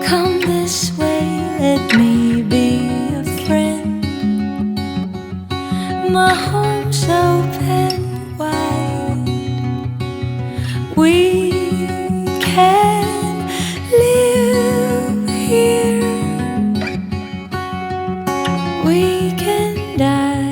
Come this way, let me be a friend. My home's open wide. We can live here. We can die.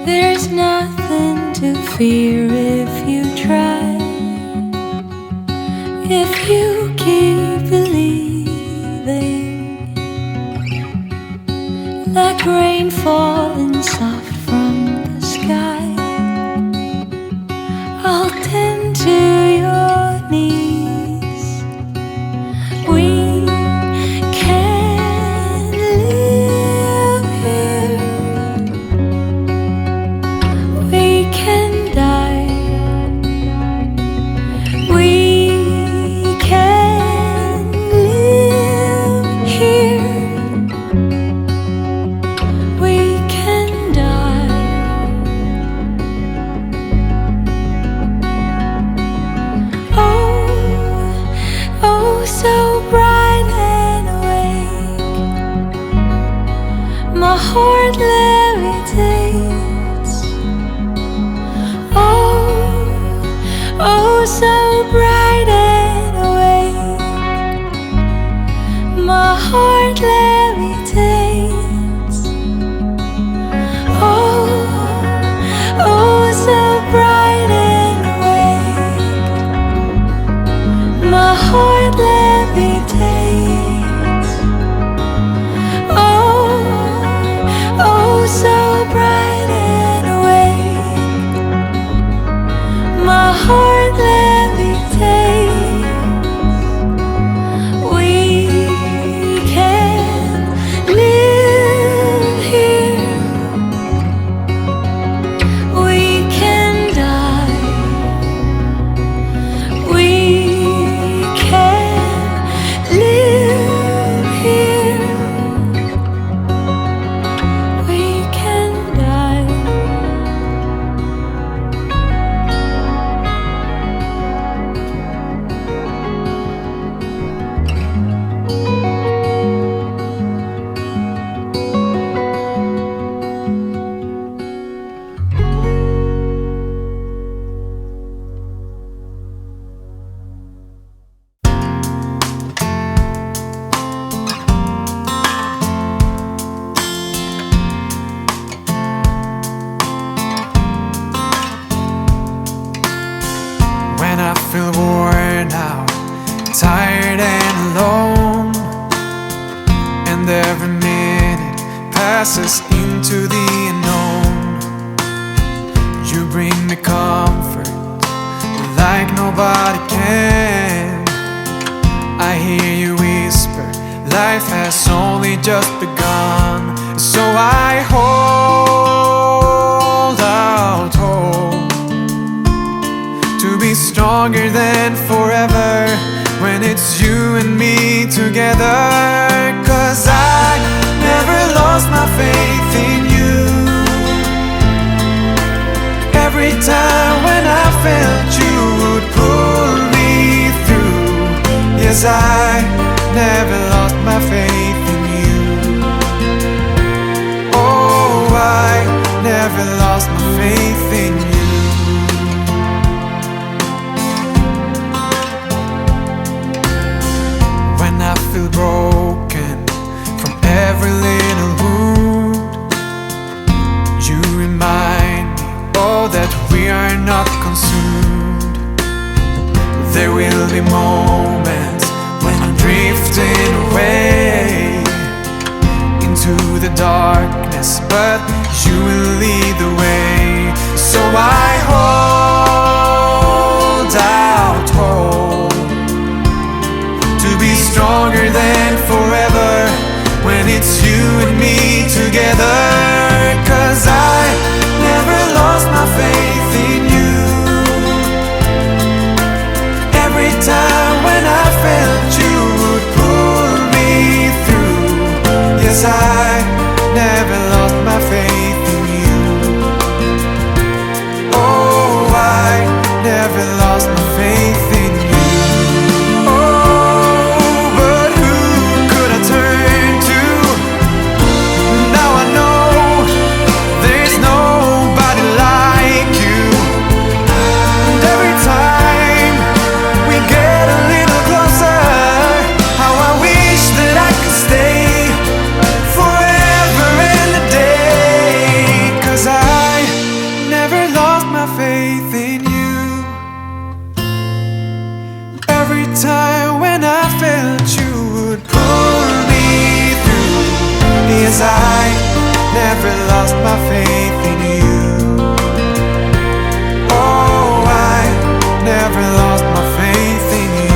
There's nothing to fear if you try. If you keep believing, like rain falling soft from the sky, I'll tend to your needs. We can live here. We can die. We can live here. We can die. Oh, oh, so bright and awake, my heart levitates. Oh, oh, so bright and awake, my heart levitates. Oh, oh, so bright and awake, my heart levitates. Oh, oh, so bright and awake, my heart levitates. We can live here. We can die. We can live here. We can die. When I feel worn out, tired and alone, and every minute passes into the unknown, you bring me comfort like nobody can. I hear you whisper, life has only just begun. So I hold out hope to be stronger than forever when it's you and me together. 'Cause I never lost my faith in you. Every time when I felt you would pull me through. Yes, I never lost my faith in you. Oh, I never lost my faith in you. When I feel broken from every little wound, you remind me, oh, that we are not consumed. There will be moments when I'm drifting away into the darkness, but you will lead the way. So I hold out hope to be stronger than forever when it's you and me together. 'Cause I never lost my faith in you. Every time when I felt you would pull me through. Yes, I never lost my faith in you. lost my faith in you. Oh, I never lost my faith in you.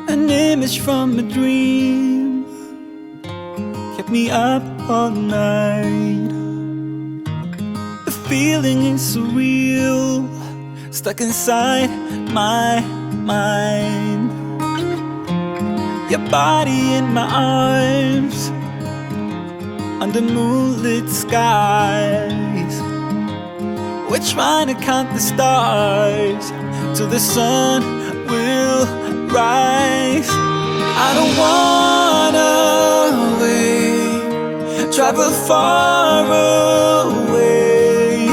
An image from a dream kept me up all night. The feeling is surreal, stuck inside my mind. Your body in my arms, under moonlit skies. We're trying to count the stars till the sun will rise. I don't wanna wait, travel far away.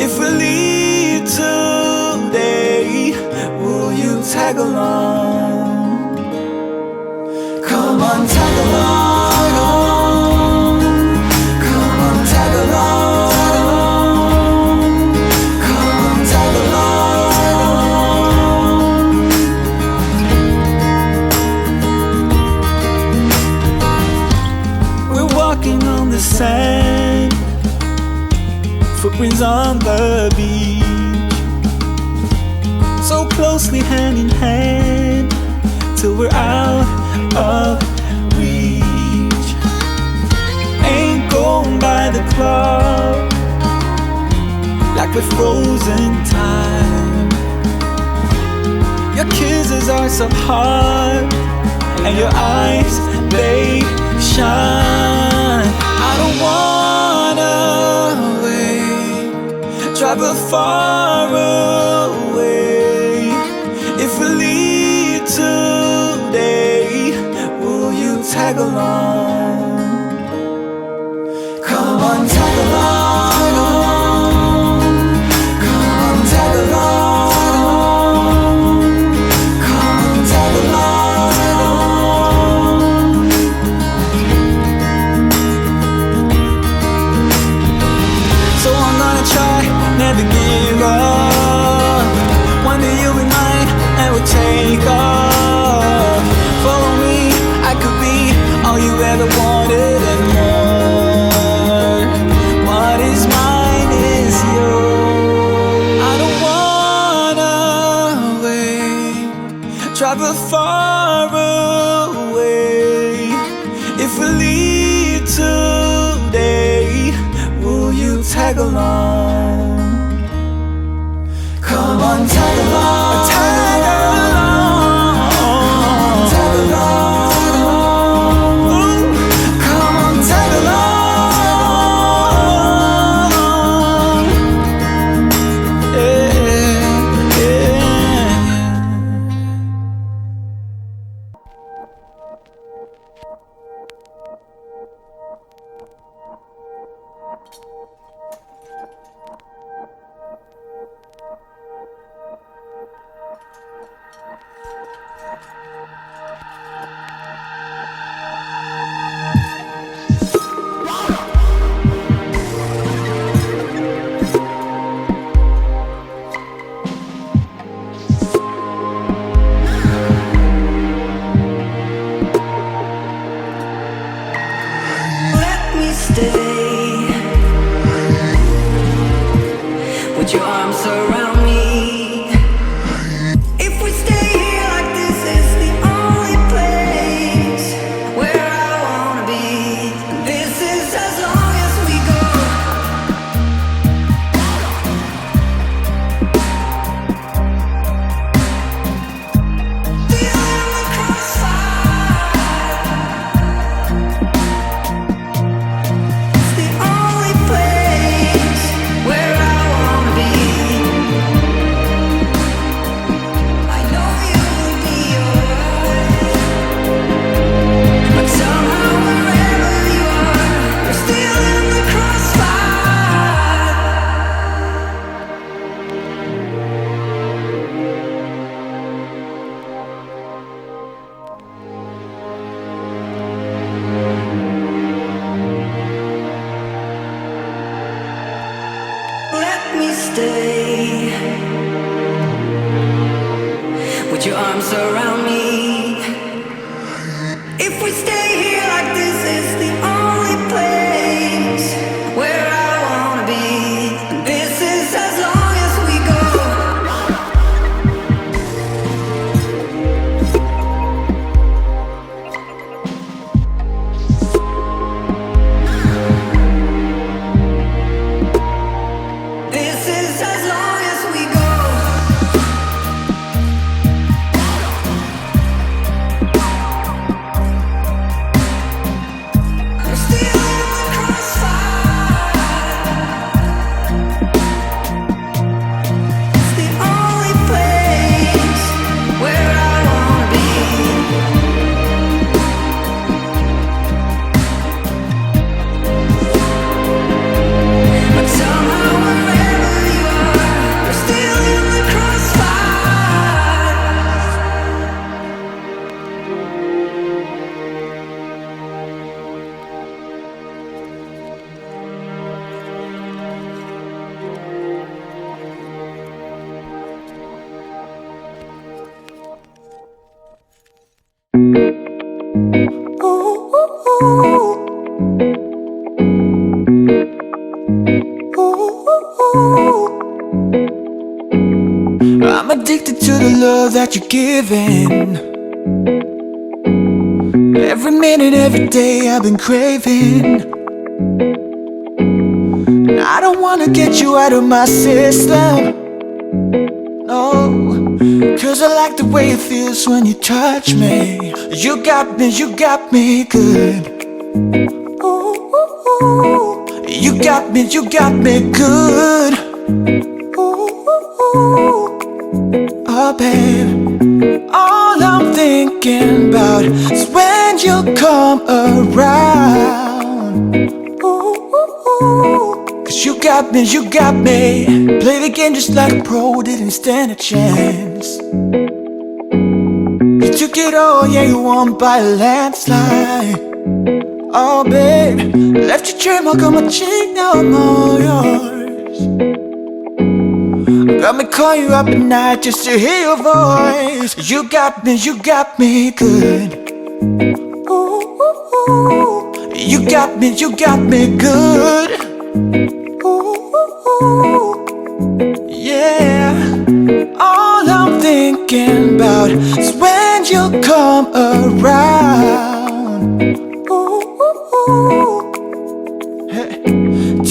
If we leave today, will you tag along? Come on, tag along. Come on, tag along. Come on, tag along. We're walking on the sand, footprints on the beach, so closely hand in hand. till we're out of reach. Ain't going by the clock like we're frozen time. Your kisses are so hard, and your eyes, they shine. I don't wanna wait, travel far away. If we leave today, will you tag along? Come on, tag along. Come on, tag along. Come on, tag along. So I'm gonna try, never give up. One day you'll be mine and we'll take off. Follow me, I could be all you ever wanted and more. What is mine is yours. I don't wanna wait, travel far away. If we leave today, will you tag along? Come on, tag along. Tag along. Tag along. Ooh. Come on, tag along. Yeah, yeah. Let me stay. Would your arms around me? If we stay here like this, is the only place where I wanna be. This is as long as we go. Still in the crossfire. It's the only place where I wanna be. I know you will be alright, but somehow wherever you are, you're still in the crossfire. Let me stay. With your arms around me. If we stay here like this, is the only place where I wanna be. This is as long as we go. This is as long as we go. You're still in the crossfire. It's the only place where I wanna be. But somehow wherever you are, you're still in the crossfire. I'm addicted to the love that you're giving. Every minute, every day I've been craving. And I don't wanna get you out of my system, no, 'cause I like the way it feels when you touch me. You got me good. Ooh, ooh, ooh. You got me good. Ooh, ooh, ooh. Oh babe, all I'm thinking about is when you come around. Ooh, ooh, ooh. 'Cause you got me. Play the game just like a pro, didn't stand a chance. You took it all, yeah, you won by a landslide. Oh babe, left your trademark on my cheek, now I'm all yours. Got me calling you up at night just to hear your voice. You got me good. Ooh, ooh, ooh. You got me good. Ooh, ooh, ooh. Yeah. All I'm thinking about is when you come around. Ooh, ooh, ooh. Hey.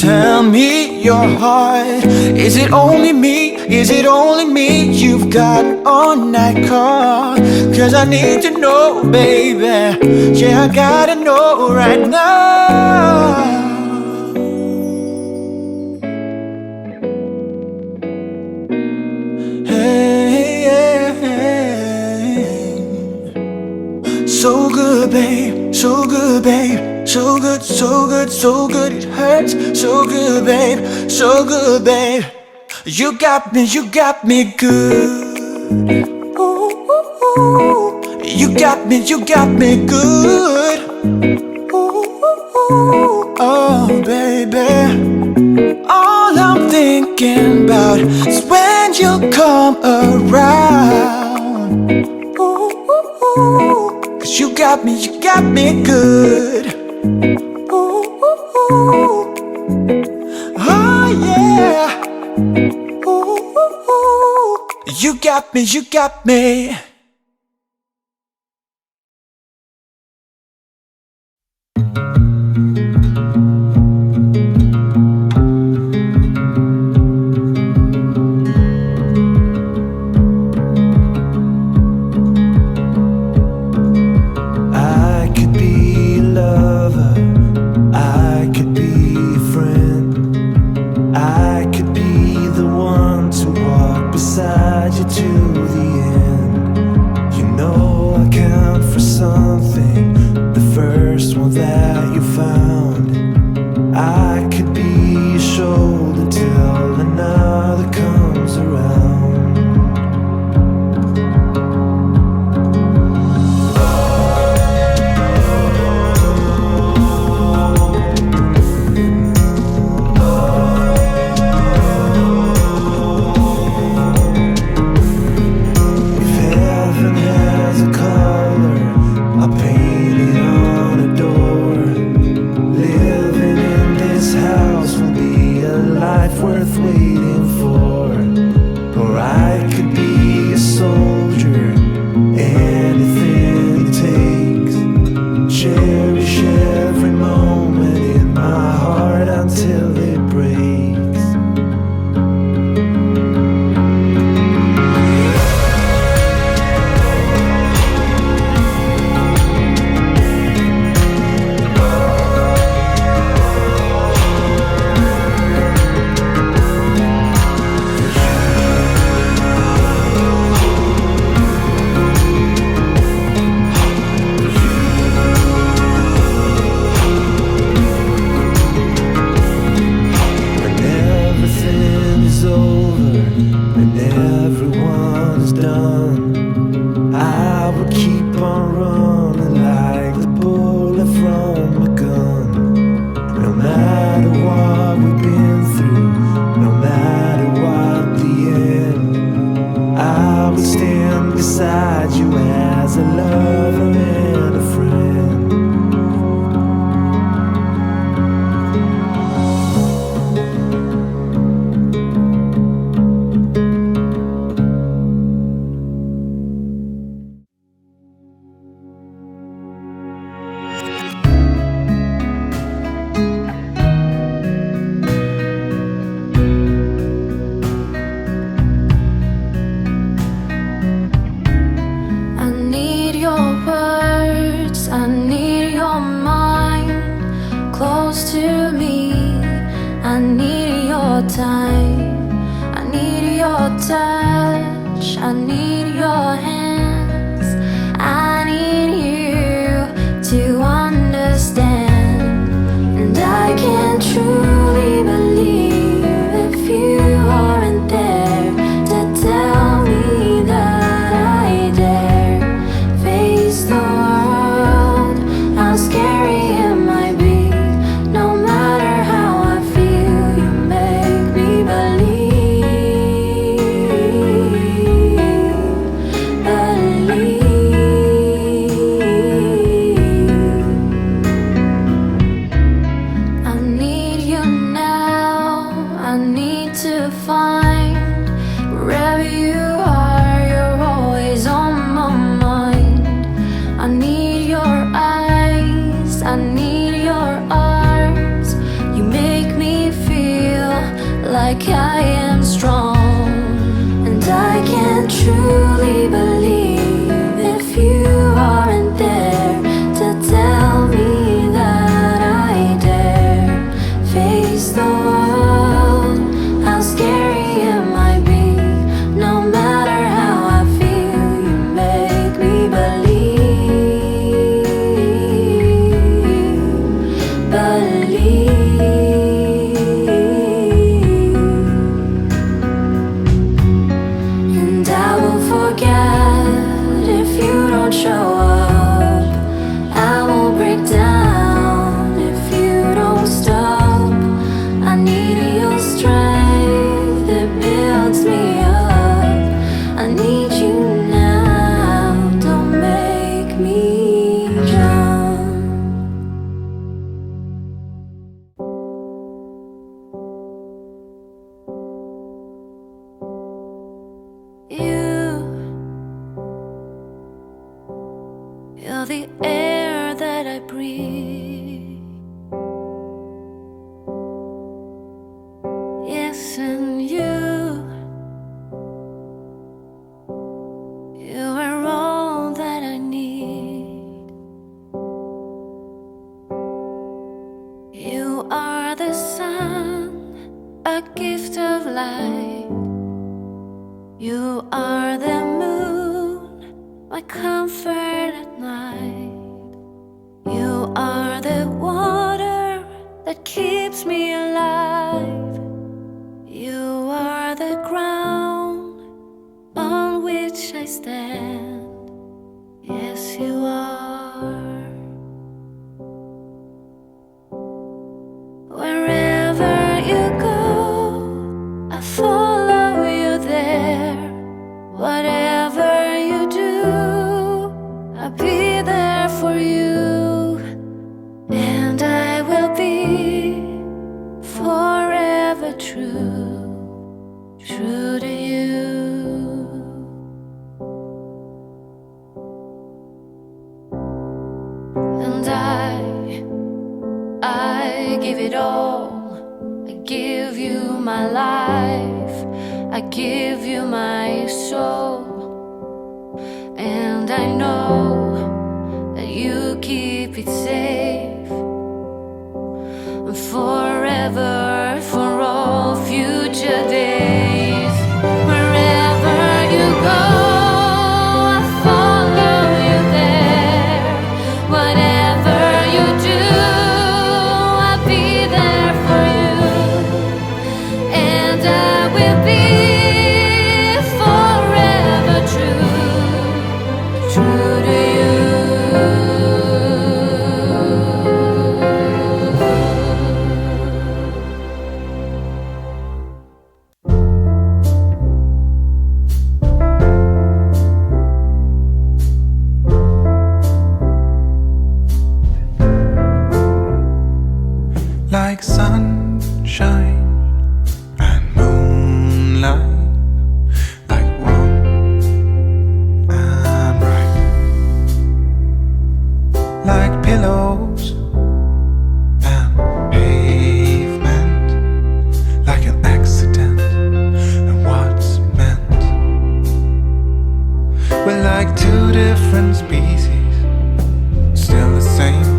Tell me your heart, is it only me? Is it only me you've got on that call? 'Cause I need to know, baby. Yeah, I gotta know right now. Hey, yeah, hey. So good, babe, so good, babe. So good, so good, so good, it hurts. So good, babe, so good, babe. You got me good. Ooh, ooh, ooh. You got me good. Ooh, ooh, ooh. Oh, baby. All I'm thinking about is when you come around. Ooh, ooh, ooh. 'Cause you got me good. Ooh, ooh, ooh. Oh yeah. Ooh, ooh, ooh. You got me. I could be a lover, I could be a friend, I could be the one to walk beside you to the end. You know I count for something, the first one that you found. I could be your shoulder till another comes around. If heaven has a color, I'll paint it time. I need your touch, I need your hands, I need you to understand. And I can't truly believe if you aren't there to tell me that I dare face the world. How scary it might be, no matter how I feel, you make me believe. I need you now, I need to find wherever you are, you're always on my mind. I need your eyes, I need your arms. You make me feel like I am strong. And I can't truly believe if you aren't there to tell me that I dare face the world. How scary it might be, no matter how I feel, you make me believe. And I will forget if you don't show up. I will break down if you don't stop. I need your strength, it builds me up. I need you now, don't make me jump. You're the air that I breathe. Yes, and you are all that I need. You are the sun, a gift of light. You are the moon, my comfort at night. You are the water that keeps me alive. You are the ground on which I stand. Yes, you are. Wherever you go, I follow you there. Whatever you do, I'll be there for you. And I will be forever true, true to you. And I give it all. I give you my life, I give you my soul. And I know that you keep it safe forever, for all future days. Wherever you go, I follow you there. Whatever you do, I'll be there for you. And I will be forever true, true to you. Like sunshine and moonlight, like warm and bright, like pillows and pavement, like an accident and what's meant. We're like two different species, still the same.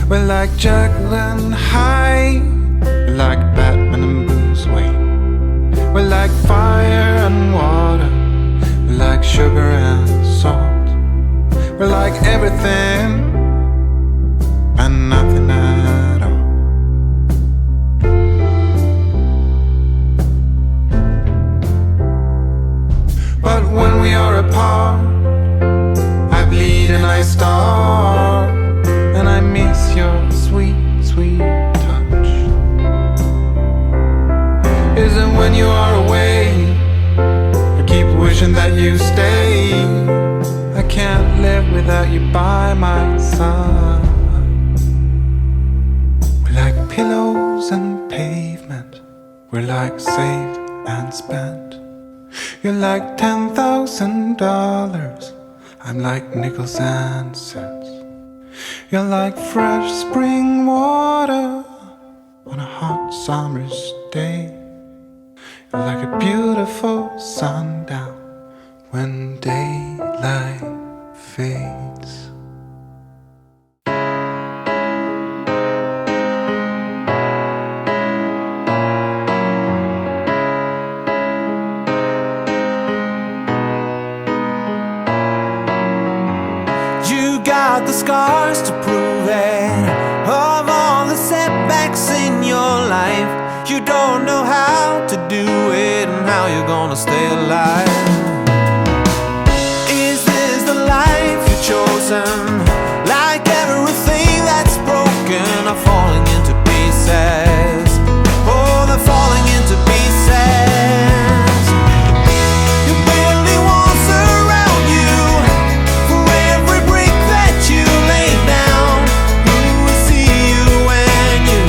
We're like Jekyll and Hyde, like Batman and Booth. and water. We're like sugar and salt. We're like everything and nothing at all. But when we are apart, I bleed and I starve, and I miss your sweet, sweet touch. Isn't when you are away, I keep wishing that you stay. I can't live without you by my side. We're like pillows and pavement. We're like saved and spent. You're like $10,000. I'm like nickels and cents. You're like fresh spring water on a hot summer's day. You're like a beautiful sundown when daylight fades. You got the scars to prove it. Of all the setbacks in your life, you don't know how to do it and how you're gonna stay alive. Is this the life you've chosen? Like everything that's broken are falling into pieces. Oh, they're falling into pieces. Your building walls surround you. For every brick that you lay down, who will see you when you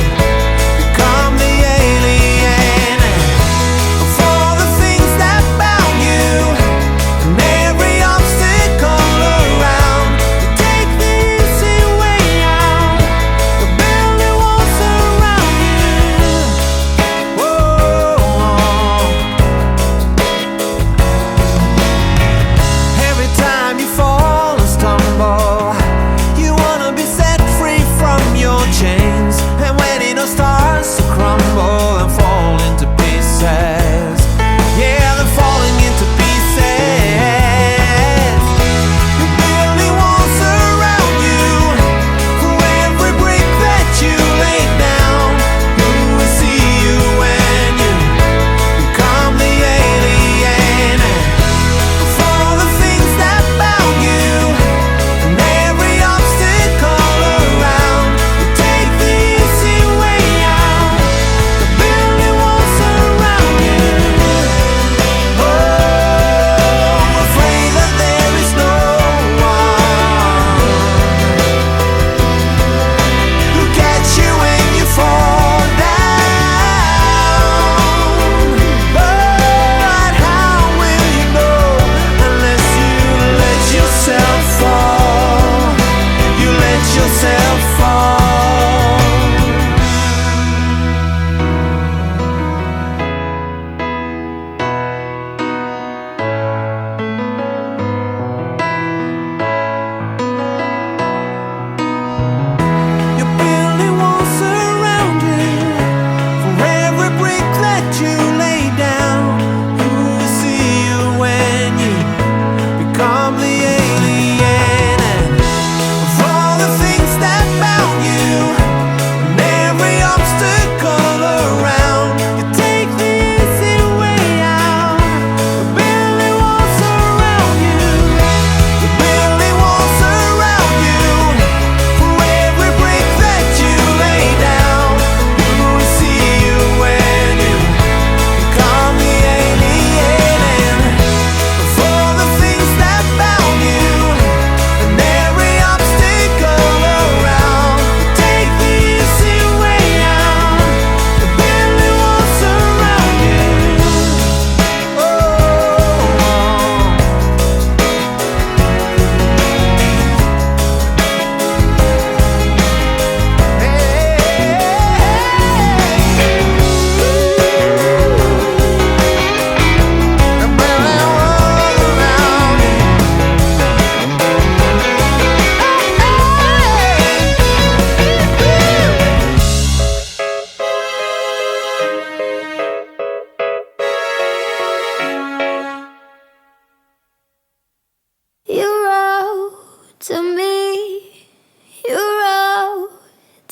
become the alien? For the things that bound you and every obstacle around, you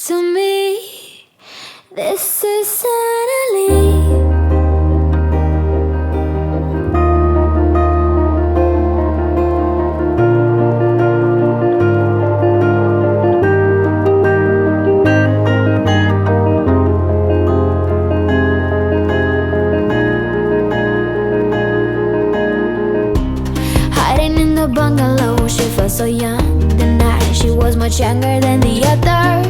To me, this is suddenly. Hiding in the bungalow, she felt so young. The night she was much younger than the other.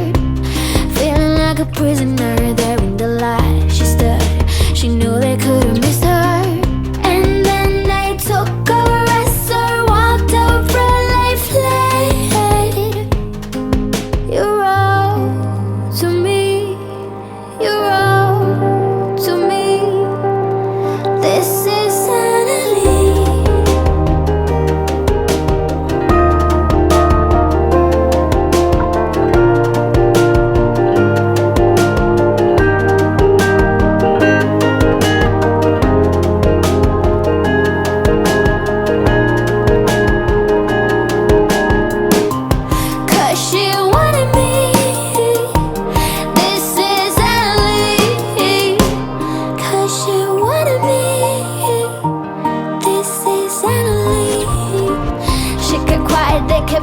Feeling like a prisoner there in the light. She stood, she knew they couldn't miss her. And then they took her as her, walked her red flame. You wrote to me, you wrote to me. This is suddenly.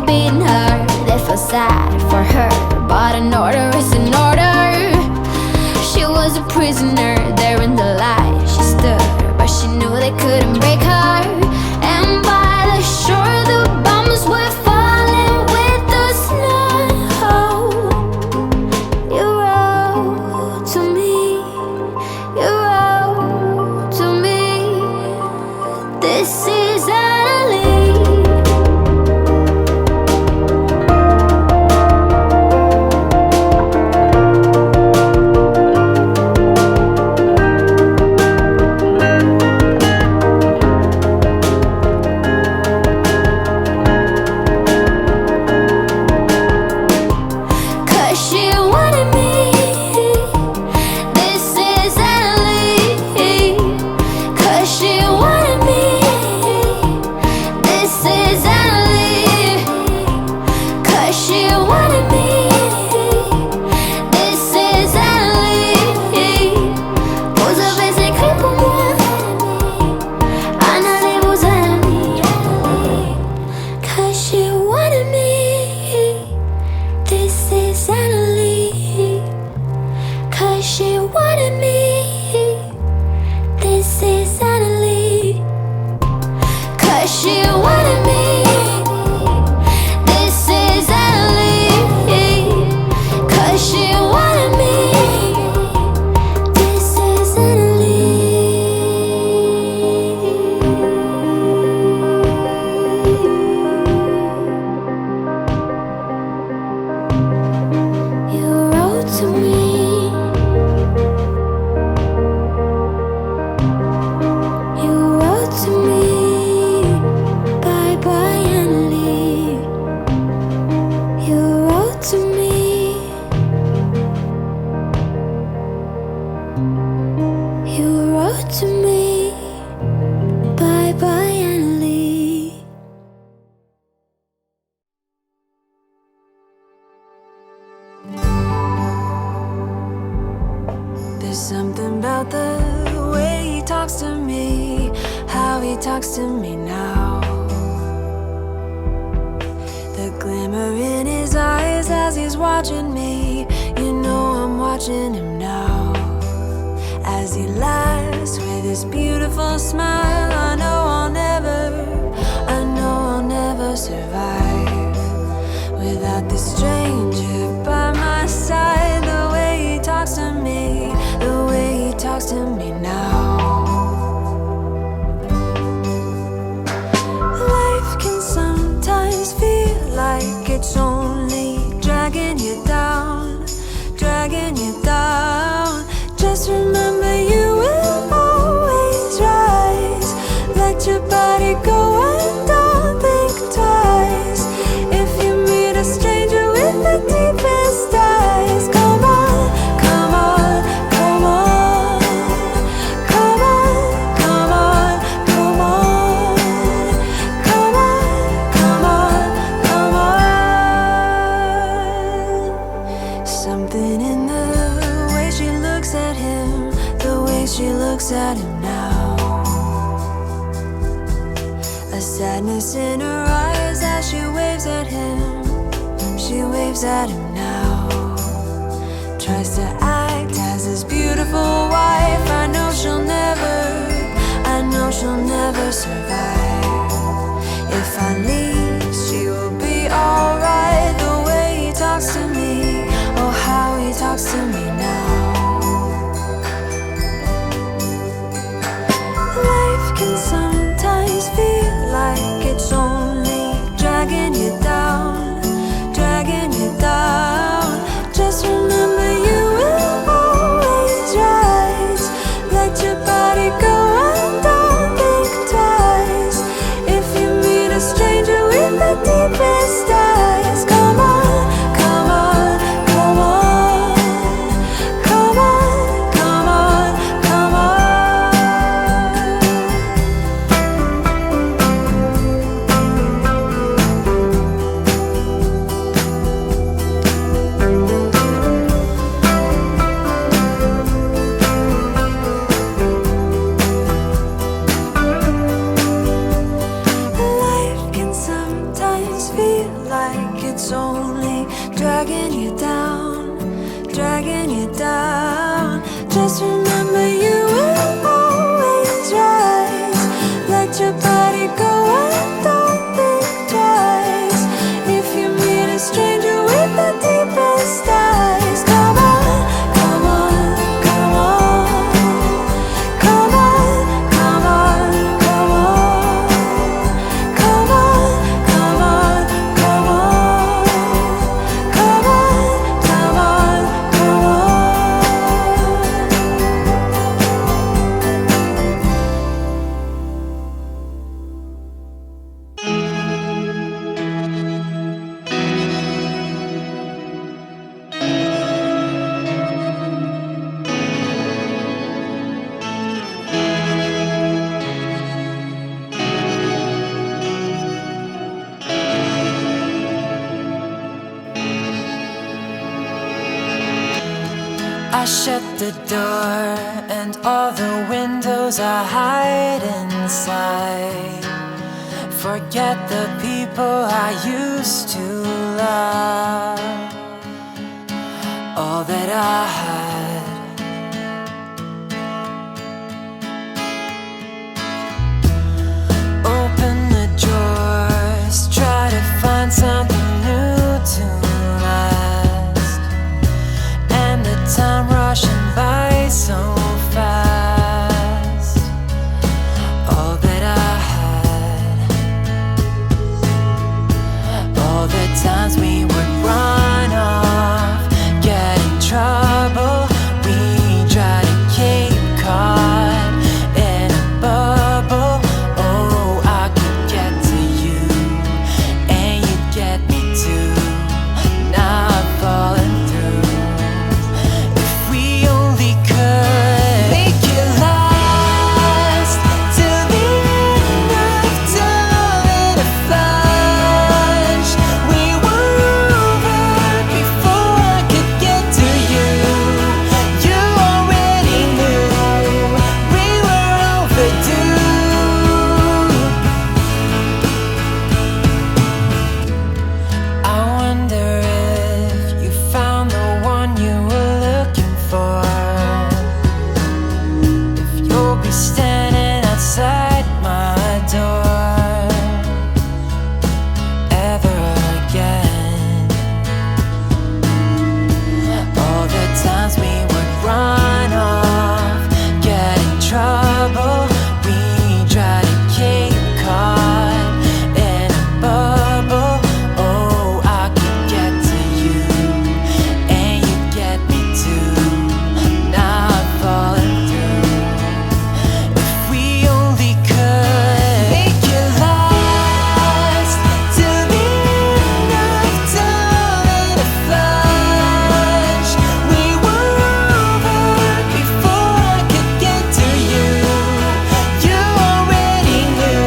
Beating her, they felt sad for her, but an order is an order. She was a prisoner there in the light. She stood, but she knew they couldn't break her. And by the shore, the bombs were falling with the snow. You wrote to me, you wrote to me. This is Annalie. There's something about the way he talks to me, how he talks to me now. The glimmer in his eyes as he's watching me, you know I'm watching him now. As he laughs with his beautiful smile, I know I'll never survive without this stranger by my side. The way he talks to me, the way he talks to me now. Life can sometimes feel like it's only dragging you down, dragging you down. Just remember you will always rise. Let your body go and don't think twice. If you meet a stranger with a deep waves at him now. Tries to act as his beautiful wife. I know she'll never survive. If I leave, she will be alright. The way he talks to me, oh how he talks to me now. Life can sometimes feel like it's only dragging you down, dragging you down. Just remember you will always rise. Let your body go and don't think twice. If you meet a stranger with the deepest eyes, come on, come on, come on, come on, come on, come on. Life can sometimes feel like it's only dragging you down, dragging you down. Just remember you will always rise. Let your body go and don't think twice. If you meet a stranger with the deepest eyes, come on, come on, come on, come on, come on, come on, come on, come on, come on, come on, come on, come on. I shut the door and all the windows I hide inside. Forget the people I used to love. All that I had. Open the drawers, try to find something new to last. And the time rushing by so fast. All that I had. All the times we would run off, get in trouble. We try to keep caught in a bubble. Oh, I could get to you, and you get me too. Not falling through. If we only could make it last till the end of time in a flash. We were over before I could get to you. You already knew we were overdue. I wonder if you found the one you were looking for. If you'll be standing outside my door ever again. All the times we would run off, get in trouble. We try to keep caught in a bubble. Oh, I could get to you, and you get me too. Not falling through. If we only could make it last till the end of time in a flash. We were over before I could get to you. You already knew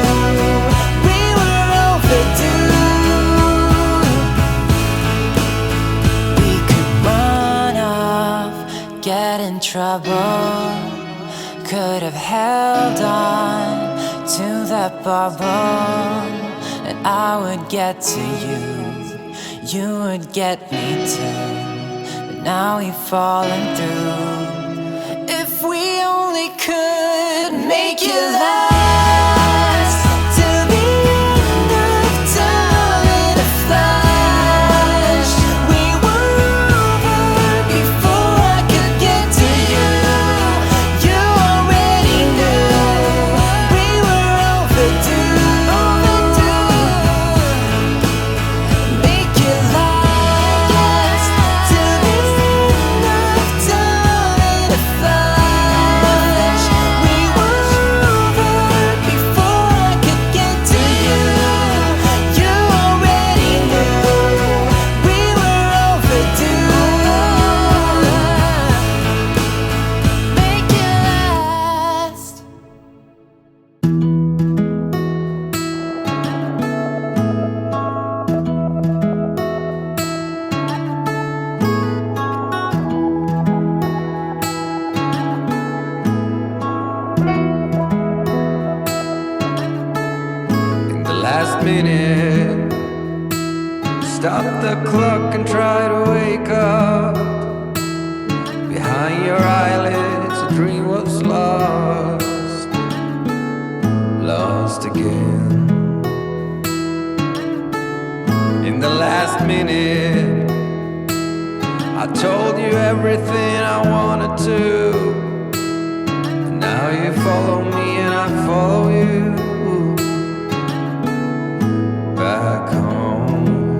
we were overdue. We could run off, get in trouble. Could have held on to that bubble, and I would get to you. you would get me too, but now we've fallen through. If we only could make it last till the end of time in a flash. We were over before I could get to you. You already knew we were overdue. Make it last till the end of time in a flash. We were over before I could get to you. You already knew we were overdue. Make it last. In the last minute, stop the clock and try to wake up. Behind your eyelids, a dream was lost, lost again. In the last minute, I told you everything I wanted to. And now you follow me and I follow you back home.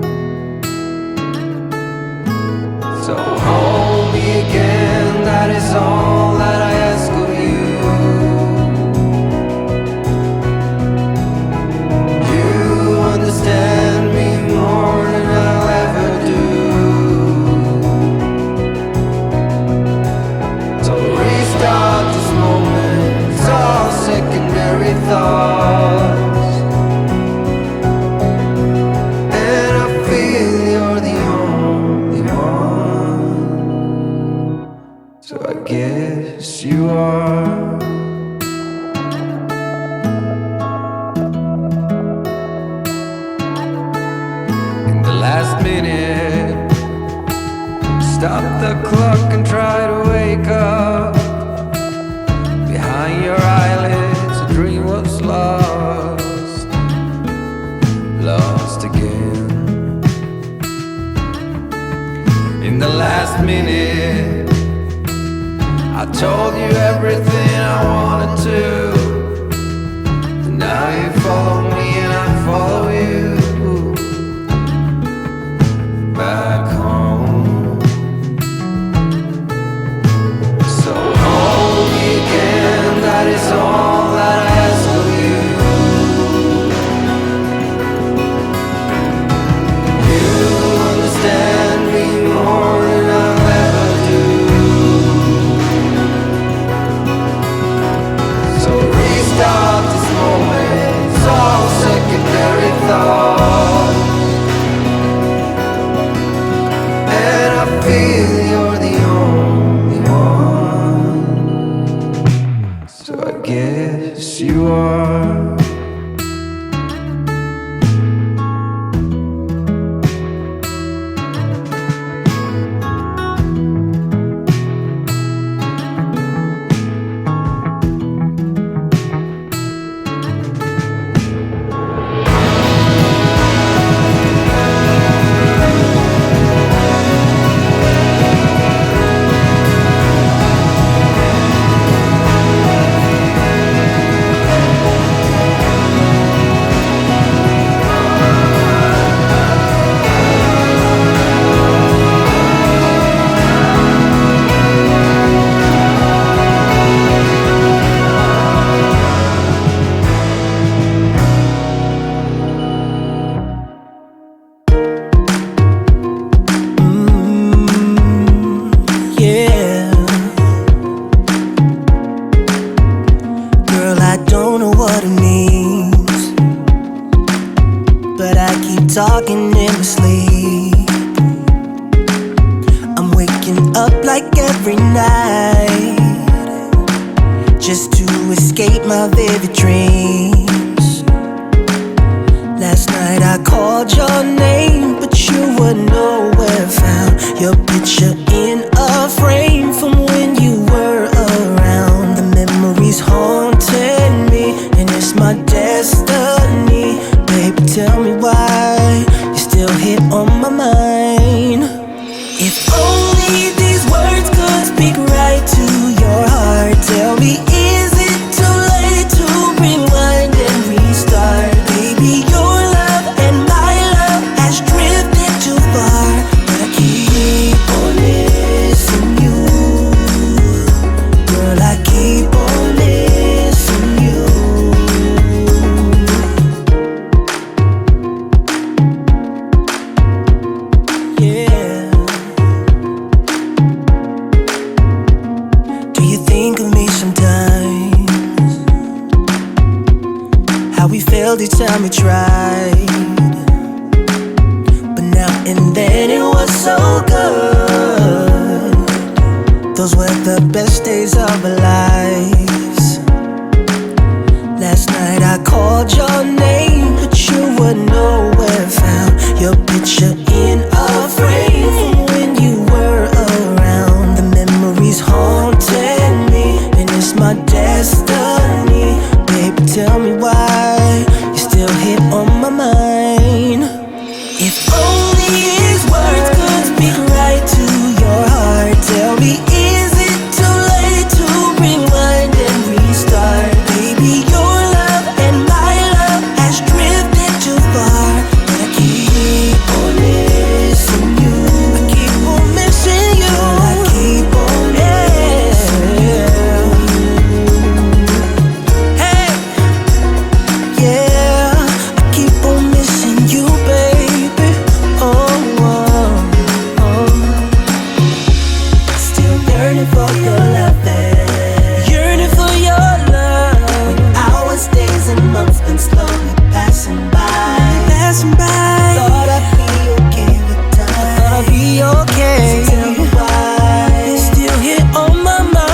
So hold me again, that is all that I ask of you. You understand me more than I'll ever do. So restart this moment, it's all secondary thoughts. And I feel you're the only one, so I guess you are. In the last minute, stop the clock and try to wake up. Behind your eyelids, a dream was lost, lost again. In the last minute, I told you everything I wanted to. And now you follow me and I follow you back home. So hold me again, that is all that I ask of you. You understand me more than I'll ever do. So restart this moment, it's all secondary thoughts. nowhere found your picture in a frame from when you were around. The memories haunted me, and it's my destiny. Baby, tell me why you still hit on my mind. If only these words could speak right to your heart. Tell me, is it too late to rewind and restart? Baby, your love and my love has drifted too far, but I keep on missing you. Girl, I keep on missing you. Yeah. Do you think of me sometimes? How we failed each time we tried, but now and then it was so good. Those were the best days of our lives. Last night I called your name, but you were nowhere found. Your picture in a frame from when you were around. The memories haunted me, and it's my destiny. Baby, tell me why you still hit on my mind. If only his words could speak right to your heart. Tell me, is it too late to rewind and restart? Baby, your love and my love has drifted too far, but I keep on missing you. I keep on missing you. I keep on missing you. Hey, yeah, I keep on missing you, baby. Oh, oh, oh. Still yearning for your love, yearning for your love. Hours, days, and months been slowly passing by, passing by. Thought I'd be okay with time. Thought I'd be okay. So tell me why you still hit on my mind.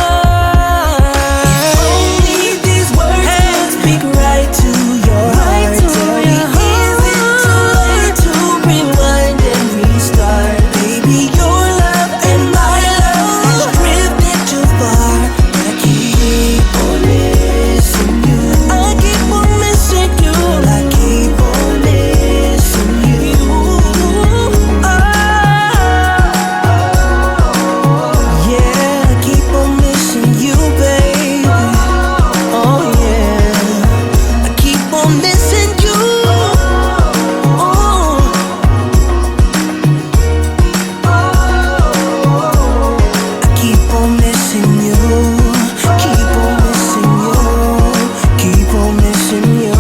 If only these words could speak right to your heart. Tell me, is it too late to rewind and restart? Baby, your love and my love has drifted too far, but I keep on missing you. I keep on missing you. I keep on missing you. Oh, yeah, I keep on missing you, baby. Oh, yeah, I keep on missing you. Oh, I keep on missing you. Keep on missing you. Keep on missing you.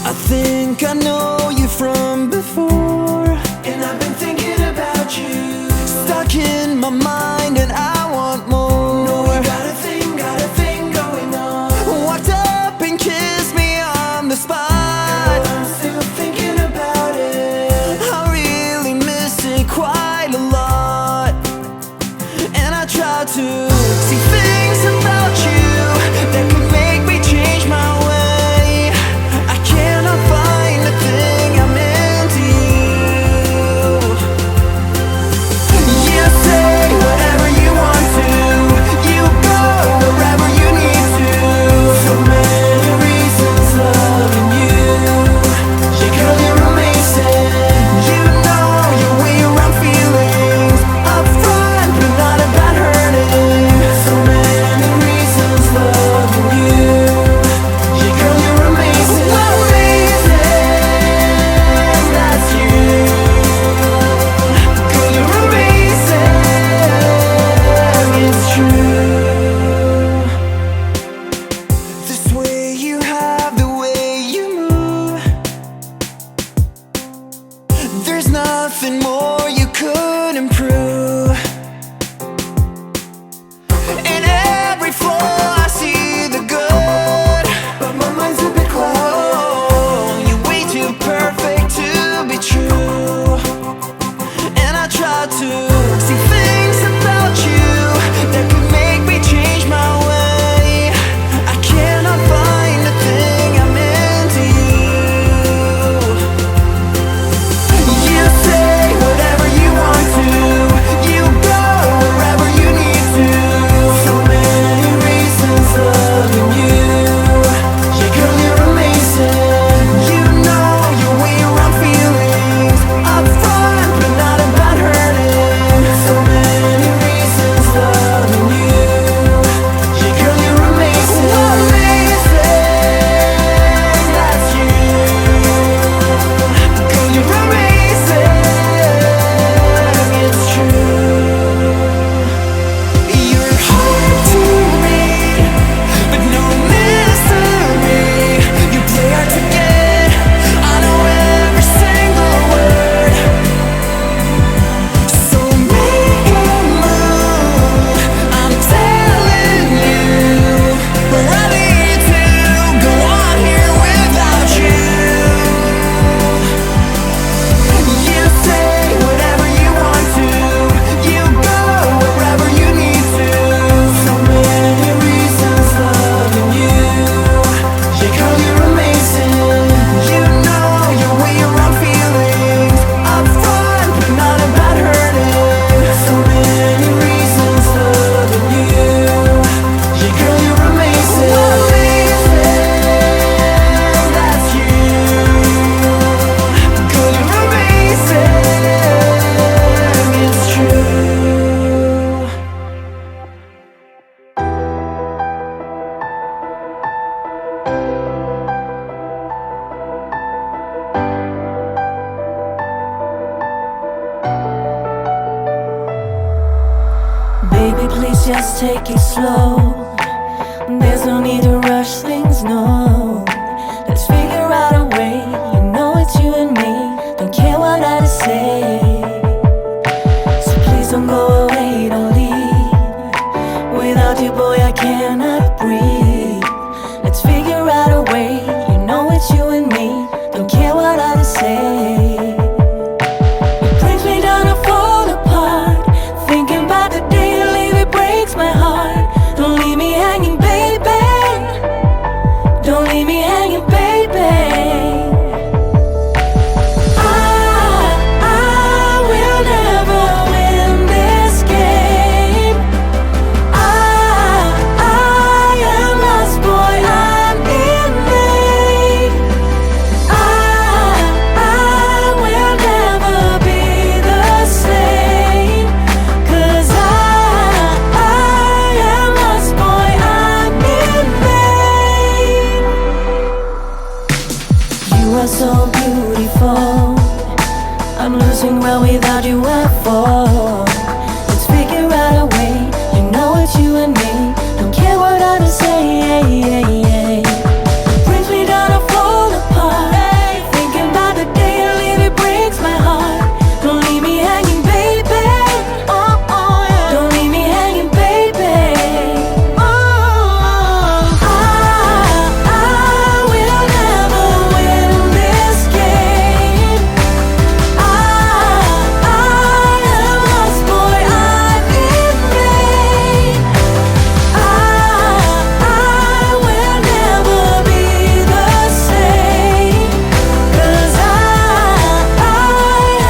I think I know you from before, and I've been thinking about you. Stuck in my mind, and I want more. No, we got a thing going on. Walked up and kissed me on the spot. I'm still thinking about it. I really miss it quite a lot, and I try to see things about you that could make me change my way. I cannot find a thing take it slow. There's no need to rush things, no. Let's figure out a way. You know it's you and me. Don't care what I say. So please don't go away, don't leave. Without you, boy, I cannot breathe. Let's figure out a way. You know it's you and me. Don't care what I say. It brings me down to fall apart. Thinking about the day you leave, it breaks my heart. Don't leave me hanging, baby. Don't leave me hanging, baby. I will never win this game. I am lost, boy, I'm in vain. I will never be the same. 'Cause I am lost, boy, I'm in vain. You are so beautiful. I'm losing ground without you, I fall. Let's figure out a way. You know it's you and me. Don't care what others say. Brings me down to fall apart. Thinking about the day you leave, it breaks my heart. Don't leave me hanging, baby. Don't leave me hanging, baby. I will never win this game. I am lost, boy, I'm in vain. I will never be the same. 'Cause I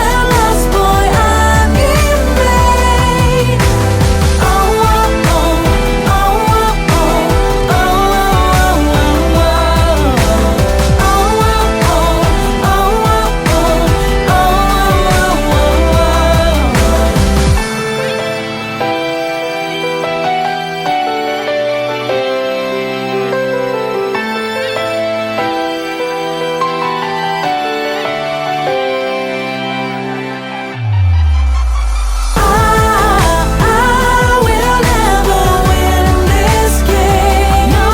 am lost, boy, I'm in vain. I will never win this game. No.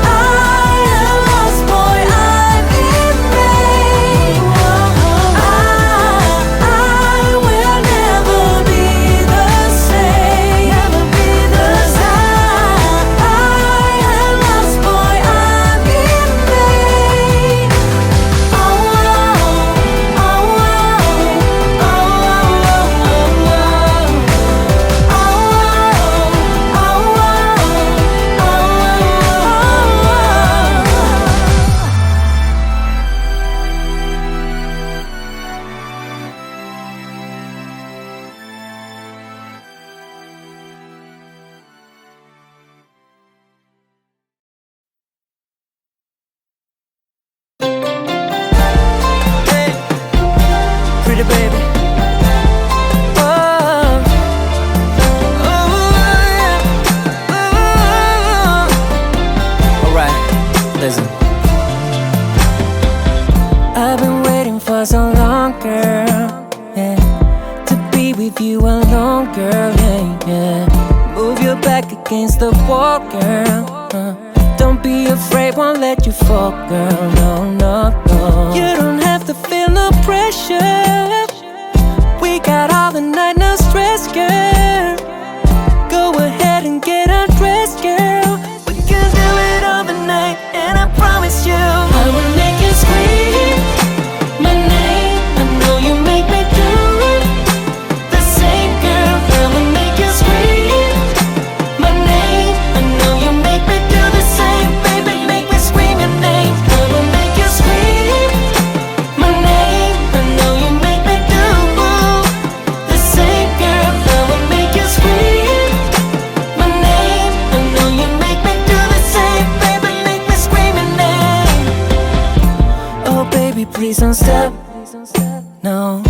I am lost, boy, I'm in vain. I will never be the same. Never be the same. I am lost, boy, I'm in vain. Pretty baby. Alright, listen. I've been waiting for so long, girl, yeah, to be with you alone, girl, yeah. Move your back against the wall, girl, don't be afraid, won't let you fall, girl, no. You don't have to feel no pressure. We got all the night, no stress, girl. Go ahead and get undressed, girl. We can do it all the night, and I promise you I will make you scream my name. I know you make me do the same, girl. I will make you scream my name. I know you make me do the same, baby. Make me scream your name. I will make you scream my name. I know you make me do the same, girl. I will make you scream my name. I know you make me do the same, baby. Make me scream your name. Oh, baby, please don't stop. No,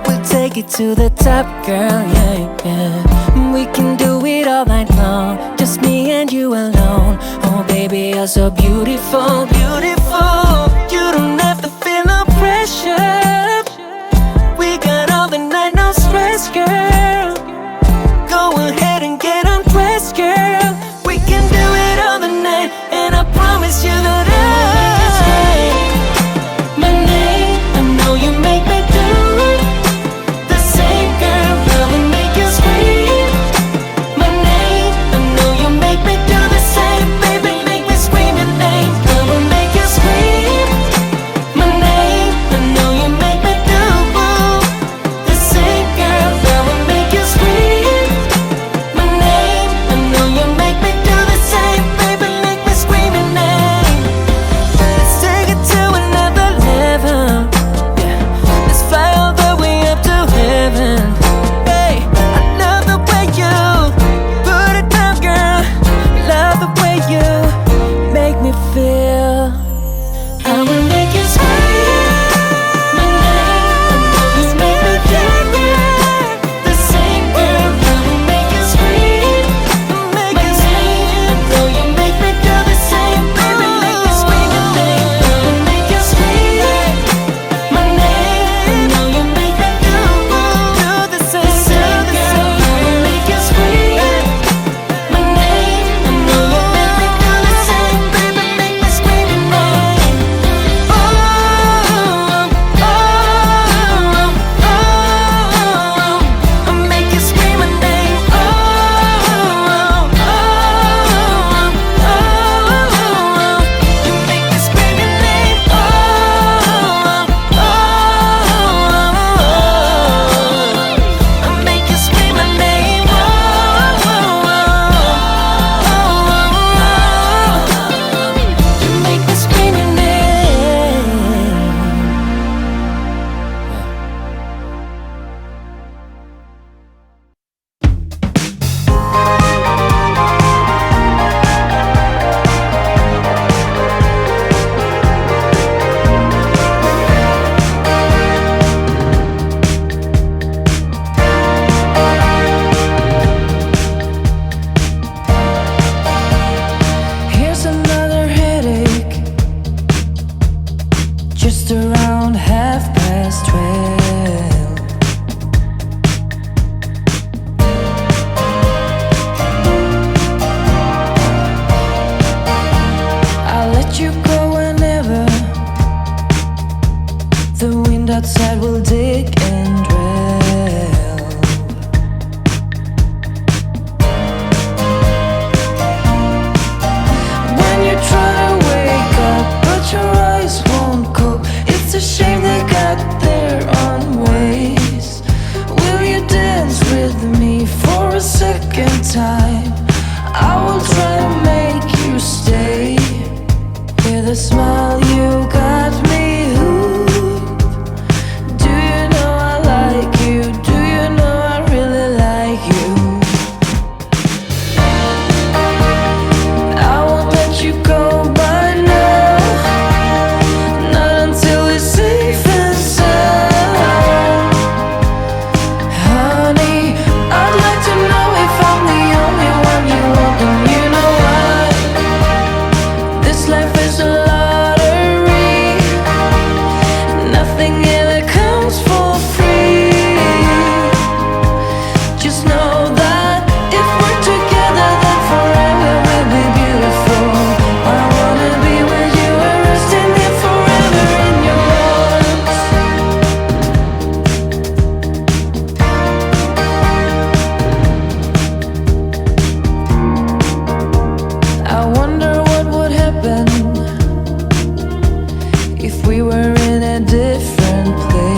we'll take it to the top, girl, yeah. We can do it all night long, just me and you alone. Oh, baby, you're so beautiful, beautiful. You don't have to feel no pressure. We got all the night, no stress, girl. Go time. I will try to make you stay. With a smile you got me hooked. Do you know I like you? Do you know I really like you? I won't let you go by now, not until it's safe and sound. Honey, I'd like to know if I'm the only one you want. And you know what? This life is a lottery. Nothing ever comes for free. Just know that if we're together, then forever will be beautiful. I wanna be with you and resting here forever in your arms. I wonder what would happen if we were in a different place.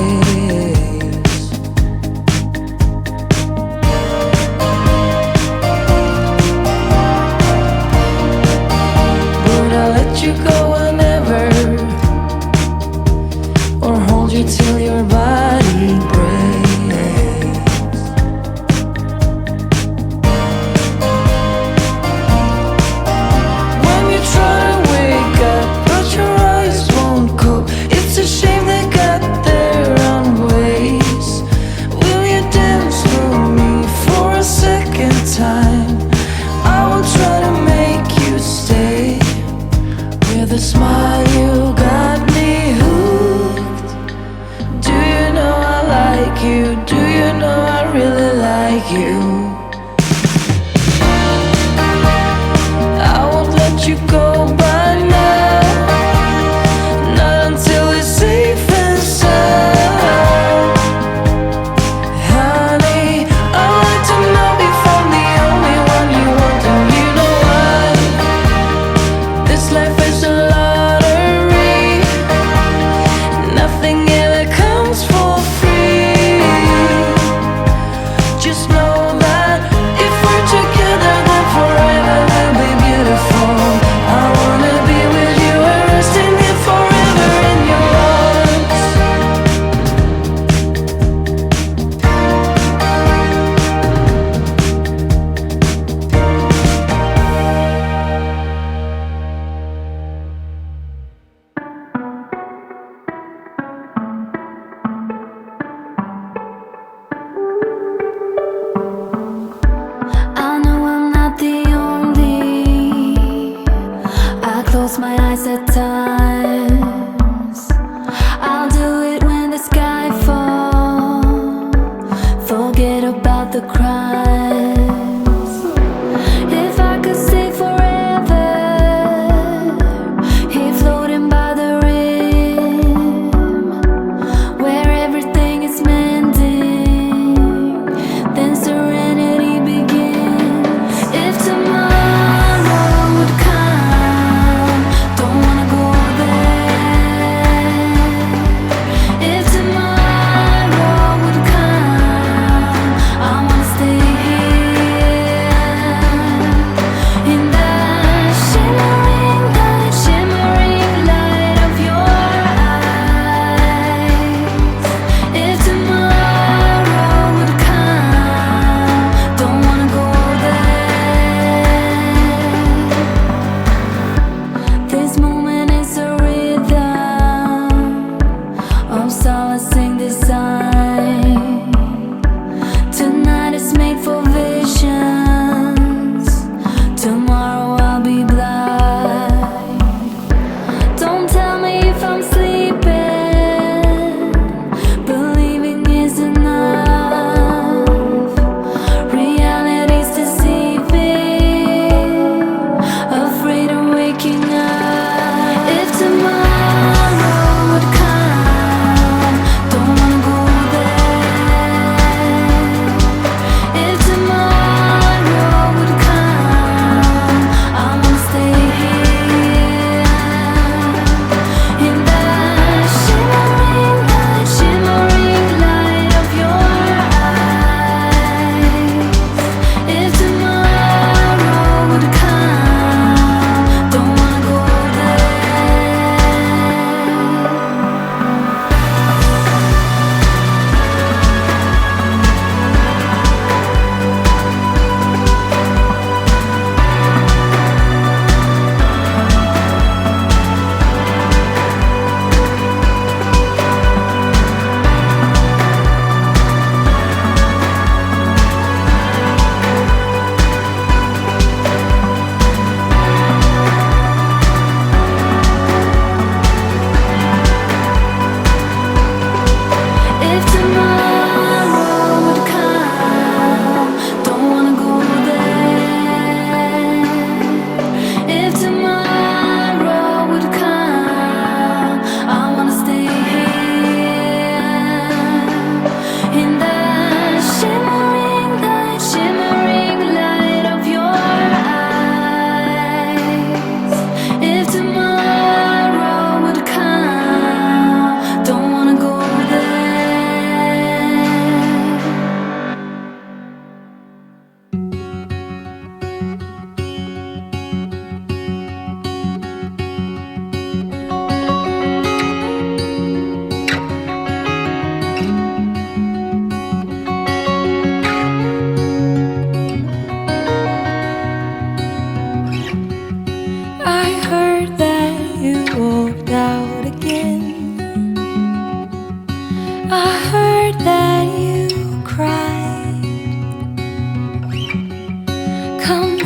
Would I let you go whenever, or hold you till your body breaks? When you try to wake up, but your eyes won't cope, it's a shame they got their own ways. Will you dance with me for a second time? I will try to make you stay. With a smile you got me hooked. Do you know I like you? Do you know I really like you? I won't let you go by now, not until it's safe and sound. Honey, I'd like to know if I'm the only one you want. And you know what? This life is a lottery. Nothing ever comes for free. Just know that if we're together, then forever will be beautiful. I wanna be with you and resting here forever in your arms. I know I'm not the only. I close my eyes at times. I'll do it when the sky falls. Forget about the crimes. If I could stay forever, here floating by the rim, where everything is mending, then serenity begins. If tomorrow would come, don't wanna go there.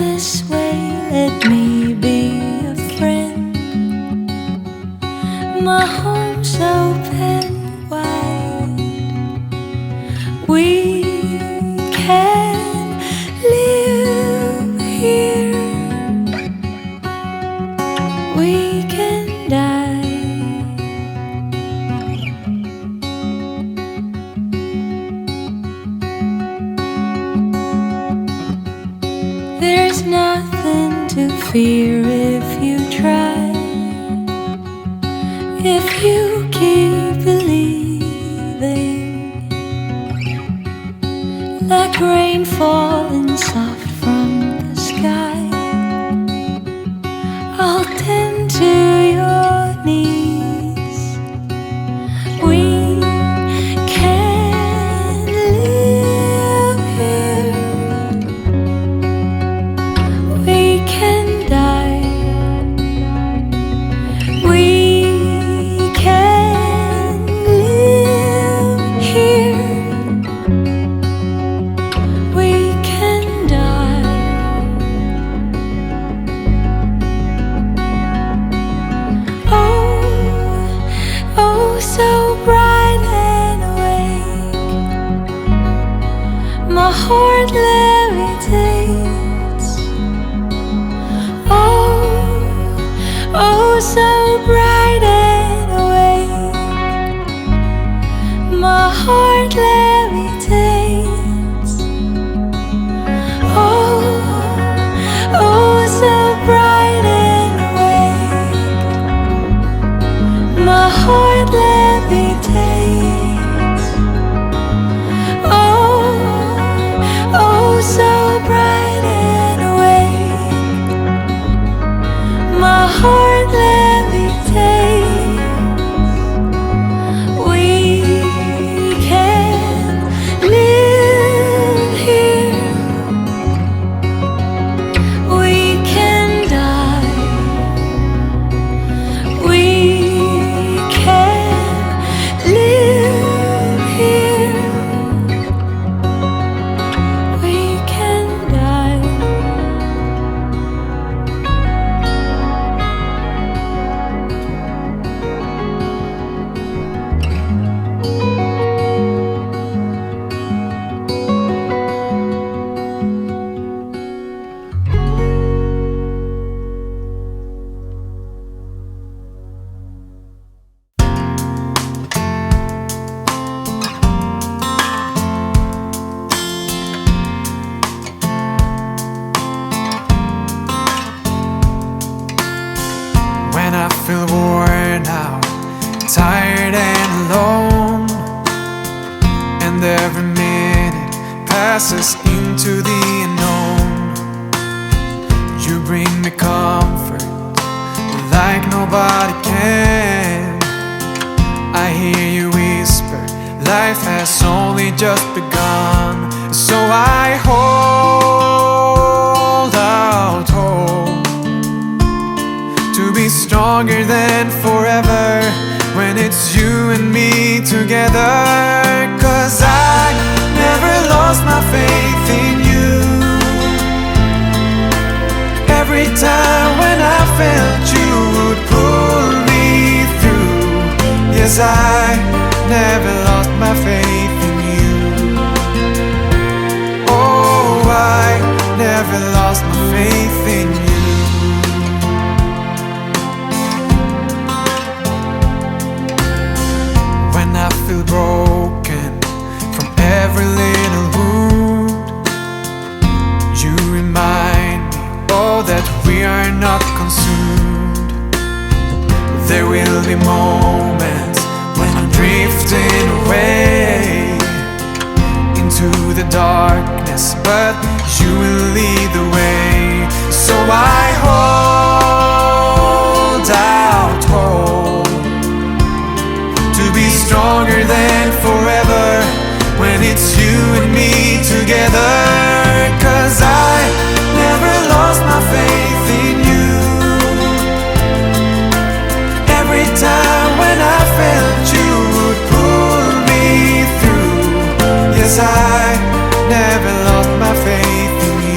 this way, let me be a friend. My home's open wide. We can live here. We can die. There's nothing to fear if you try. If you keep believing, like rain falling soft from the sky, I'll tend to your needs. We can live here. We can die. We can live here. We can die. Oh, oh, so bright and awake. My heart levitates. Oh, oh, so bright and awake. My heart levitates. Oh, oh, so bright and awake. My heart levitates. Oh, oh, so bright and awake. My heart levitates. We can live here. We can die. We can live here. We can die. When I feel worn out, tired and alone, and every minute passes into the unknown, you bring me comfort like nobody can. I hear you whisper, life has only just begun. So I hold out hope to be stronger than forever when it's you and me together. 'Cause I never lost my faith in you. Every time when I felt you would pull me through. Yes, I never lost my faith in you. Oh, I never lost my faith in you. When I feel broken from every little wound, you remind me, oh, that we are not consumed. There will be moments when I'm drifting away into the darkness, but you will lead the way. So I hold out hope to be stronger than forever when it's you and me together. 'Cause I never lost my faith in you. Every time when I felt you would pull me through. Yes, I never lost my faith in you.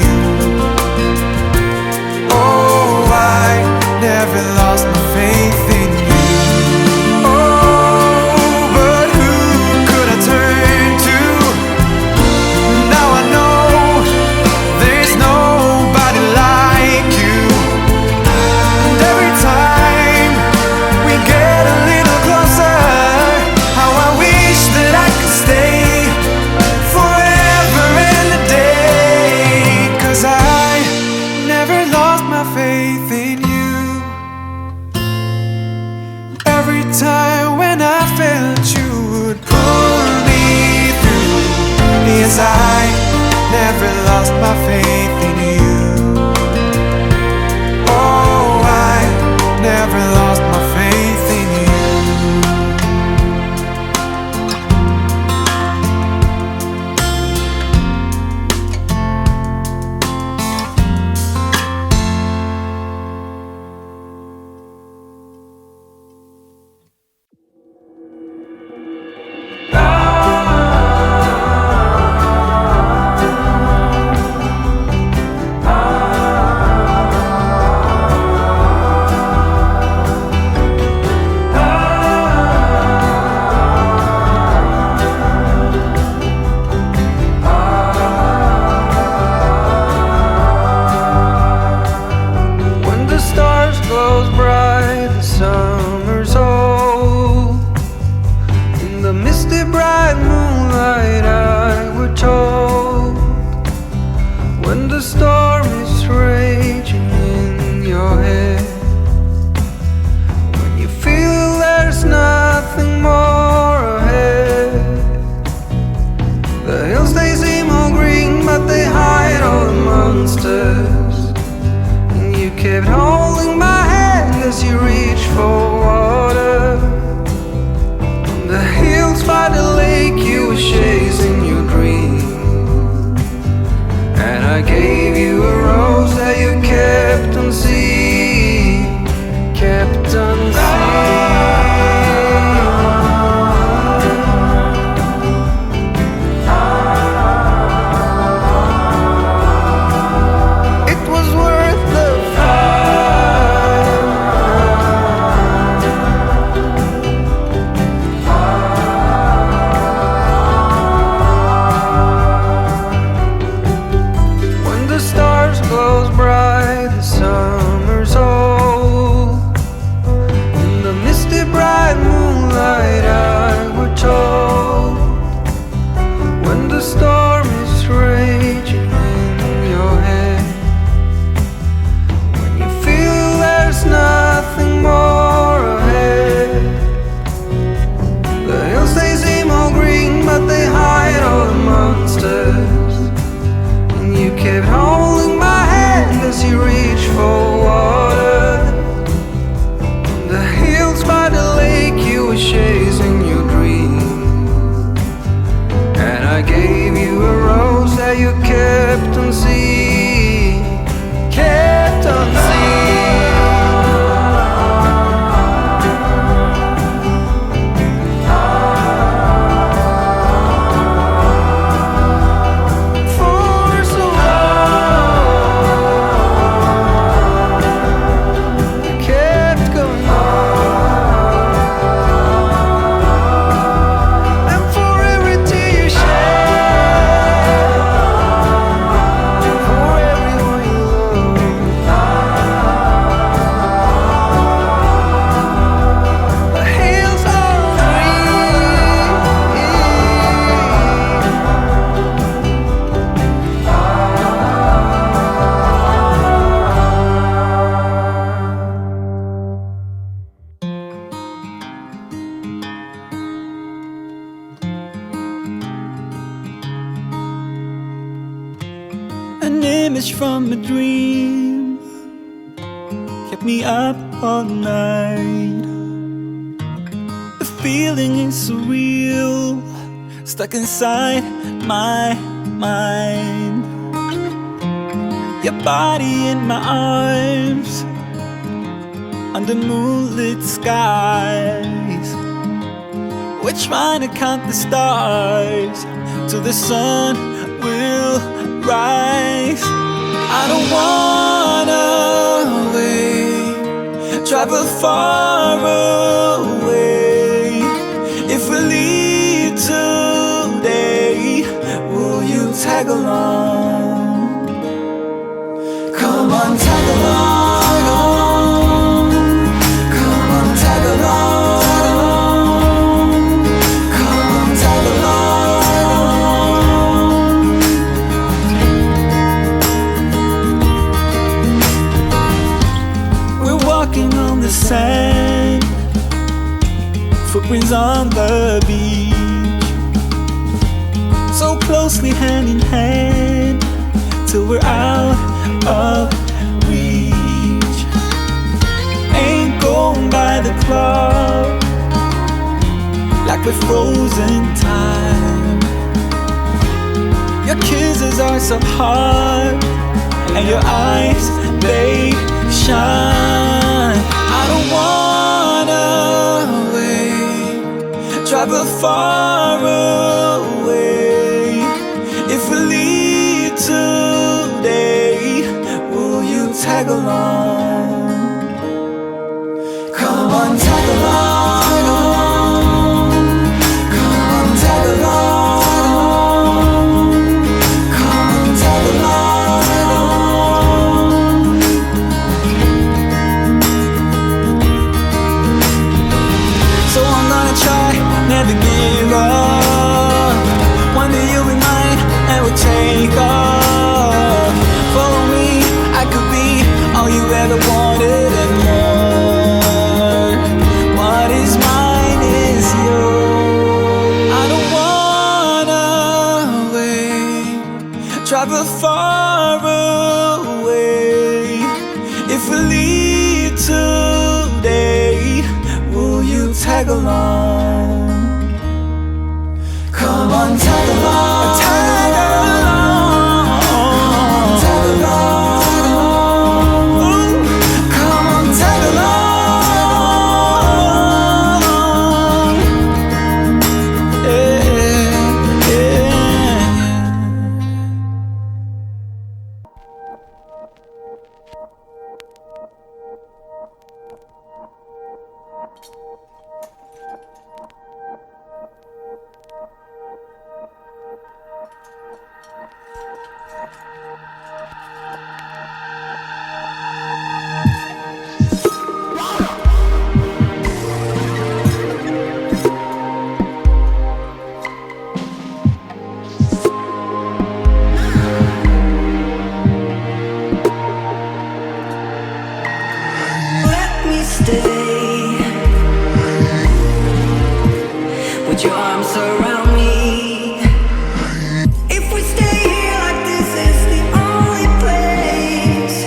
dream kept me up all night. The feeling is surreal, stuck inside my mind. Your body in my arms, under moonlit skies. We're trying to count the stars till the sun will rise. I don't wanna wait, travel far away. If we leave today, will you tag along? Come on, tag along. Come on, tag along. Come on, tag along. We're walking on the sand, footprints on the beach, so closely hand in hand, till we're out of reach. Ain't going by the clock, like we're frozen time. Your kisses are so hard, and your eyes, they shine. I don't wanna wait, travel far away. If we leave today, will you tag along? Come on, tag along. Come on, tag along. Come on, tag along. So I'm gonna try, never give up. One day you'll be mine, and we'll take off. Follow me, I could be all you ever wanted and more. What is mine is yours. I don't wanna wait, travel far away. If we leave today, will you tag along? Come on, tag along. Tag along. Tag along. Ooh, come on, tag along. Yeah, yeah. Let me stay. Would your arms surround me? If we stay here like this, it's the only place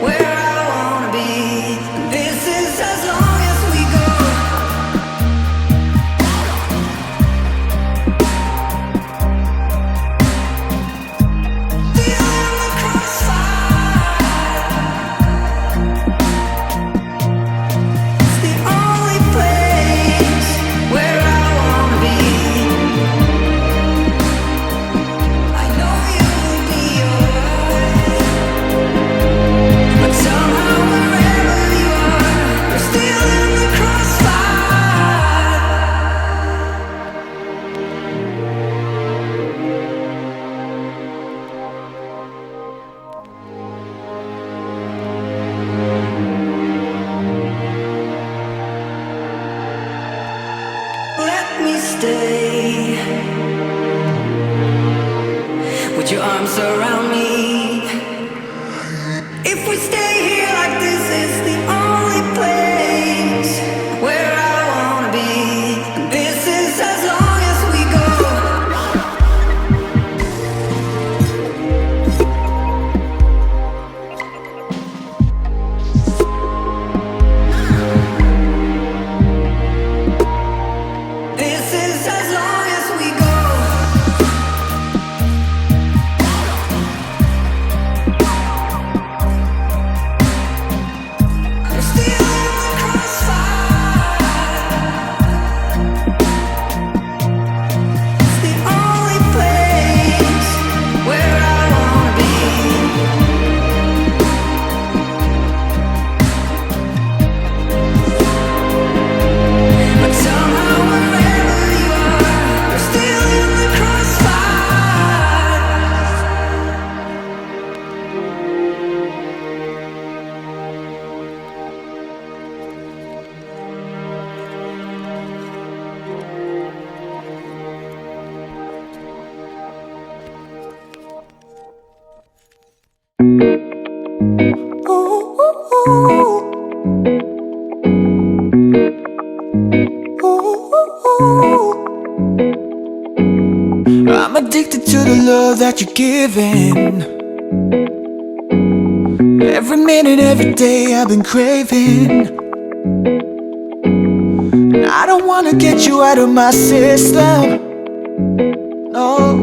where I wanna be. This is as long as we go. Feeling the crossfire. It's the only place where I wanna be. I know you'll be alright, but somehow wherever you are, you're still in the crossfire. Let me stay. Would your arms surround me? If we stay here like this, it's the only place where I wanna be. This is as long as we go. I'm addicted to the love that you're giving. Every minute, every day I've been craving. And I don't wanna get you out of my system, no,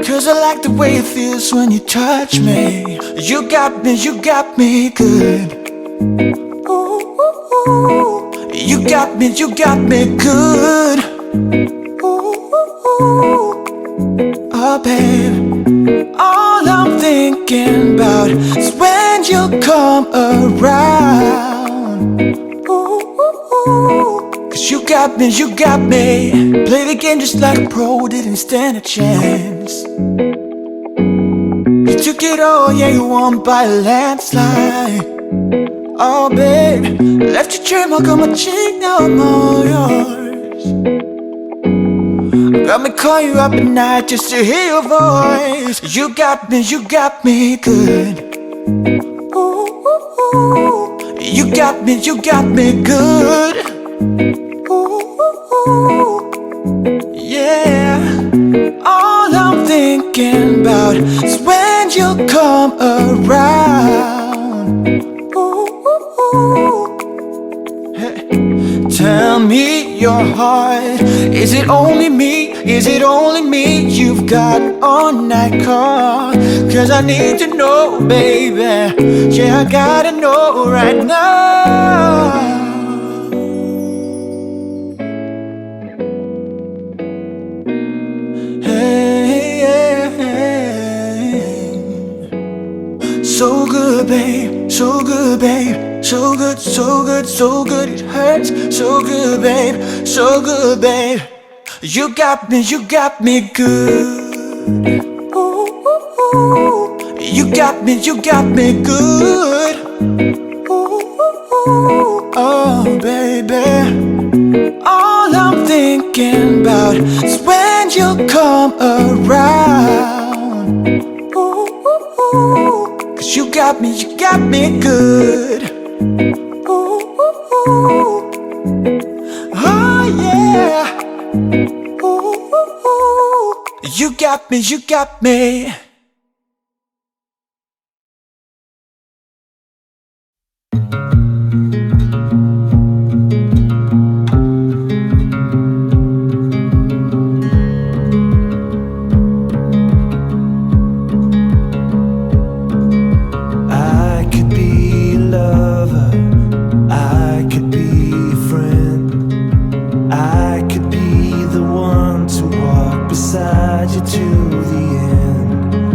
'cause I like the way it feels when you touch me. You got me good. You got me good. Oh babe, all I'm thinking about is when you come around. 'Cause you got me. Play the game just like a pro, didn't stand a chance. You took it all, yeah, you won by a landslide. Oh babe, left your trademark on my cheek, now I'm all yours. Got me calling you up at night just to hear your voice. You got me good. You got me good. Yeah, all I'm thinking about is when you come around. Tell me your heart, is it only me? Is it only me you've got on that call? 'Cause I need to know, baby. Yeah, I gotta know right now. So good, babe, so good, babe. So good, so good, so good, it hurts. So good, babe, so good, babe. You got me good. You got me good. Oh, baby, all I'm thinking about is when you come around. 'Cause you got me good. Oh yeah. You got me. I could be a lover, I could be a friend, I could be the one to walk beside you to the end.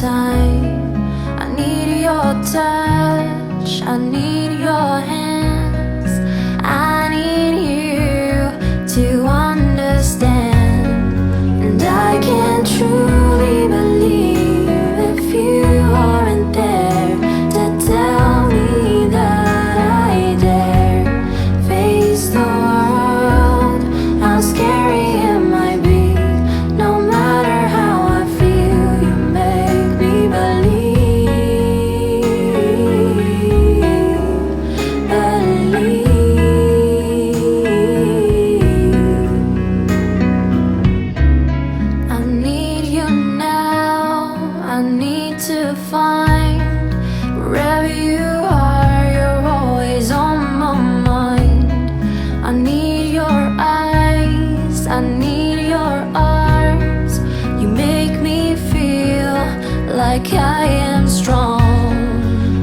time. I need your touch, I need your hands. I need you to understand. And I can't truly believe if you aren't there to tell me that I dare face the world. How scary it might be. No matter how I feel, you make me believe. I need you now. I need to find wherever you are, you're always on my mind. I need your eyes, I need your arms. You make me feel like I am strong.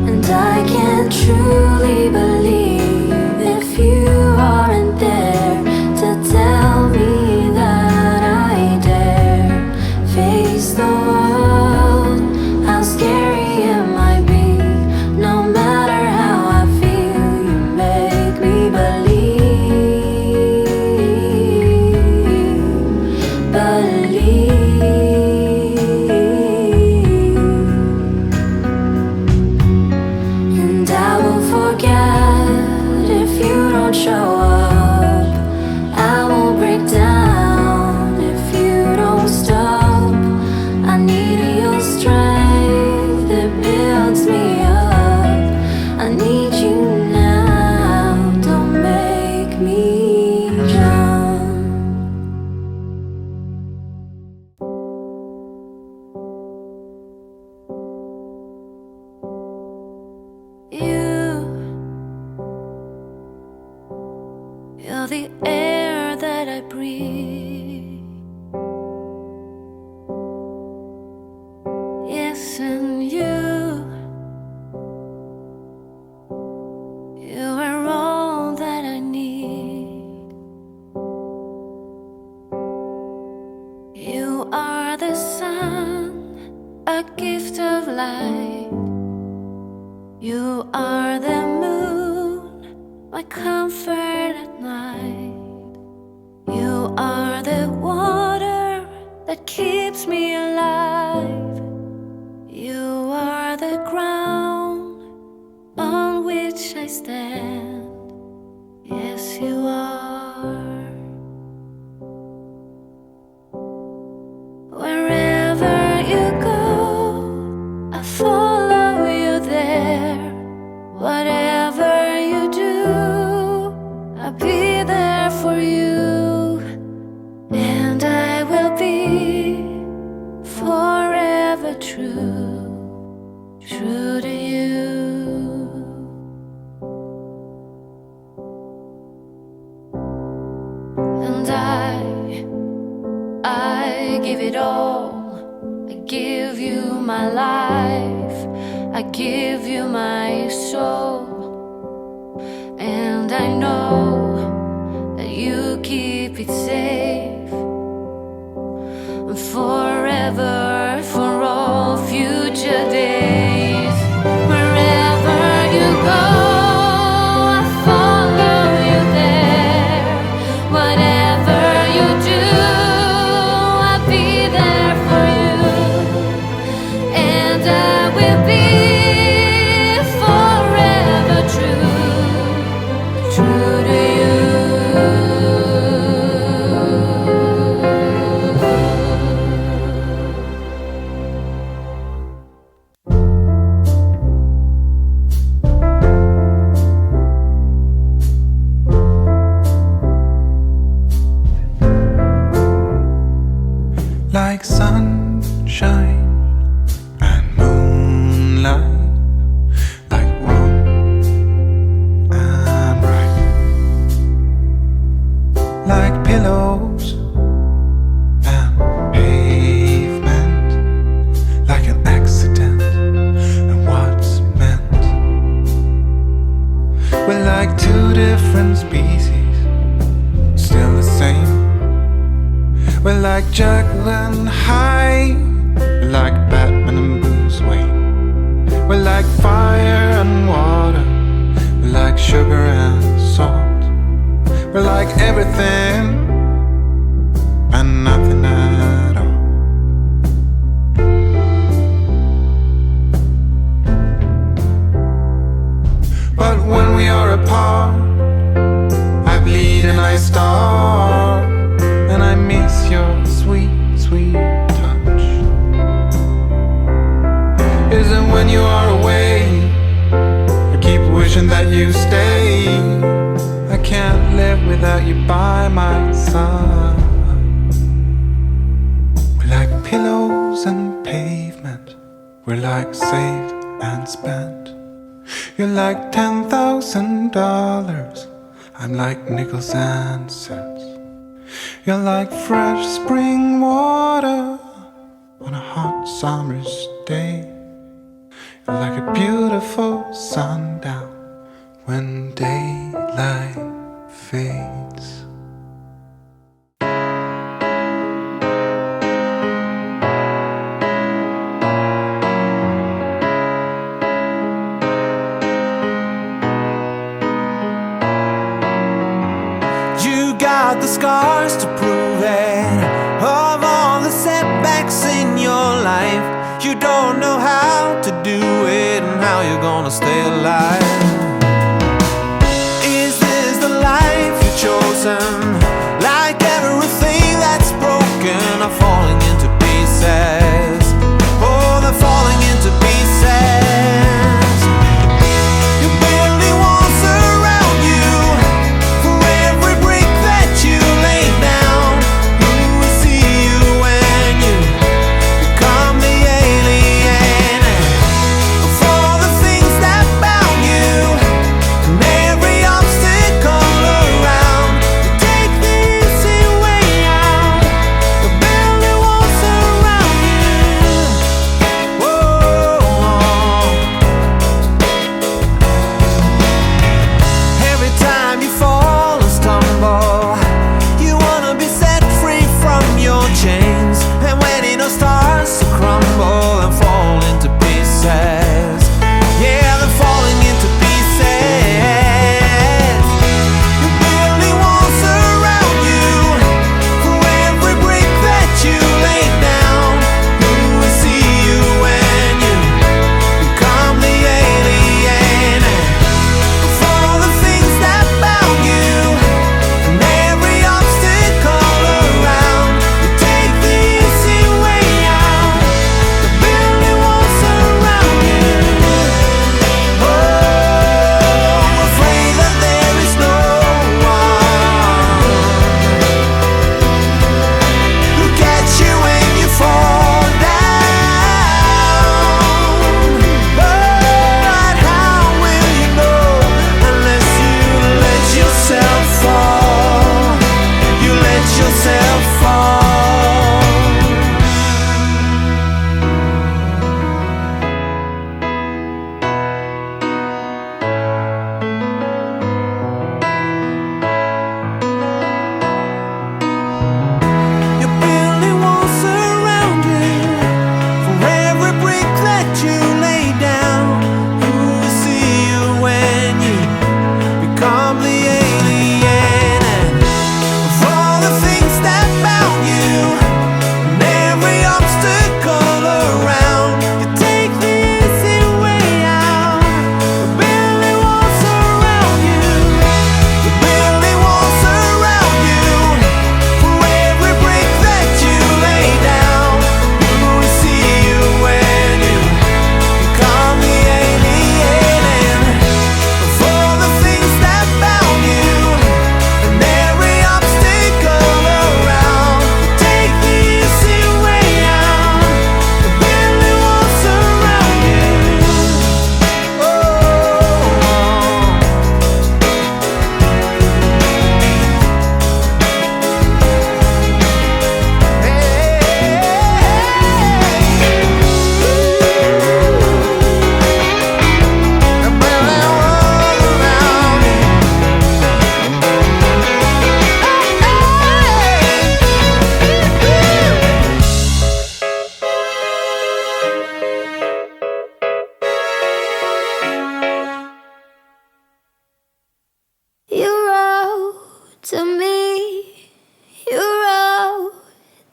And I can't truly believe if you aren't there to tell me that I dare face the world. How scary it might be. No matter how I feel, you make me believe. And I will forget if you don't show up. I will break down if you don't stop. I need your strength that builds me up. I need you now, don't make me jump. You're the air that I breathe. Yes, and you are all that I need. You are the sun, a gift of light. You are the moon, my comfort at night. You are the water that keeps me alive. You are the ground on which I stand. Yes, you are. Wherever you go, I follow you there. Whatever you do, I'll be there for you. And I will be forever true, true to you. And I give it all. I give you my life, I give you my soul. And I know that you keep it safe forever, for all future days. Wherever you go, I follow you there. Whatever you do, I'll be there for you. And I will be forever true, true to you. Like sunshine and moonlight, like wrong and right, like pillows and pavement, like an accident and what's meant. We're like two different species, still the same. We're like Jekyll and Hyde, we're like Batman and Bruce. We're like fire and water, we're like sugar and salt. We're like everything and nothing at all. But when we are apart, I bleed and I starve, and I miss your sweet, sweet touch. Is it when you are away, I keep wishing that you stay. I can't live without you by my side. We're like pillows and pavement, we're like saved and spent. You're like $10,000, I'm like nickels and cents. You're like fresh spring water on a hot summer's day. You're like a beautiful sundown when daylight fades. You got the scars to prove it. Of all the setbacks in your life, you don't know how to do it and how you're gonna stay alive. Is this the life you've chosen? Like everything that's broken are falling into pieces. Oh, they're falling into pieces. You barely want surround you for every brick that you lay down. Who will see you when you become the alien? For the things that bound you and every obstacle around, you take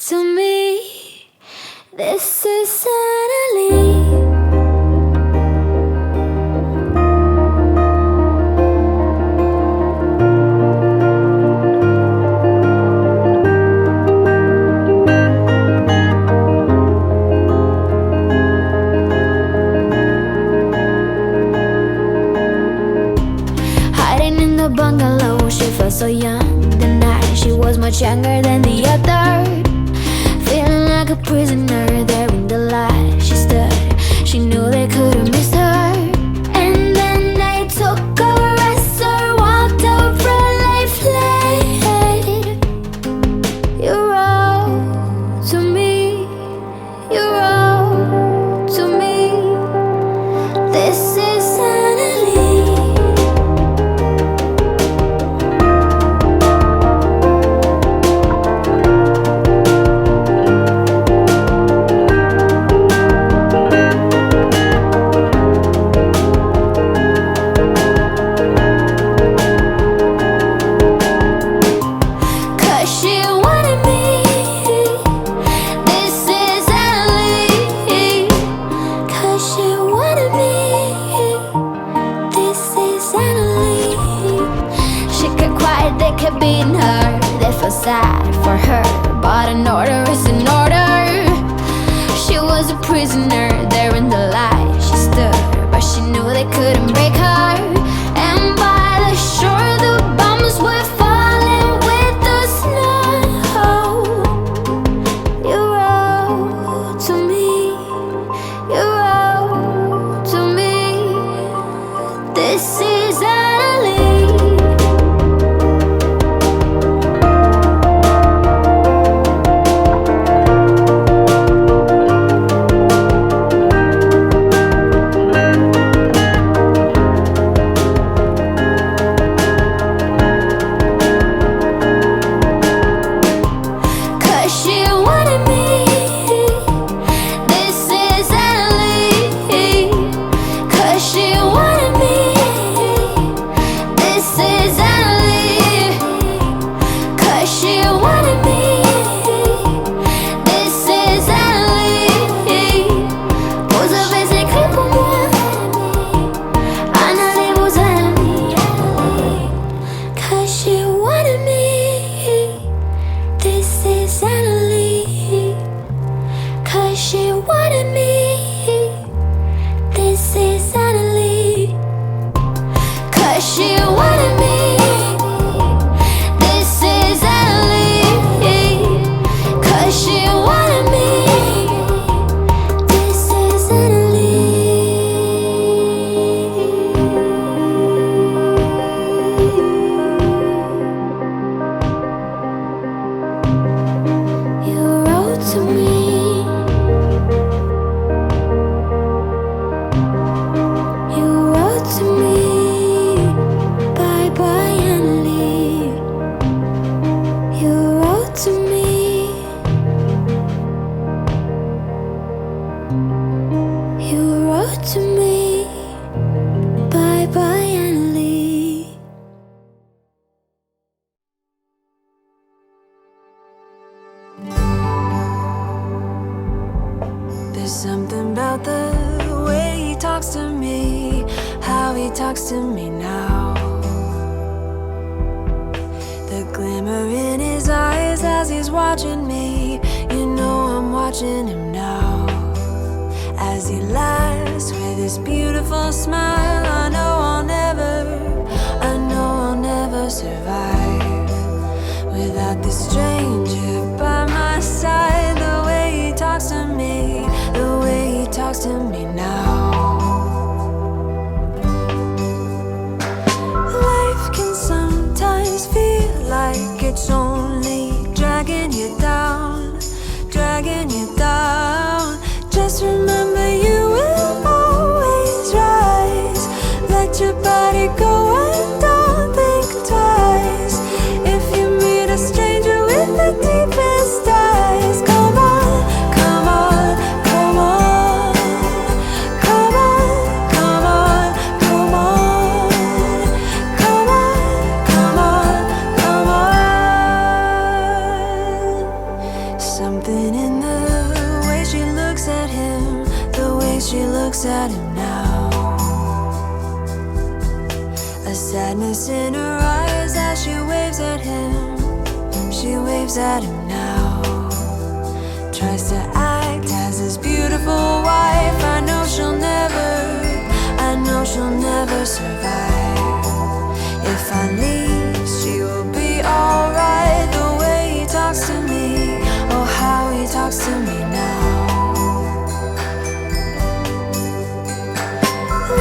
To me, this is suddenly. Hiding in the bungalow, she felt so young. The night she was much younger than the other. Feeling like a prisoner there in the light. She stood, she knew they couldn't miss her. And then they took her as her, walked her really fled. You wrote to me, you wrote to me. This is suddenly. Sad for her, but an order is an order. She was a prisoner there in the light. She stood, but she knew they couldn't break her. And by the shore, the bombs were falling with the snow. You wrote to me, you wrote to me. This is Annalie. There's something about the way he talks to me, how he talks to me now. The glimmer in his eyes as he's watching me, you know I'm watching him now. As he laughs with his beautiful smile, I know I'll never survive without this stranger by my side. The way he talks to me, the way he talks to me now. Life can sometimes feel like it's only dragging you down, dragging you down. Just remember you will always rise waves at him now. A sadness in her eyes as she waves at him. She waves at him now. Tries to act as his beautiful wife. I know she'll never survive. If I leave, she will be alright. The way he talks to me, oh how he talks to me now.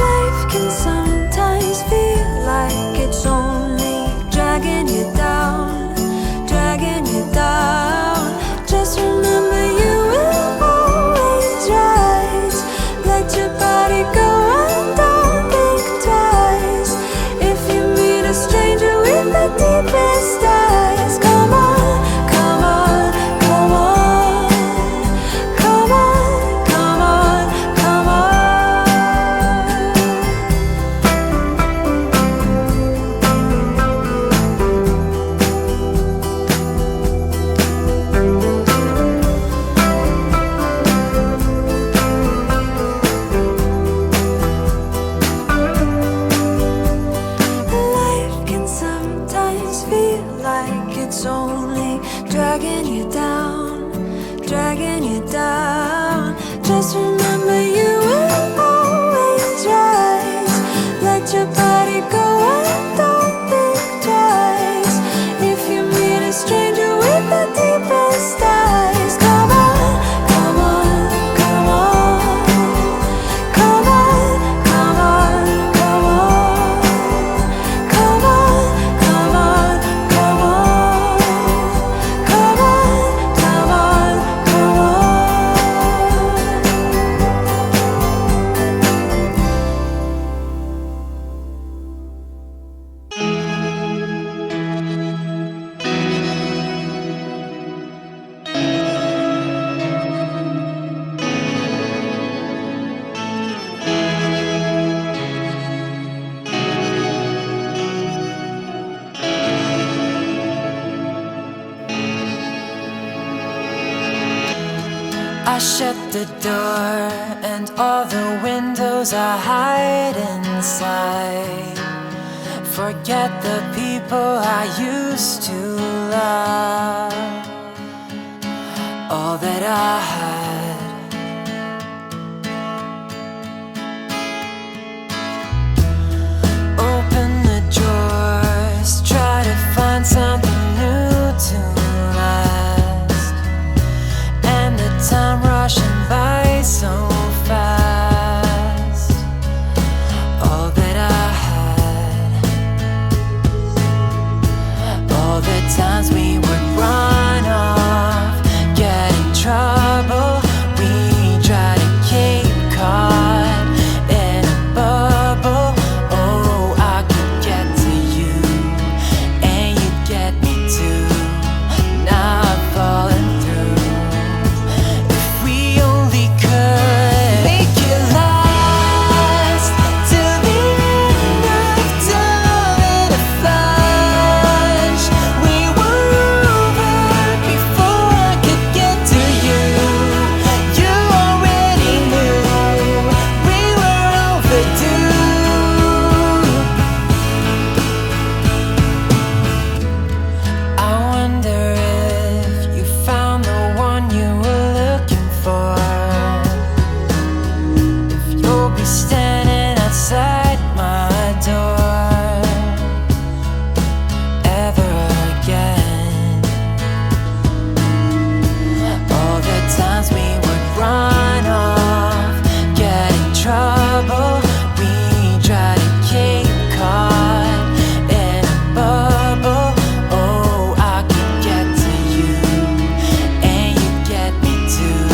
Life can sometimes feel like it's only dragging you down, dragging you down. Just remember you will always rise. Let your body go and don't think twice. If you meet a stranger with the deepest eyes, come on, come on, come on, come on, come on, come on. Life can sometimes feel like it's only dragging you down, dragging you down. Just remember you will always rise. Let your body go and don't think twice. If you meet a stranger with the deepest eyes, come on, come on, come on, come on, come on, come on, come on, come on, come on, come on, come on, come on. I shut the door and all the windows I hide inside. Forget the people I used to love. All that I had. Open the drawers, try to find something new to last. And the time rushing by so fast. All that I had. All the times we would run off, get in trouble. We try to keep caught in a bubble. Oh, I could get to you, and you get me too. Now I'm falling through. If we only could make it last till the end of time in a flash. We were over before I could get to you. You already knew we were overdue. I wonder if you found the one you were looking for. If you'll be standing outside my door ever again. All the times we would run off, get in trouble. We try to keep caught in a bubble. Oh, I could get to you, and you get me too.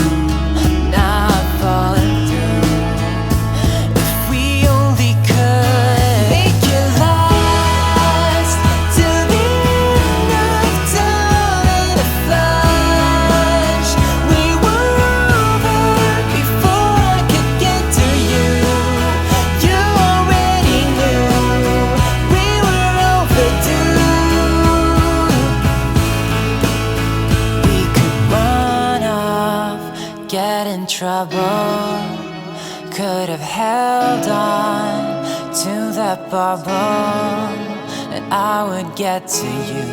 Now I'm falling through. If we only could make it last till the end of time in a flash. We were over before I could get to you. You already knew we were overdue. We could run off, get in trouble. could have held on to that bubble, and I would get to you,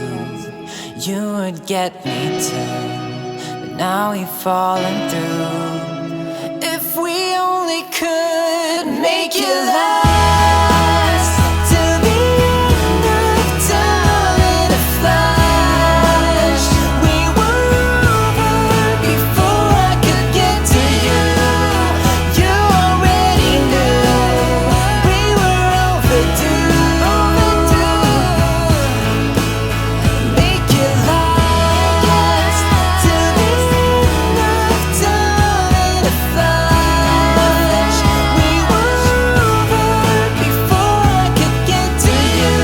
you would get me too. But now we've fallen through. If we only could make it last till the end of time in a flash. We were over before I could get to you. You already knew we were overdue. Make it last till the end of time in a flash. We were over before I could get to you.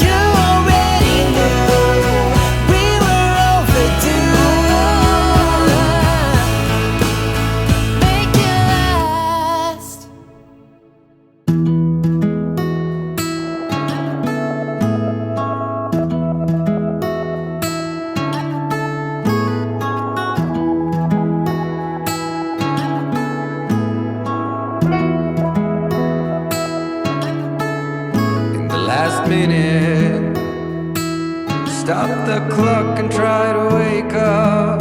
You already knew we were overdue. Make it last. In the last minute, stop the clock and try to wake up.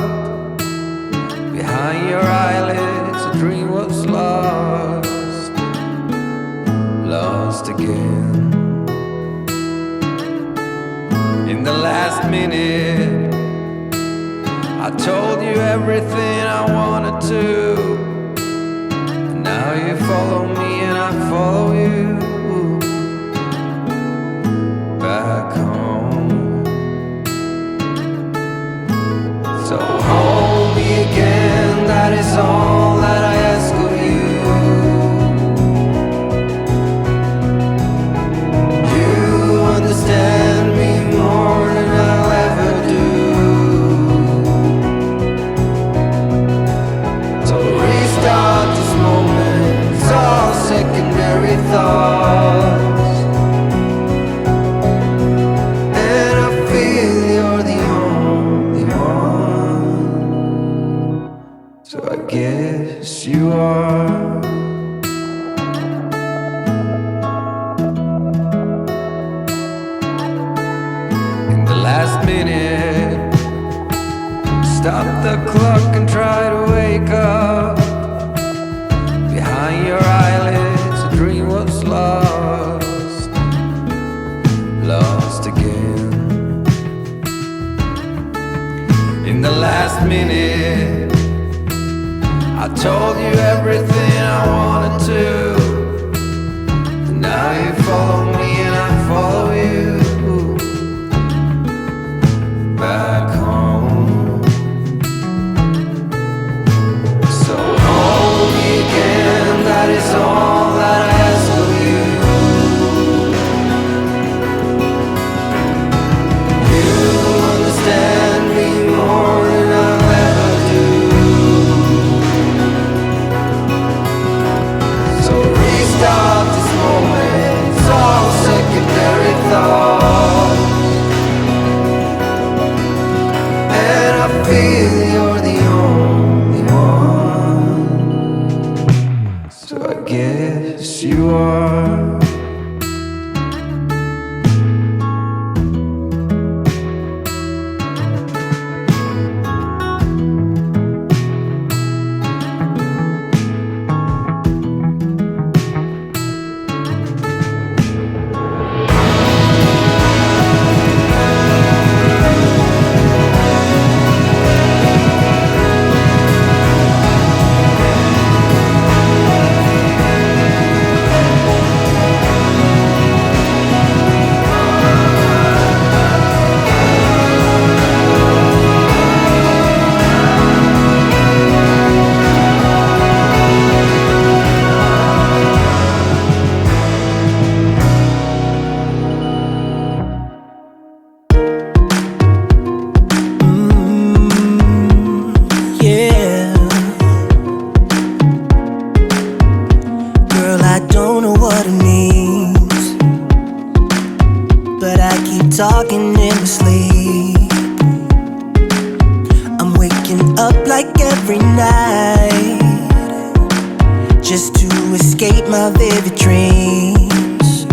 Behind your eyelids, a dream was lost, lost again. In the last minute, I told you everything I wanted to. And now you follow me and I follow you back home. So hold me again, that is all that I ask of you. You understand me more than I'll ever do. So restart this moment, it's all secondary thoughts. And I feel you're the only one. So I guess you are. In the last minute, stop the clock and try to wake up. Behind your eyelids, a dream was lost, lost again. In the last minute, I told you everything I wanted to. And now you follow me and I follow you back home. So hold me again, that is all that I ask of you. You understand me more than I'll ever do. So restart this moment, it's all secondary thought. And I feel you're the only one. So I guess you are. Yeah. Girl, I don't know what it means, but I keep talking in my sleep. I'm waking up like every night, just to escape my vivid dreams.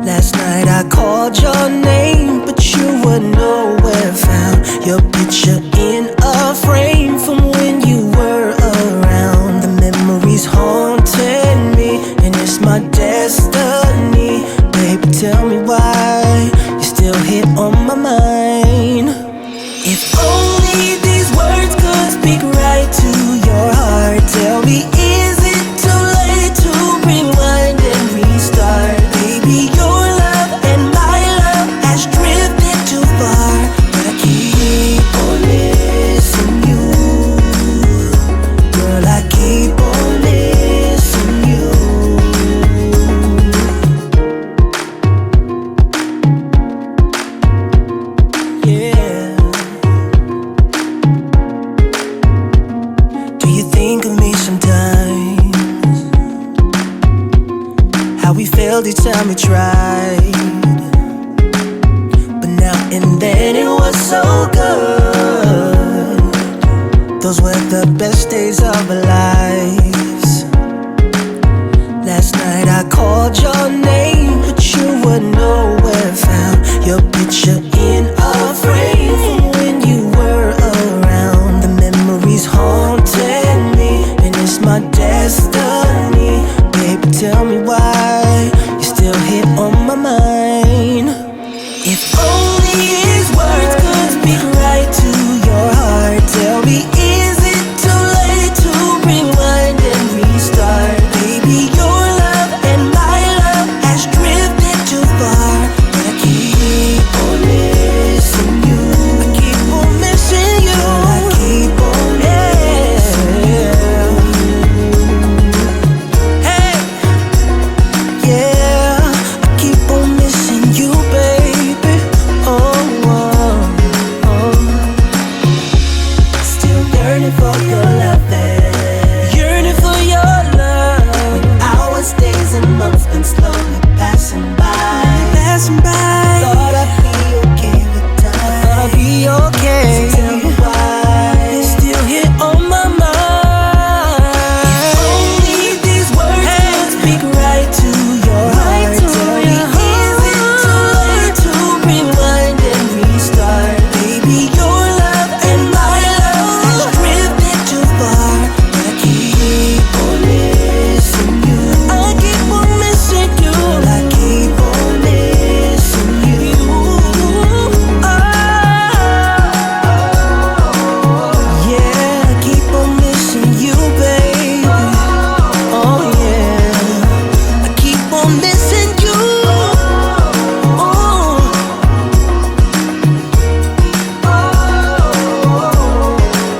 Last night I called your name, but you were nowhere found. Your picture in a frame from when you were around. The memories haunting me, and it's my destiny. Baby, tell me why you still hit on my mind. If only these words could speak right to your heart. Tell me, is it too late to rewind and restart? Baby, your love and my love has drifted too far, but I keep on missing you. Girl, I keep on missing you. Yeah. Do you think of me sometimes? How we failed each time we tried, but now and then it was so good. Those were the best days of our lives. Last night I called your name, but you were nowhere found. Your picture in a frame from when you were around. The memories haunting me, and it's my destiny. Baby, tell me why you still hit on my mind. If only his words could speak right to your heart. Tell me, is it too late to rewind and restart? Baby, your love and my love has drifted too far, but I keep on missing you. I keep on missing you. I keep on missing you. Hey, yeah, I keep on missing you, baby. Oh, oh, oh. Still yearning for your love, yearning for your love. Hours, days, and months been slowly passing by, passing by. Thought I'd be okay with time. Thought I'd be okay. So tell me why you still hit on my mind. If only these words could speak right to your heart. Tell me, is it too late to rewind and restart? Baby, your love and my love has drifted too far, but I keep on missing you. I keep on missing you. I keep on missing you. Oh, yeah, I keep on missing you, baby. Oh, yeah, I keep on missing you. Oh,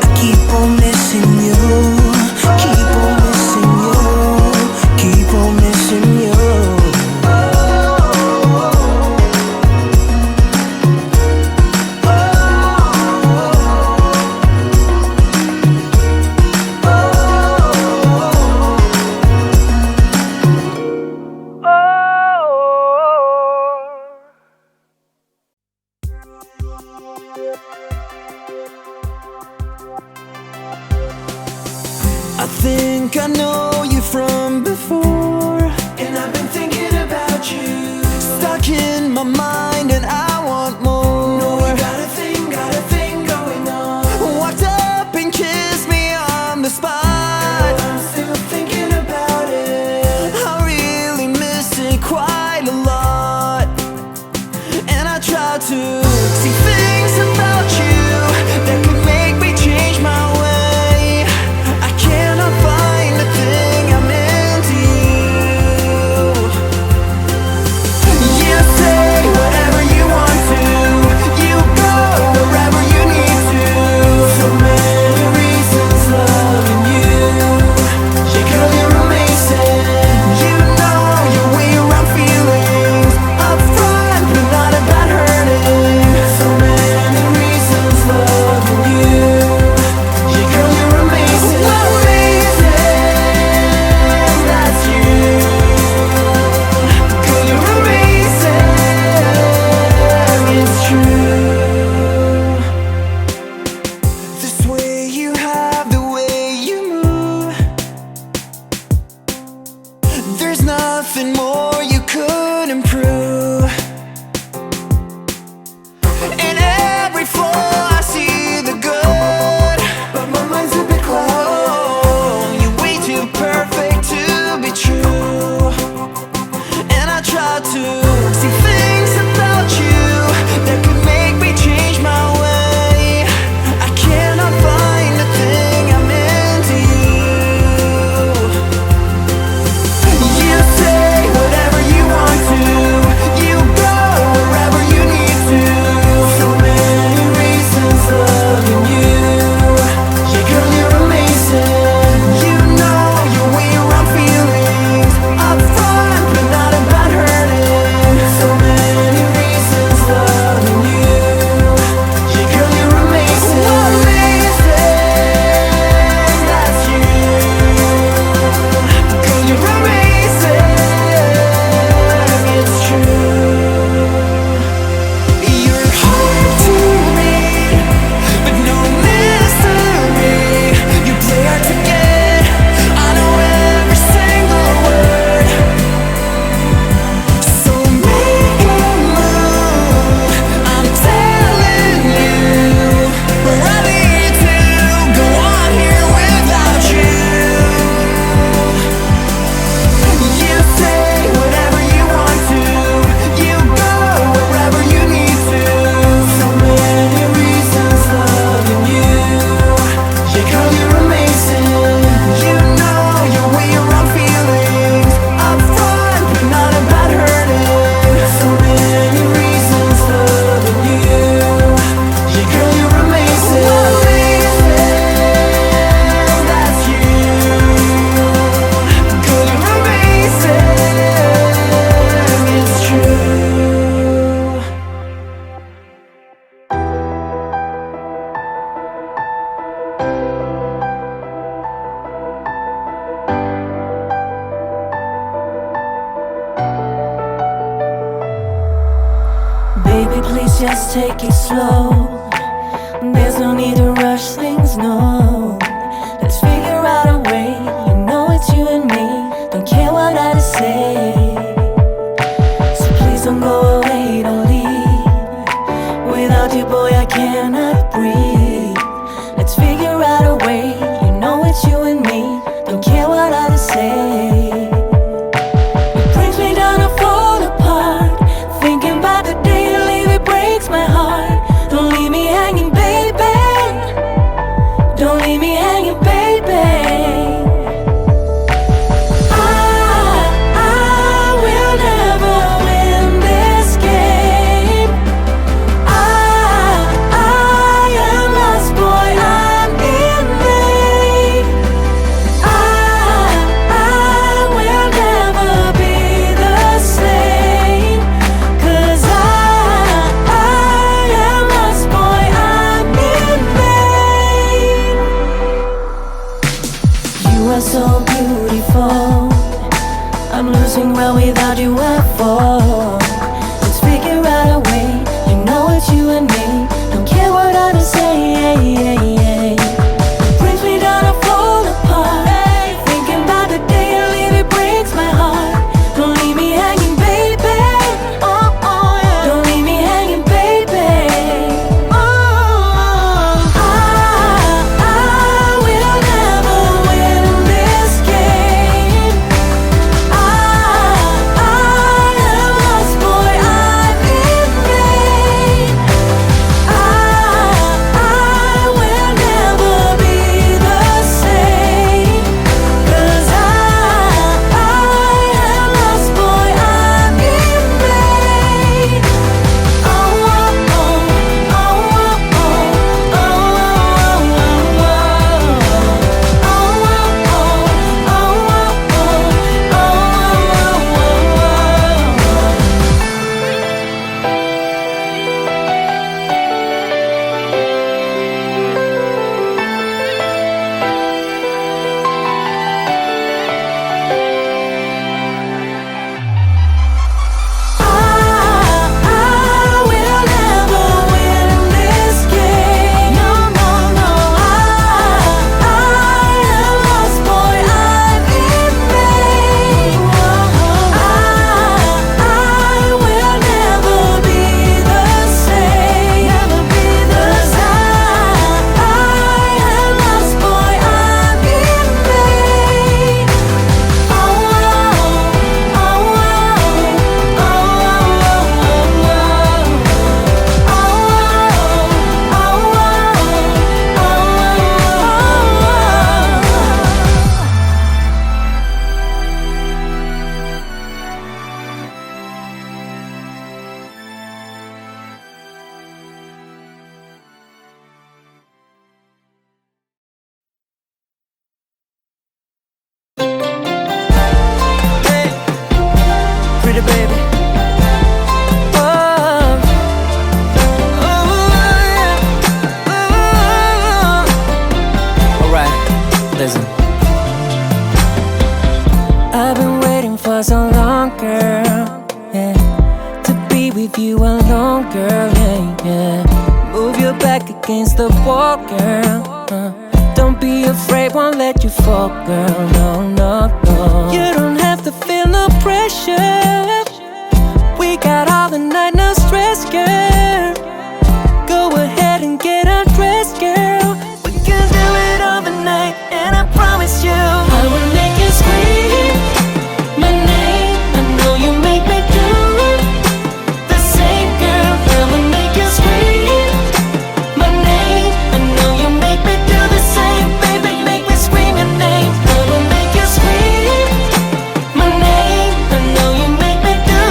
I keep on missing you. Keep on missing you. Keep on missing you. I think I know you from before, and I've been thinking about you. Stuck in my mind, and I want more. No, you got a thing going on. Walked up and kissed me on the spot. I'm still thinking about it. I really miss it quite a lot, and I try to see things about you that could make me change my way. I cannot find the thing I'm into you. Yeah, say whatever. just take it slow. There's no need to rush things, no. Let's figure out a way. You know it's you and me. Don't care what I say. So please don't go away, don't leave. Without you, boy, I cannot breathe. Let's figure out a way. You know it's you and me. Don't care what I say. It brings me down to fall apart. Thinking about the day you leave, it breaks my heart. Don't leave me hanging, baby. Don't leave me hanging, baby. I will never win this game. I am lost, boy, I'm in vain. I will never be the same. 'Cause I am lost, boy, I'm in vain. You are so beautiful. I'm losing well without you, I fall. Let's figure out a way. You know it's you and me. Don't care what others say. Brings me down to fall apart. Thinking about the day you leave, it breaks my heart. Don't leave me hanging, baby. Don't leave me hanging, baby. I will never win this game. I am lost, boy, I'm in vain. I will never be the same. 'Cause I am lost, boy, I'm in vain. I will never win this game. No. I am lost, boy, I'm in vain. I will never be the same. 'Cause I am lost, boy, I'm in vain. Pretty baby. Alright, listen. I've been waiting for so long, girl, yeah, to be with you alone, girl, yeah. Move your back against the wall, girl. Don't be afraid, won't let you fall, girl, no. You don't have to feel no pressure. We got all the night, no stress, girl. Go ahead and get undressed, girl. We can do it all the night, and I promise you I will make you scream my name. I know you make me do the same, girl. I will make you scream my name. I know you make me do the same, baby. Make me scream your name. I will make you scream my name. I know you make me do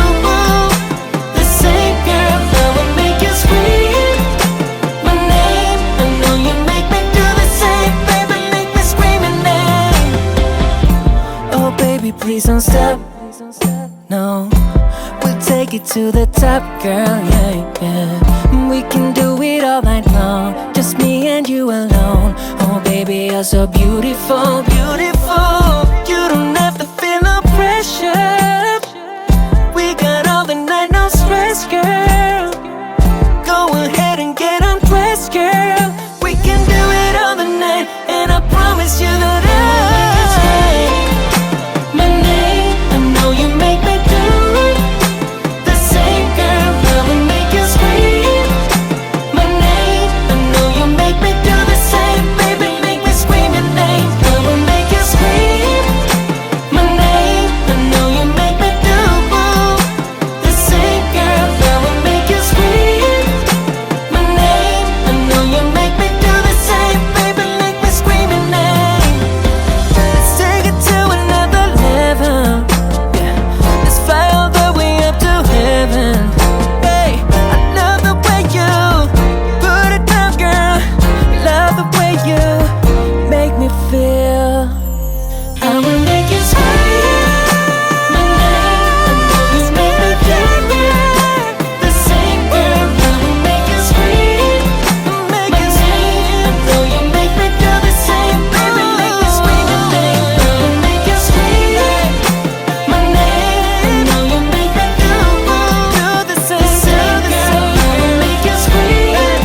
the same, girl. I will make you scream my name. I know you make me do the same, baby. Make me scream your name. Oh, baby, please don't stop. No, we'll take it to the top, girl, yeah. We can do it all night long, just me and you alone. Oh, baby, you're so beautiful. You don't have to feel no pressure. We got all the night, no stress, girl. promise you that my name, I know you make me do the same, girl. I will make you scream. My name, I know you make me do the same, baby. Make me scream your name. I will make you scream. My name, I know you make me do the same, girl. I will make you scream. My name, I know you make me do the same, baby. Make me scream your name. Let's take it to another level. Yeah, let's fly all the way up to heaven. Hey, I love the way you put it down, girl. Love the way you make me feel. I will make you scream. My name, I know you make me do the same, girl. I will make you scream. Make you scream. I know you make me do the same, baby. Make me scream your name. I will make you scream. My name, I know you make me do the same, girl. I will make you scream.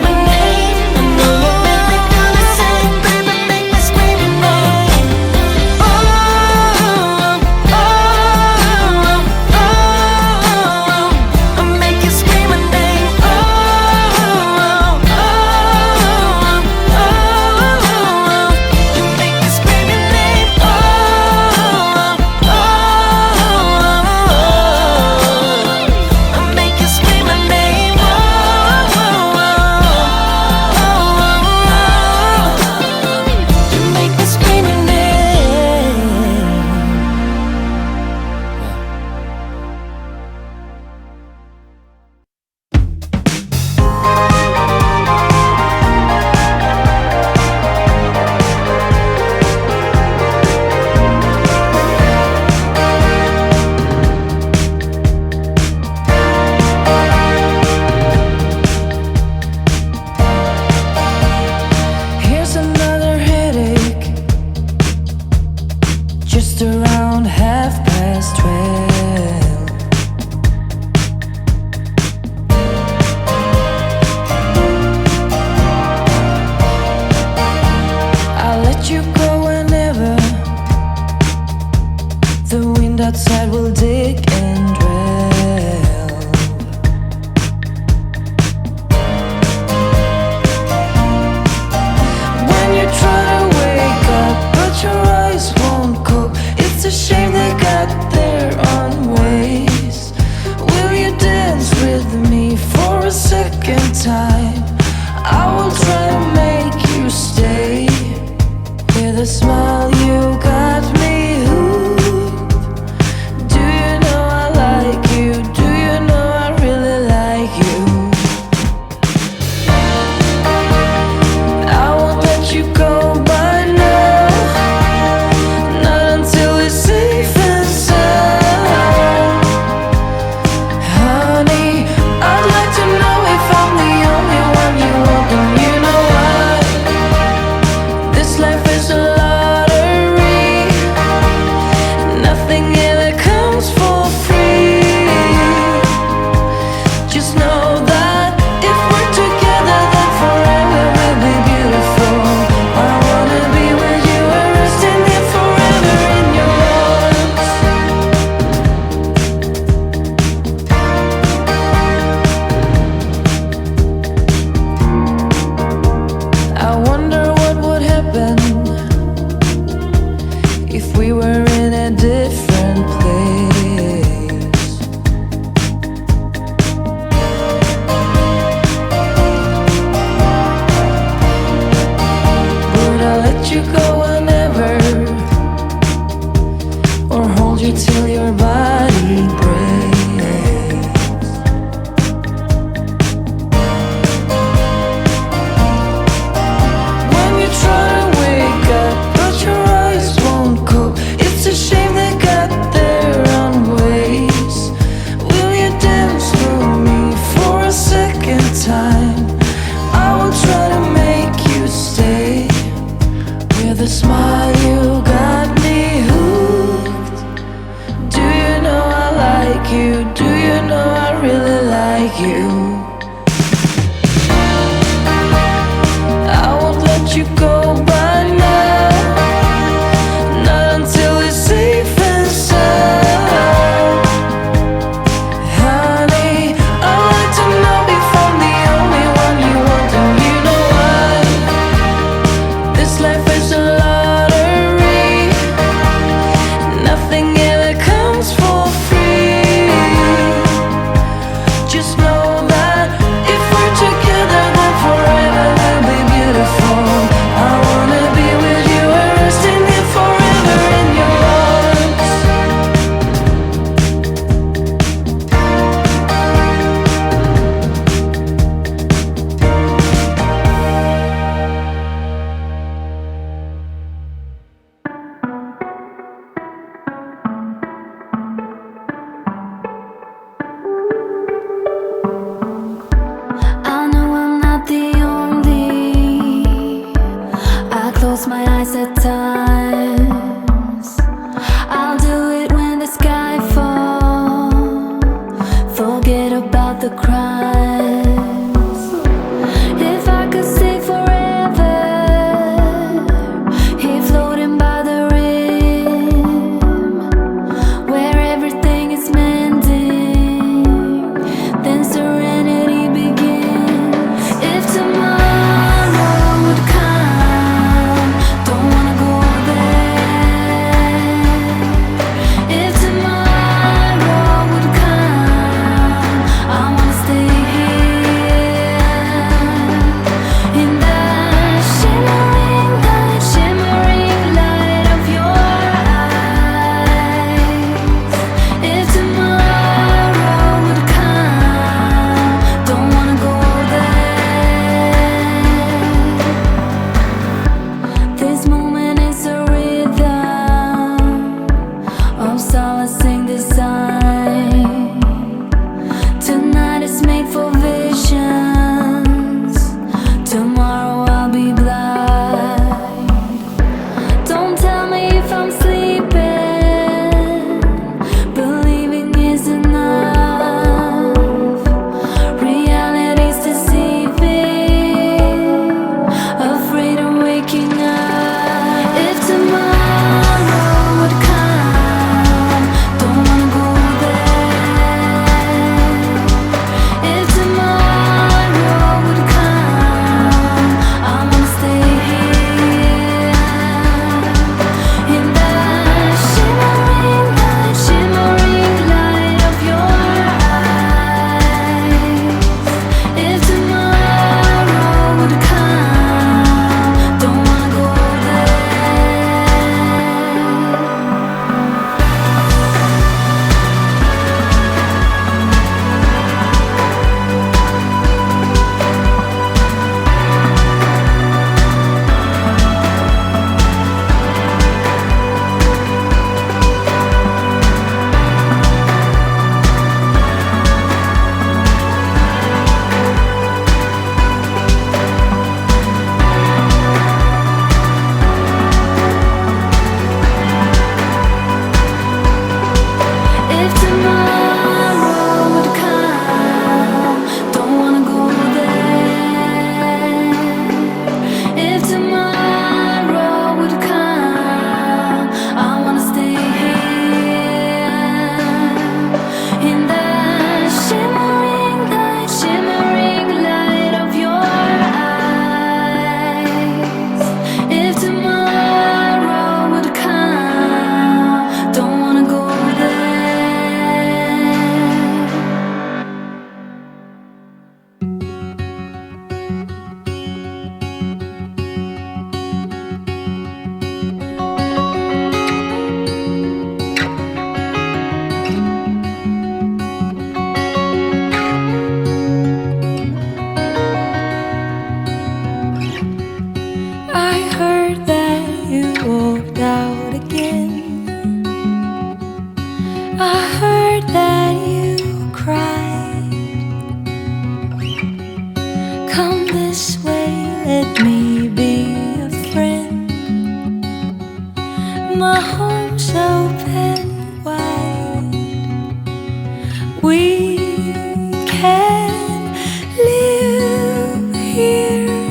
My name, I know you make me do the same, baby. Make me scream your name. Oh, oh, oh, oh, I make you scream my name. Oh, oh, oh, you make me scream your name. Oh, oh, I make you scream my name. Oh, you make me scream your name. Here's another headache, just around 12:30. I'll let you go whenever. The wind outside will dig and drill. When you try to wake up, but your eyes won't cope. It's a shame they got their own ways. Will you dance with me for a second time? I will try to make you stay. With a smile, you got me hooked. Do you know I like you? Do you know I really like you? I won't let you go by now, not until it's safe and sound. Honey, I'd like to know if I'm the only one you want, and you know why. This life is a lottery. Nothing ever comes for free. Just know that if we're together, then forever will be beautiful. I wanna be with you and resting here forever in your arms. I wonder what would happen if we were in a different place. Would I let you go whenever, or hold you till your body breaks? When you try to wake up, but your eyes won't cope. It's a shame they got their own ways. Will you dance with me for a second time? I will try to make you stay. With a smile, you got me hooked. Do you know I like you? Do you know I really like you? I won't let you go by now. better times. I'll do it when the sky falls. Forget about the crimes. If I could stay forever, here floating by the rim, where everything is mending, then serenity begins. If tomorrow would come, don't wanna go there. If tomorrow would come, I wanna stay here in the shimmering light of your eyes. If tomorrow would come, don't wanna go there. This moment is a rhythm of solacing design. Tonight is made for visions. Tomorrow I'll be blind. Don't tell me if I'm sleeping. Believing is enough. Reality's deceiving. Afraid of waking up. If tomorrow would come, don't wanna go there. If tomorrow would come, I wanna stay here in the shimmering light of your eyes. If tomorrow would come, don't wanna go there. If tomorrow would come, don't wanna go there. If tomorrow would come, I wanna stay here in the shimmering light of your eyes. If tomorrow would come, don't wanna go there. I heard that you walked out again. I heard that you cried. Come this way, let me be a friend. My home's open wide. We can live here.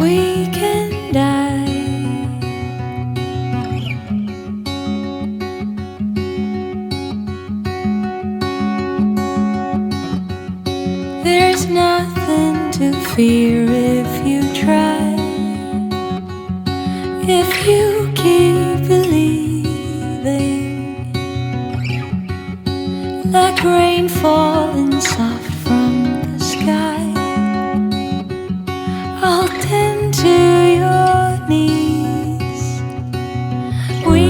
We can die. There's nothing to fear if you try. If you keep believing, like rain falling soft from the sky, I'll tend to your needs. We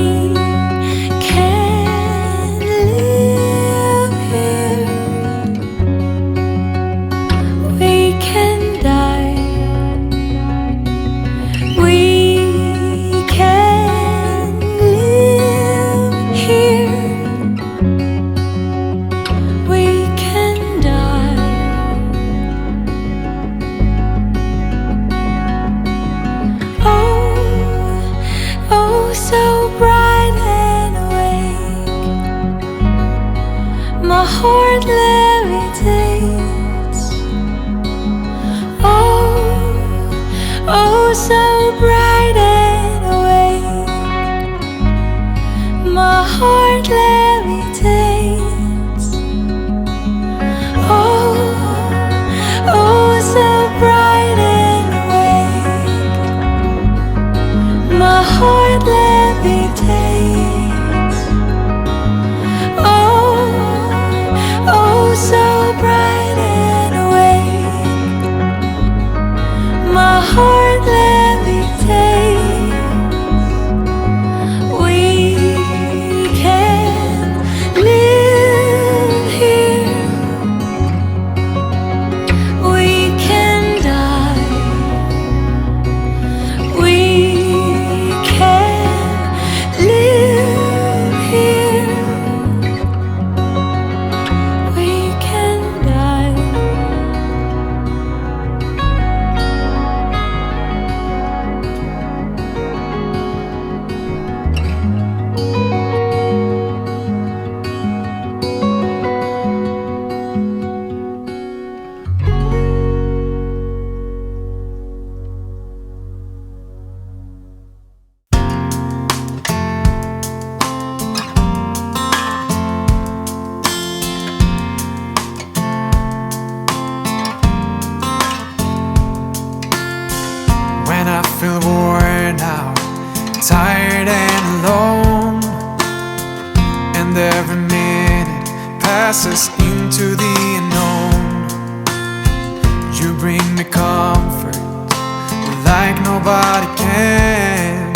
can live here. We can die. heart levitates. Oh, oh, so bright and awake. My heart levitates. Oh, oh, so bright and awake. My heart levitates. Oh, oh, so bright and awake. My heart levitates. We can live here. We can die. We can live here. We can die. When I feel worn out, tired and alone, and every minute passes into the unknown, you bring me comfort like nobody can.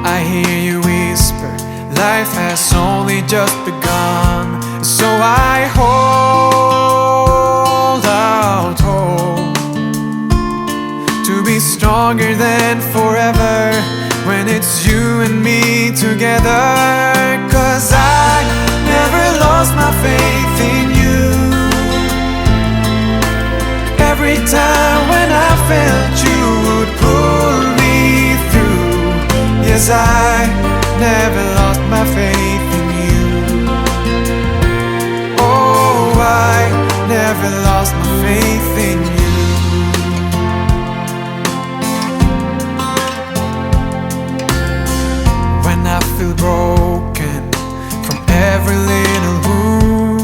I hear you whisper, life has only just begun. So I hold out hope to be stronger than forever when it's you and me together. 'Cause I never lost my faith in you. Every time when I felt you would pull me through. Yes, I never lost my faith in you. Oh, I never lost my faith in you. When I feel broken from every little wound,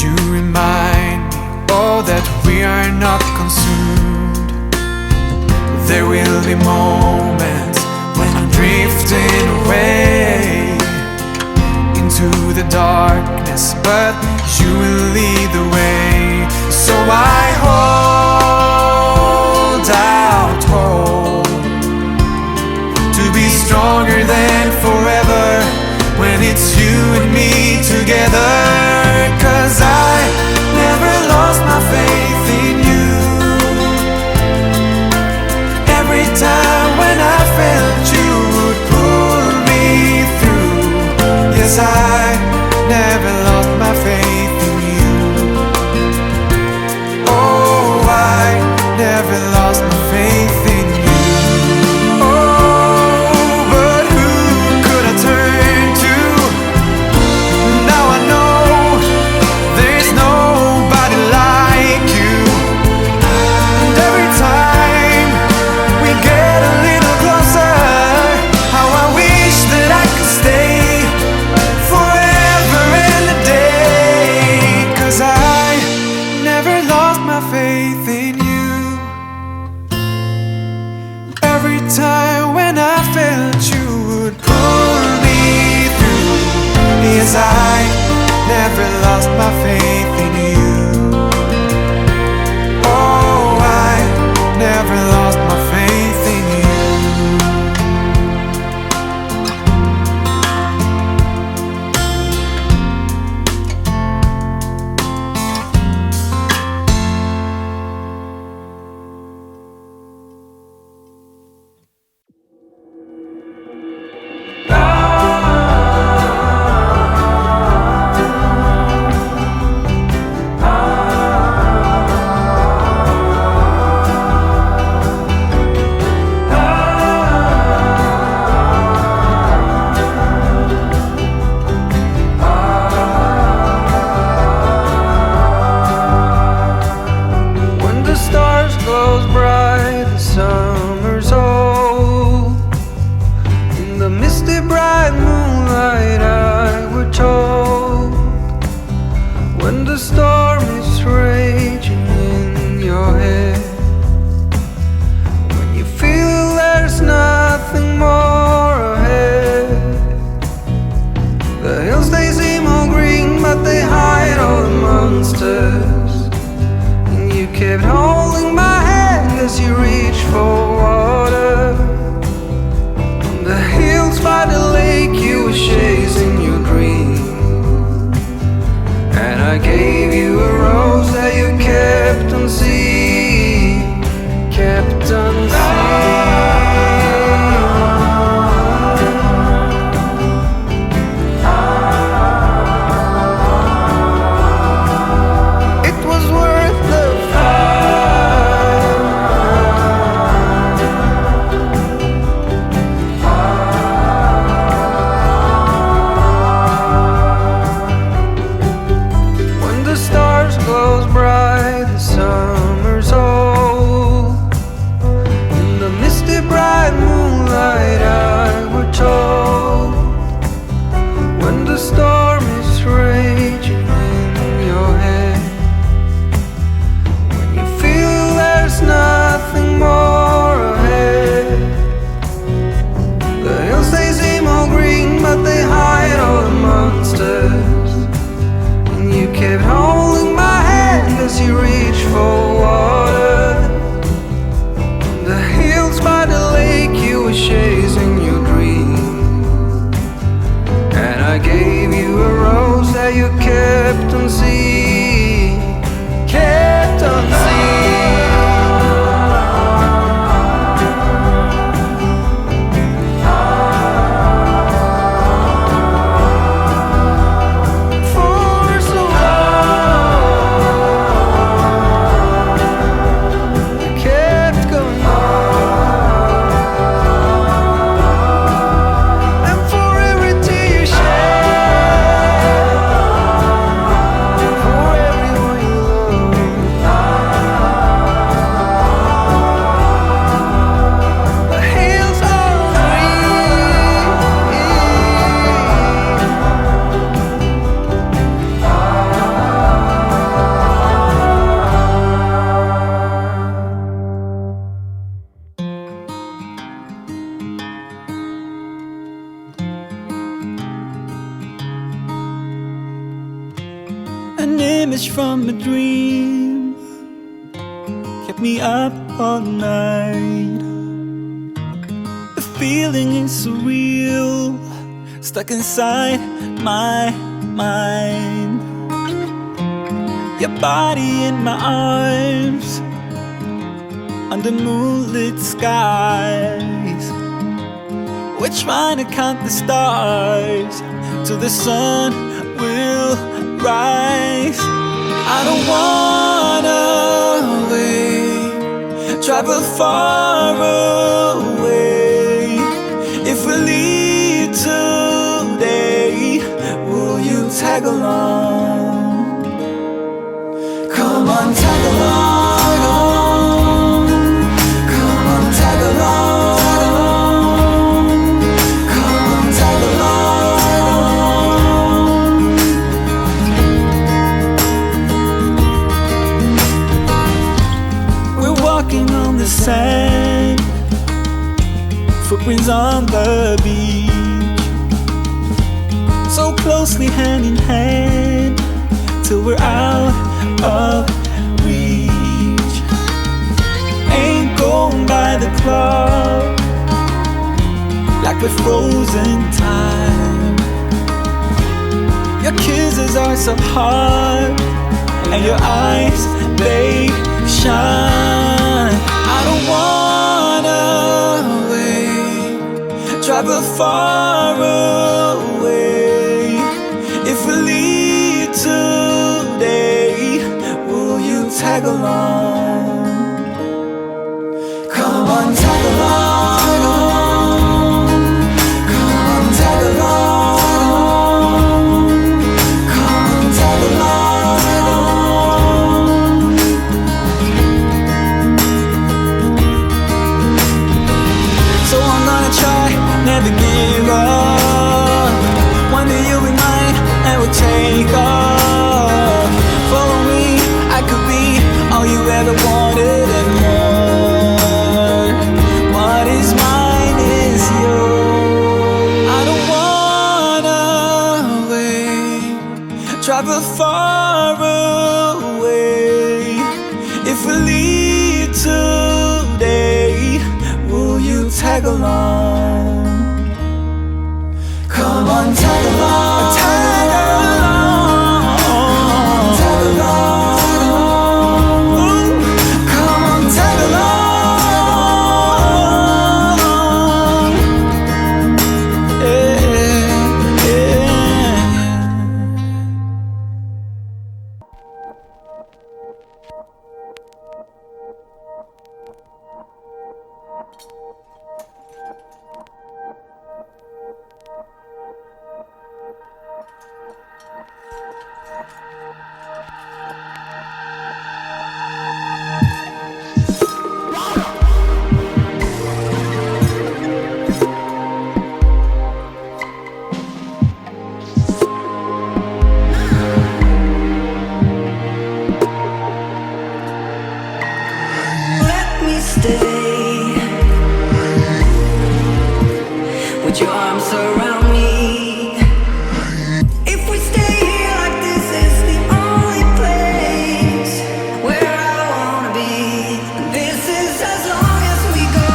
you remind me, oh, that we are not consumed. There will be moments when I'm drifting away into the darkness, but you will lead the way. So I hold out hope to be stronger than forever when it's you and me together. 'Cause I never lost my faith in you. Every time when I felt you would pull me through. Yes, I never lost my faith in you. Oh, I never lost my faith in you. Oh, but who could I turn to? Now I know there's nobody like you. And every time we get a little closer, how I wish that I could stay forever and a day. 'Cause I never lost my faith in you. Every time when I felt you would pull me through. Yes, I never lost my faith in you. Oh, I never lost my faith in you. kept holding my hand as you reached for water. On the hills by the lake you were chasing your dream, and I gave you a rose that you kept unseen, kept unseen. You kept on seeing, kept on for so long, you kept going on, and for every tear you shed, an image from a dream kept me up all night. The feeling is surreal, stuck inside my mind. Your body in my arms, under moonlit skies. We're trying to count the stars till the sun will rise. I don't wanna wait, travel far away. If we leave today, will you tag along? Come on, tag along. Come on, tag along. Come on, tag along. We're walking on the sand, footprints on the beach, so closely hand in hand, till we're out of reach. Ain't going by the clock, like we're frozen time. Your kisses are so hard, and your eyes, they shine. I don't wanna wait, travel far away. If we leave today, will you tag along? Come on, tag along. Come on, tag along. Come on, tag along. So I'm gonna try, never give up. One day you'll be mine, and we'll take off. Follow me, I could be all you ever wanted and more. What is mine is yours. I don't wanna wait, travel far away. If we leave today. Will you tag along? Come on, tag along. Tag along. Tag along. Ooh, come on, tag along. Yeah, yeah. Let me stay. Would your arms around me? If we stay here like this is the only place where I wanna be. This is as long as we go.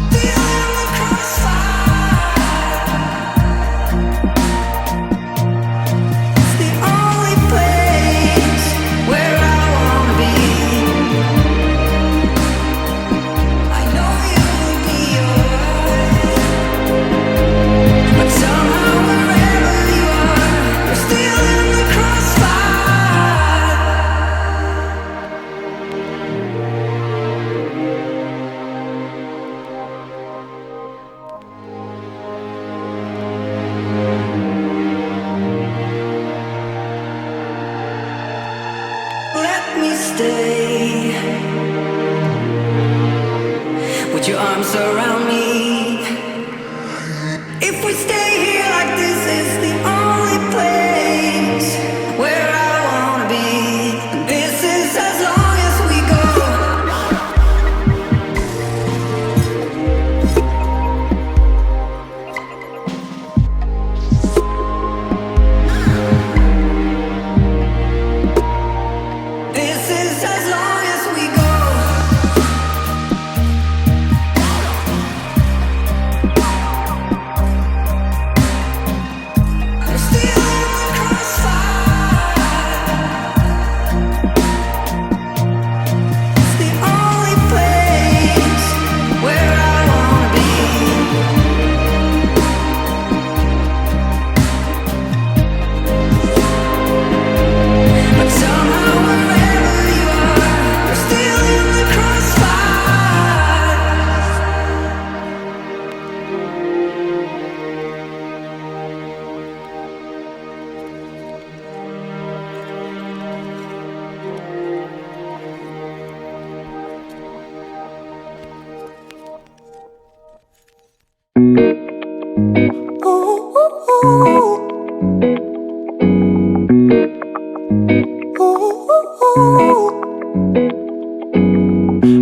Still in the crossfire. It's the only place where I wanna be. I know you will be alright, but somehow wherever you are, you're still in the crossfire. Let me stay. Would your arms around me? If we stay here like this is the only place where I wanna be. This is as long as we go. This is as long as we go. You're still in the crossfire. It's the only place where I wanna be. But somehow wherever you are, you're still in the crossfire.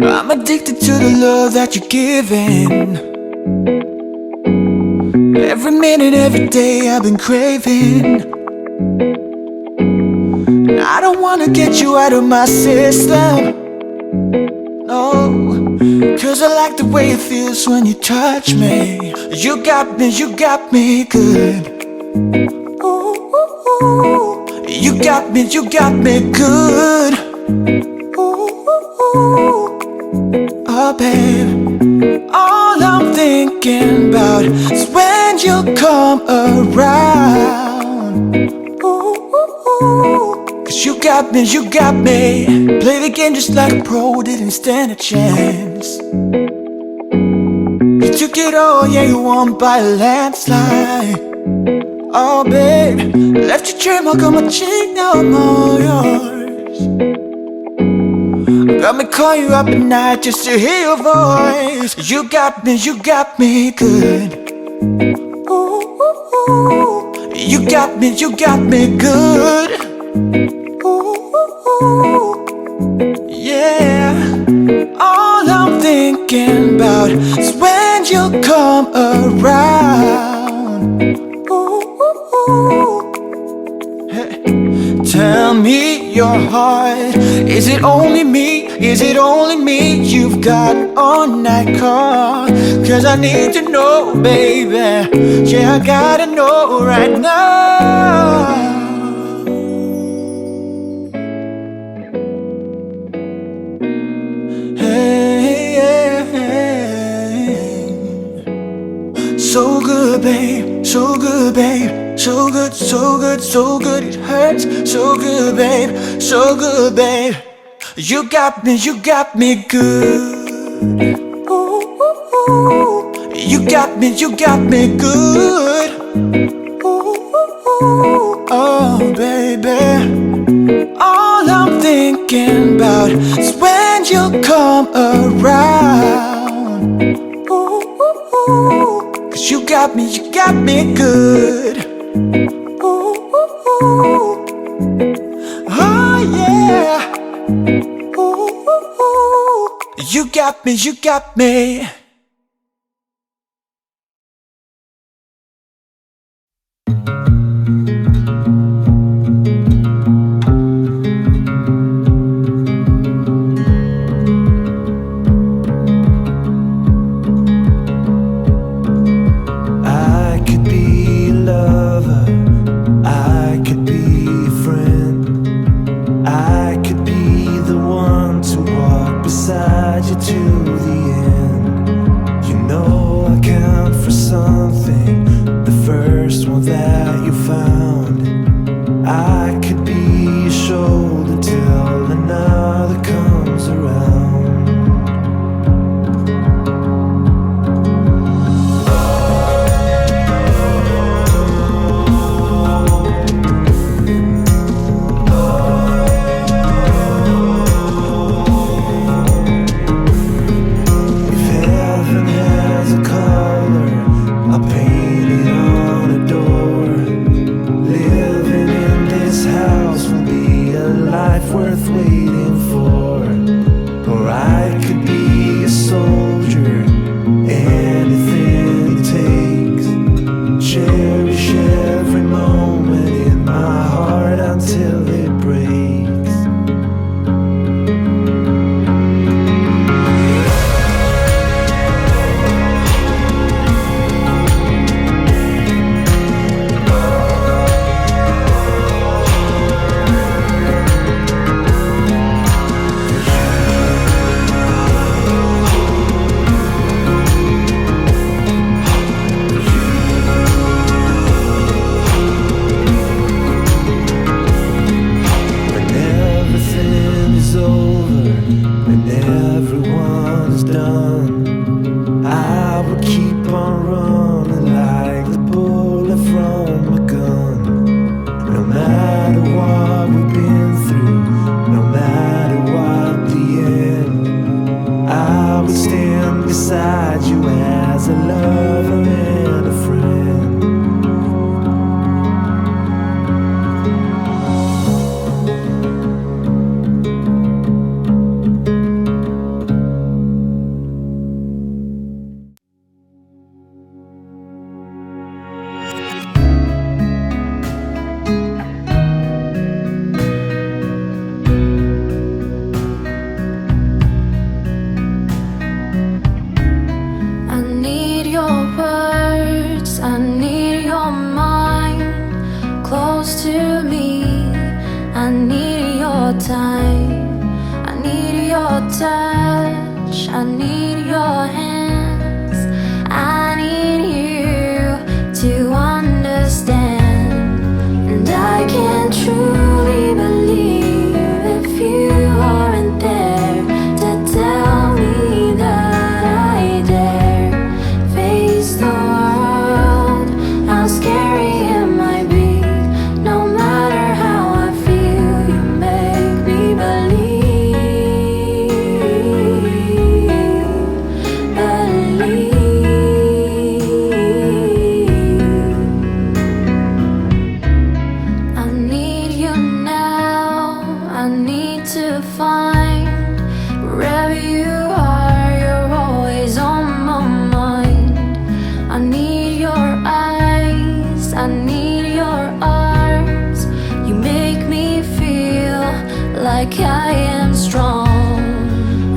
I'm addicted to the love that you're giving. Every minute, every day I've been craving. I don't wanna get you out of my system, no, 'cause I like the way it feels when you touch me. You got me good. You got me good. Oh, babe, all I'm thinking about is when you come around. 'Cause you got me. Play the game just like a pro, didn't stand a chance. You took it all, yeah, you won by a landslide. Oh, babe, left your trademark on my cheek, now I'm all yours. Got me calling you up at night just to hear your voice. You got me good. You got me good. Yeah, all I'm thinking about is when you come around. Tell me your heart. Is it only me? Is it only me you've got on that call? 'Cause I need to know, baby. Yeah, I gotta know right now. Hey, so good, babe. So good, babe. So good, so good, so good, it hurts. So good, babe, so good, babe. You got me good. Ooh, ooh, ooh. You got me good. Ooh, ooh, ooh. Oh, baby. All I'm thinking about is when you come around. Ooh, ooh, ooh. 'Cause you got me good. Ooh, ooh, ooh. Oh yeah. Ooh, ooh, ooh. You got me. I could be a lover, I could be a friend, I could be the one to walk beside you to the end. You know I count for something, the first one that you found. I could be your shoulder till another comes around. Worth waiting for, or I could be a soldier, anything it takes. Cherish every moment in my heart until it breaks. Beside you as a lover and a friend. I need your touch, I need your hands, I need you to understand. And I can't truly believe if you aren't there to tell me that I dare face the world, how scary it might be. No matter how I feel, you make me believe. like I am strong,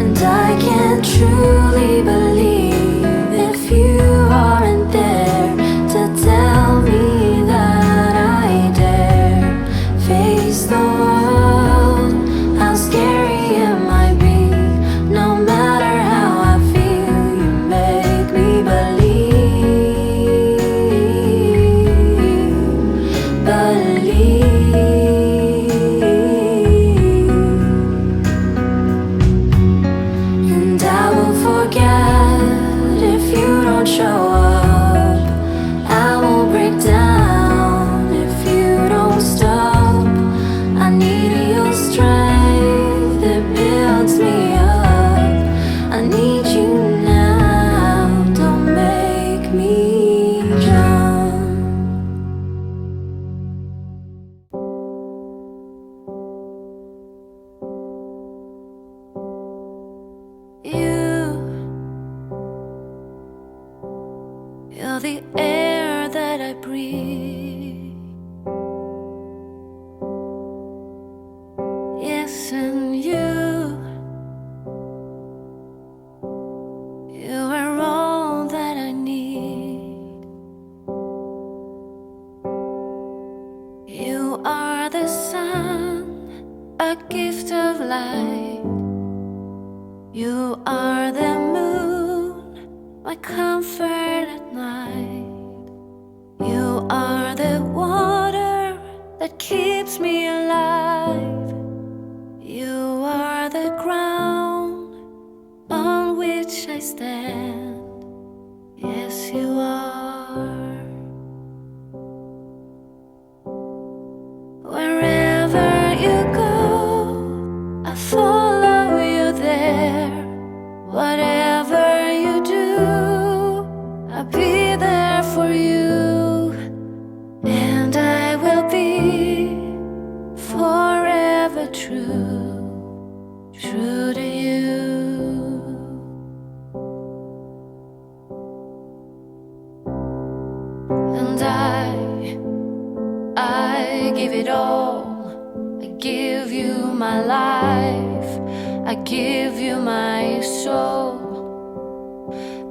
and I can't truly believe if you aren't there to tell me that I dare face the world. How scary it might be, no matter how I feel, you make me believe. And I will forget if you don't show up. I will break down if you don't stop. I need your strength that builds me up. I need you now, don't make me jump. You're the air that I breathe. Yes, and you are all that I need. You are the sun, a gift of light. You are the moon, my comfort at night. You are the water that keeps me alive. You are the ground on which I stand. Yes, you are. Wherever you go, I follow you there. Whatever you do, I'll be there for you. And I will be forever true, true to you. And I give it all. I give you my life, I give you my soul.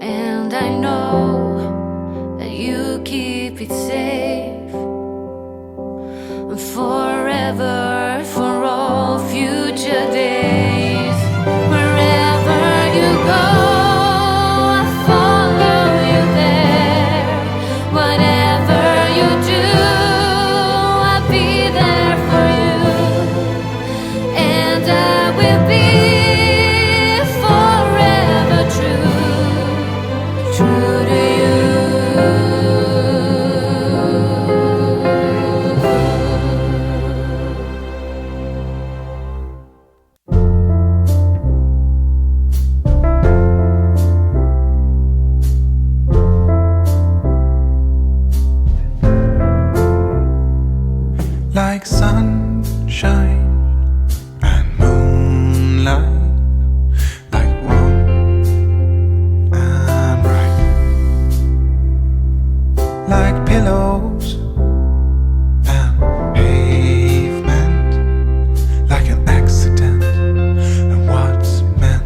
And I know that you keep it safe forever, for all future days. Wherever you go, I follow you there. Whatever you do, I'll be there for you. And I will be forever true, true to you. Like sunshine and moonlight, like warm and bright, like pillows and pavement, like an accident and what's meant.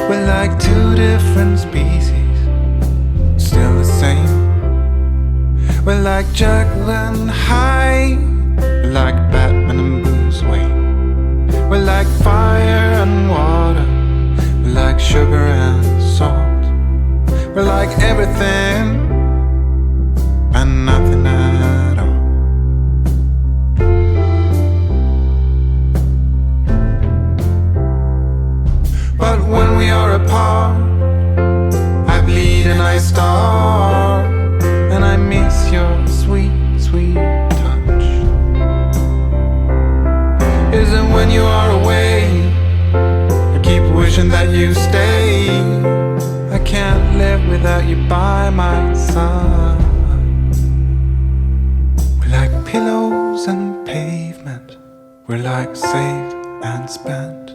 We're like two different species, still the same. We're like Jekyll and Hyde, like Batman and Bruce Wayne. We're like fire and water, we're like sugar and salt. We're like everything and nothing at all. But when we are apart, I bleed and I starve, and I miss your sweet, sweet touch. Isn't when you are away, I keep wishing that you stay. I can't live without you by my side. We're like pillows and pavement, we're like saved and spent.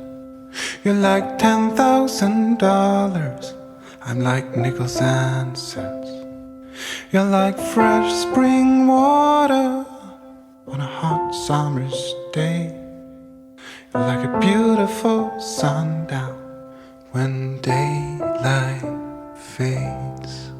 You're like $10,000, I'm like nickels and cents. You're like fresh spring water on a hot summer's day, like a beautiful sundown when daylight fades.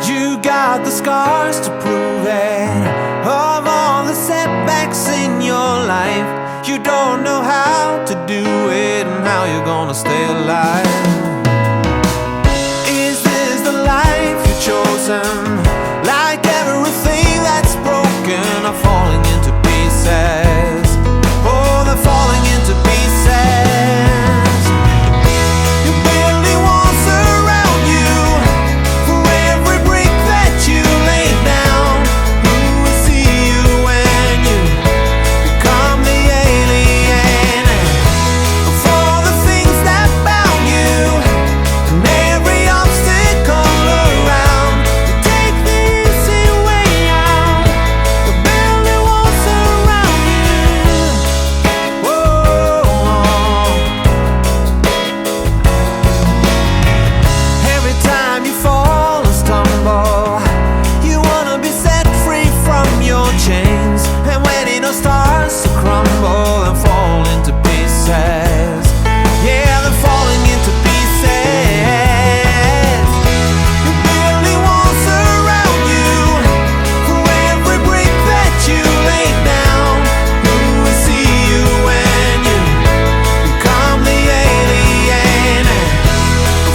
You got the scars to prove it. Of all the setbacks in your life, you don't know how to do it and how you're gonna stay alive. Is this the life you've chosen? Like everything that's broken are falling into pieces. Oh, they're falling into pieces. Your building walls surround you. For every brick that you lay down, who will see you when you become the alien? For the things that bound you, and every obstacle around, you take the easy way out. The building walls surround you. Whoa. Every time you fall and stumble, you wanna be set free from your chains. And when it all starts to crumble and fall into pieces, yeah, they're falling into pieces. Your building walls surround you. For every brick that you lay down, who will see you when you become the alien?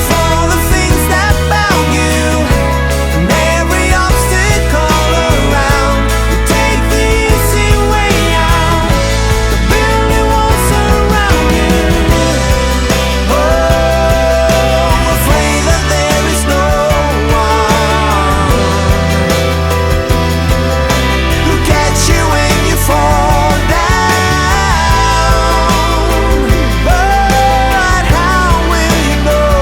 For the things that bound you, and every obstacle around, you take the easy way out. The building walls surround you. Oh, afraid that there is no one who catch you when you fall down. But how will you know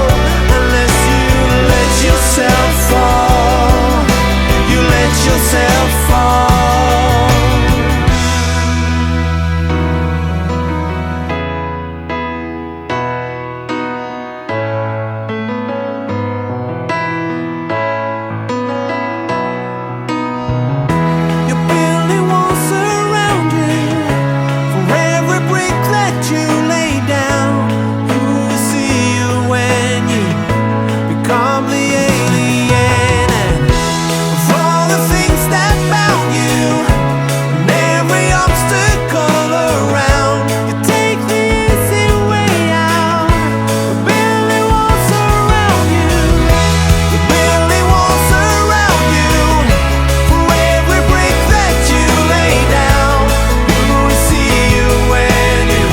unless you let yourself fall? You let yourself fall. Your building walls surround you. For every brick that you lay down, who will see you when you become the alien? And for the things that bound you, and every obstacle around, you take the easy way out. The building walls surround you. The building walls surround you. For every brick that you lay down, who will see you when you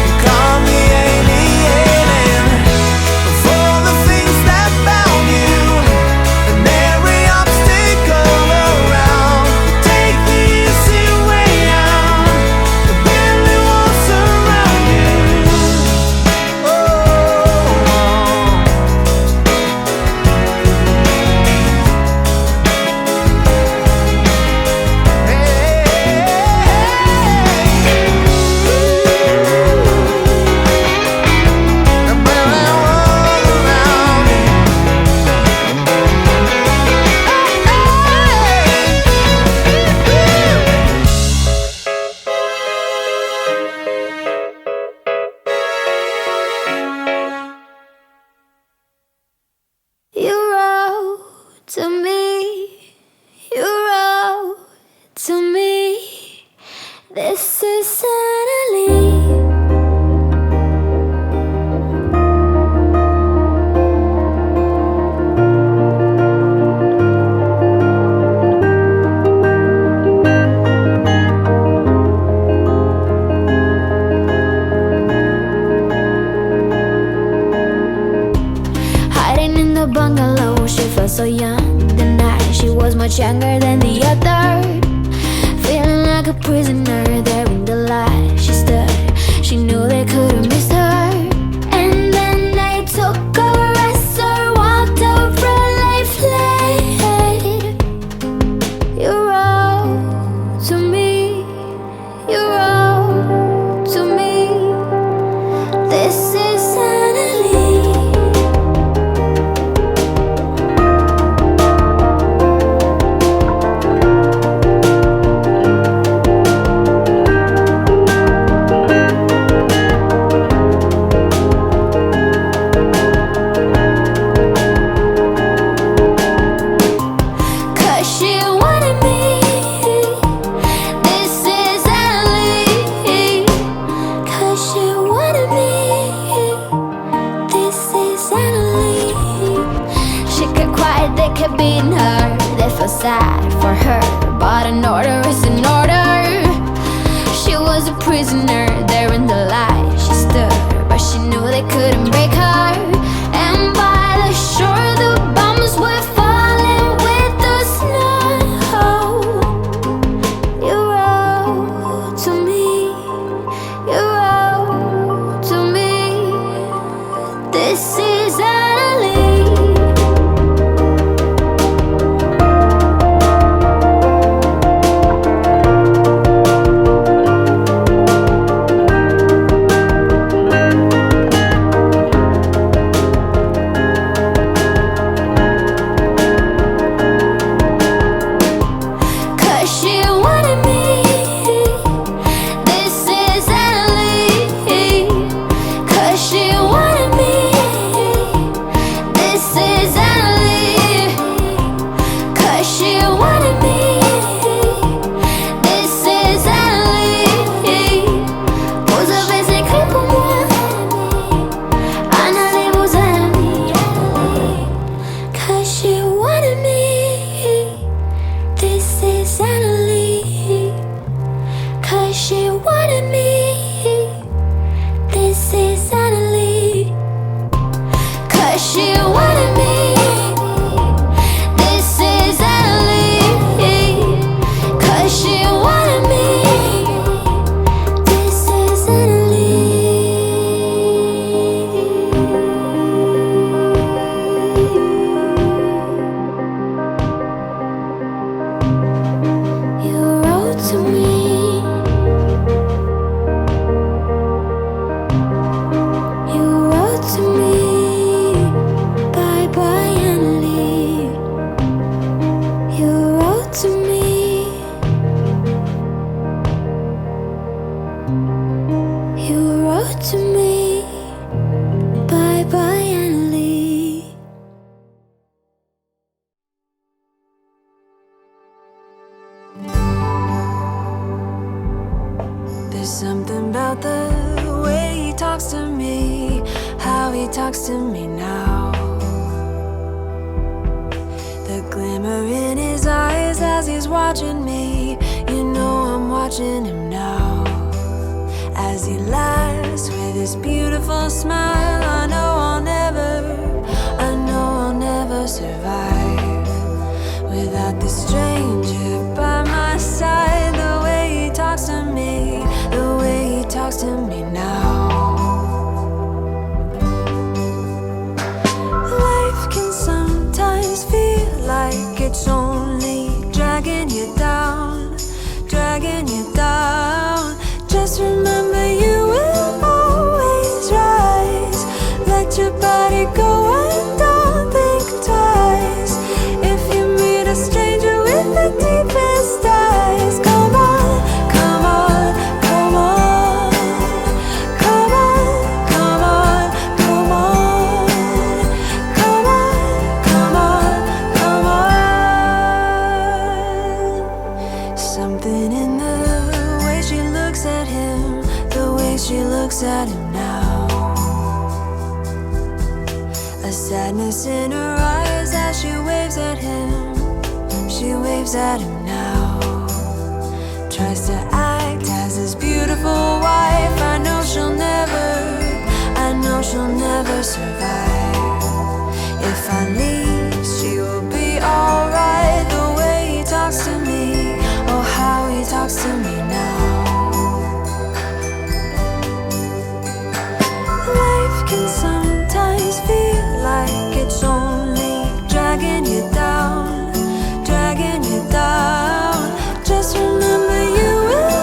become the alien? For the things that bound you, and every obstacle around, take the easy way out. The building walls surround you. Oh. You wrote to me, you wrote to me. This is suddenly. Hiding in the bungalow, she felt so young. The night she was much younger than the other. Feeling like a prisoner there in the light. She stood, she knew they couldn't miss her. And then they took her as her, walked over a life flight. You wrote to me, you wrote to prisoner there in the light. She stood, but she knew they couldn't break her. And by the shore, the bombs were falling with the snow. You wrote to me, you wrote to me. This is Annalie. Something about the way he talks to me, how he talks to me now. The glimmer in his eyes as he's watching me, you know I'm watching him now. As he laughs with his beautiful smile, I know I'll never survive without this stranger by my side. The way he talks to me, the way he talks to me now. Life can sometimes feel like it's only dragging you down, dragging you down. Just remember you will always rise. Let your body go and don't think twice. If you meet a stranger with the deepest eyes, come on, come on, come on, come on, come on, come on, come on, come on, come on. Something in the way she looks at him, the way she looks at him now. A sadness in her eyes as she waves at him. She waves at him now. Tries to act as his beautiful wife. I know she'll never survive. If I leave, she will be alright. The way he talks to me, oh how he talks to me now. Life can sometimes feel like it's only dragging you down, dragging you down. Just remember you will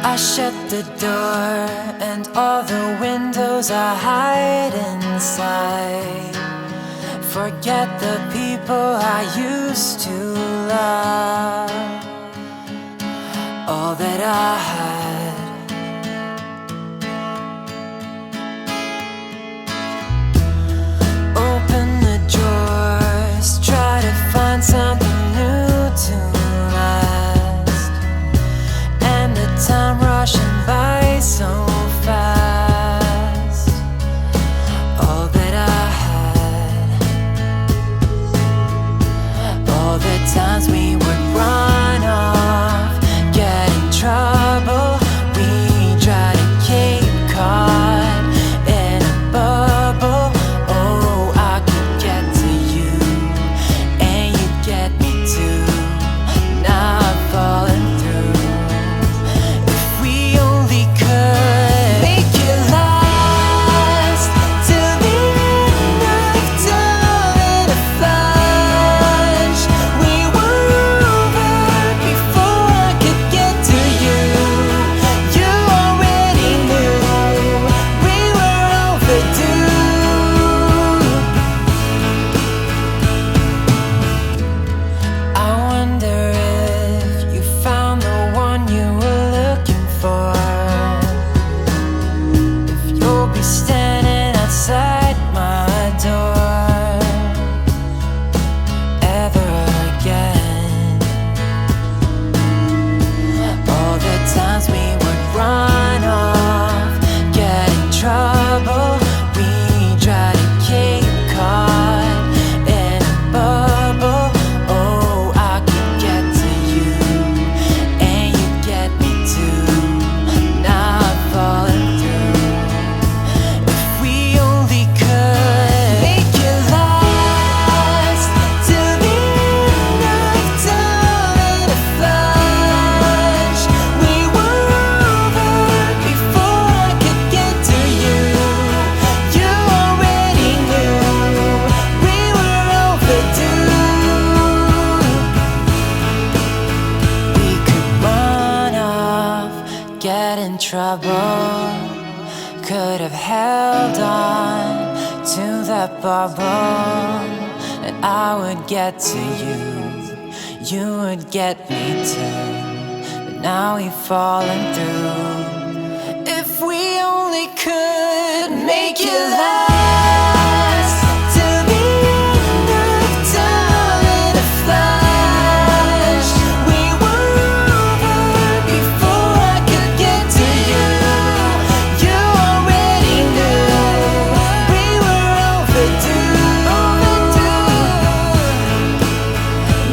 I shut the door and all the windows I hide inside. Forget the people I used to love. All that I had. Open the drawers, try to find something new to last. And the time rushing by so fast. All that I had. All the times we would run off, get in trouble. We try to keep caught in a bubble. Oh, I could get to you, and you get me too. Not falling through. If we only could make it last till the end of time in a flash. We were over before I could get to you. You already knew we were overdue. I wonder if you found the one you were looking for. If you'll be standing outside my door ever again. All the times we would run off, get in trouble. We try to keep caught in a bubble. Oh, I could get to you, and you get me too. Not falling through. If we only could make it last till the end of time in a flash. We were over before I could get to you. You already knew we were overdue. We could run off, get in trouble. Could have held on to that bubble, and I would get to you. You would get me too. But now we've fallen through. If we only could make it last till the end of time in a flash. We were over before I could get to you. You already knew we were overdue.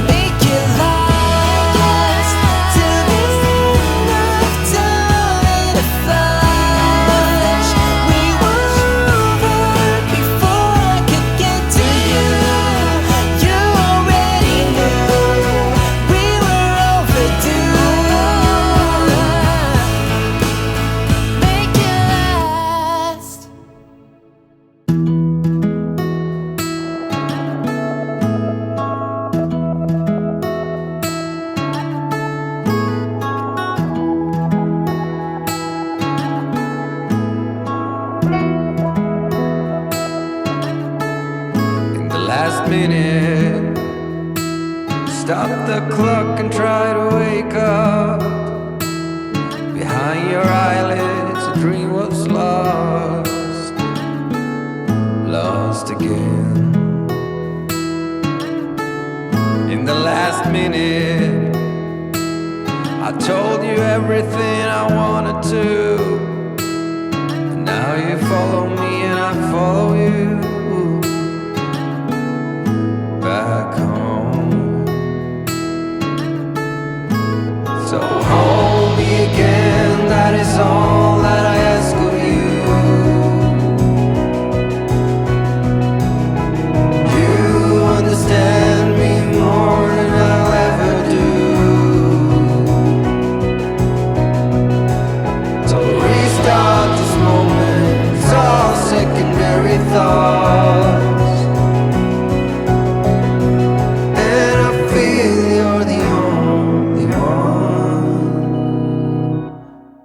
Make it last till the end of time in a flash. We were over before I could get to you. You already knew we were overdue. Make it last. In the last minute, stop the clock and try to wake up. Behind your eyelids, a dream was lost, lost again. In the last minute, I told you everything I wanted to. And now you follow me and I follow you back home. So hold me again, that is all that I ask of you. You understand me more than I'll ever do. So restart this moment, it's all secondary thought.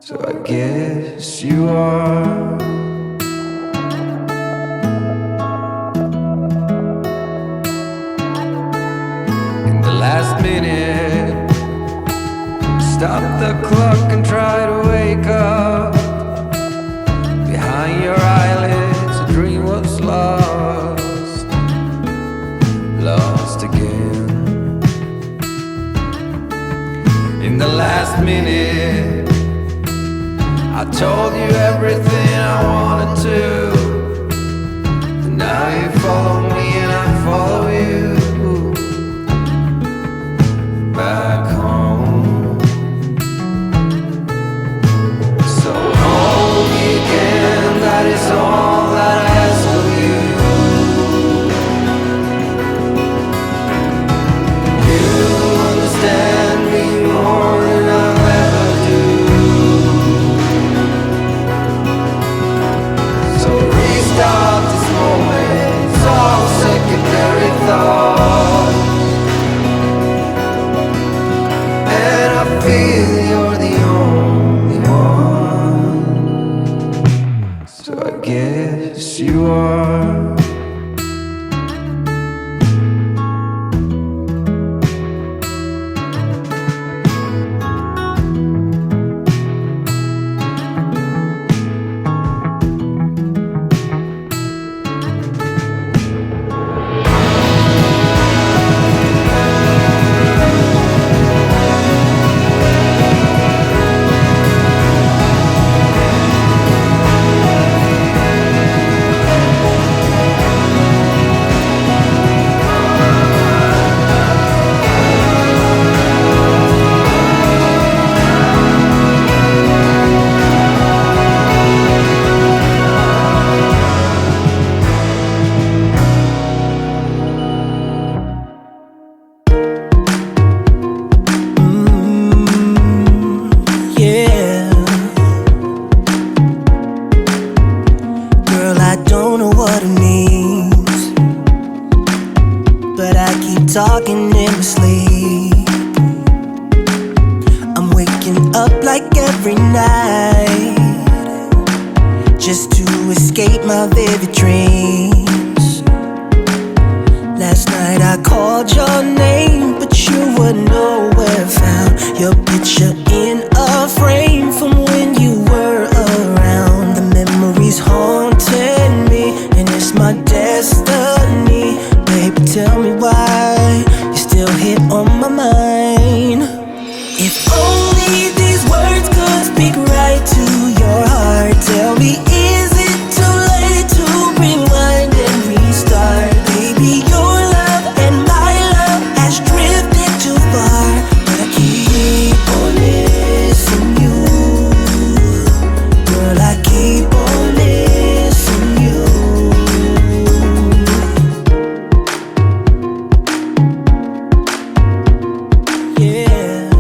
So I guess you are. In the last minute, stop the clock and try to wake up. Behind your eyelids, a dream was lost, lost again. In the last minute, I told you everything I wanted to. And now you follow me and I follow you back home. So hold me again, that is all that I ask of you. You understand me more than I'll ever do. So restart this moment, it's all secondary thoughts. And I feel you're the only one. So I guess you are. Yeah. Girl, I don't know what it means, but I keep talking in my sleep. I'm waking up like every night, just to escape my vivid dreams. Last night I called your name, but you were nowhere found. Your picture in a frame from when you were around. The memories haunting me, and it's my destiny. Baby, tell me why you're still here on my mind. If only these words could speak right to your heart. Tell me, is it too late to rewind and restart? Baby, your love and my love has drifted too far, but I keep on missing you. Girl, I keep on missing you. Yeah.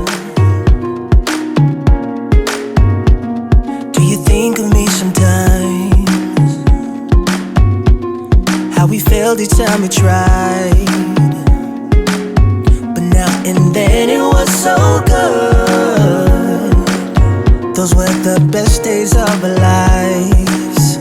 Do you think of me sometimes? How we failed each time we tried, but now and then it was so good. Those were the best days of our lives.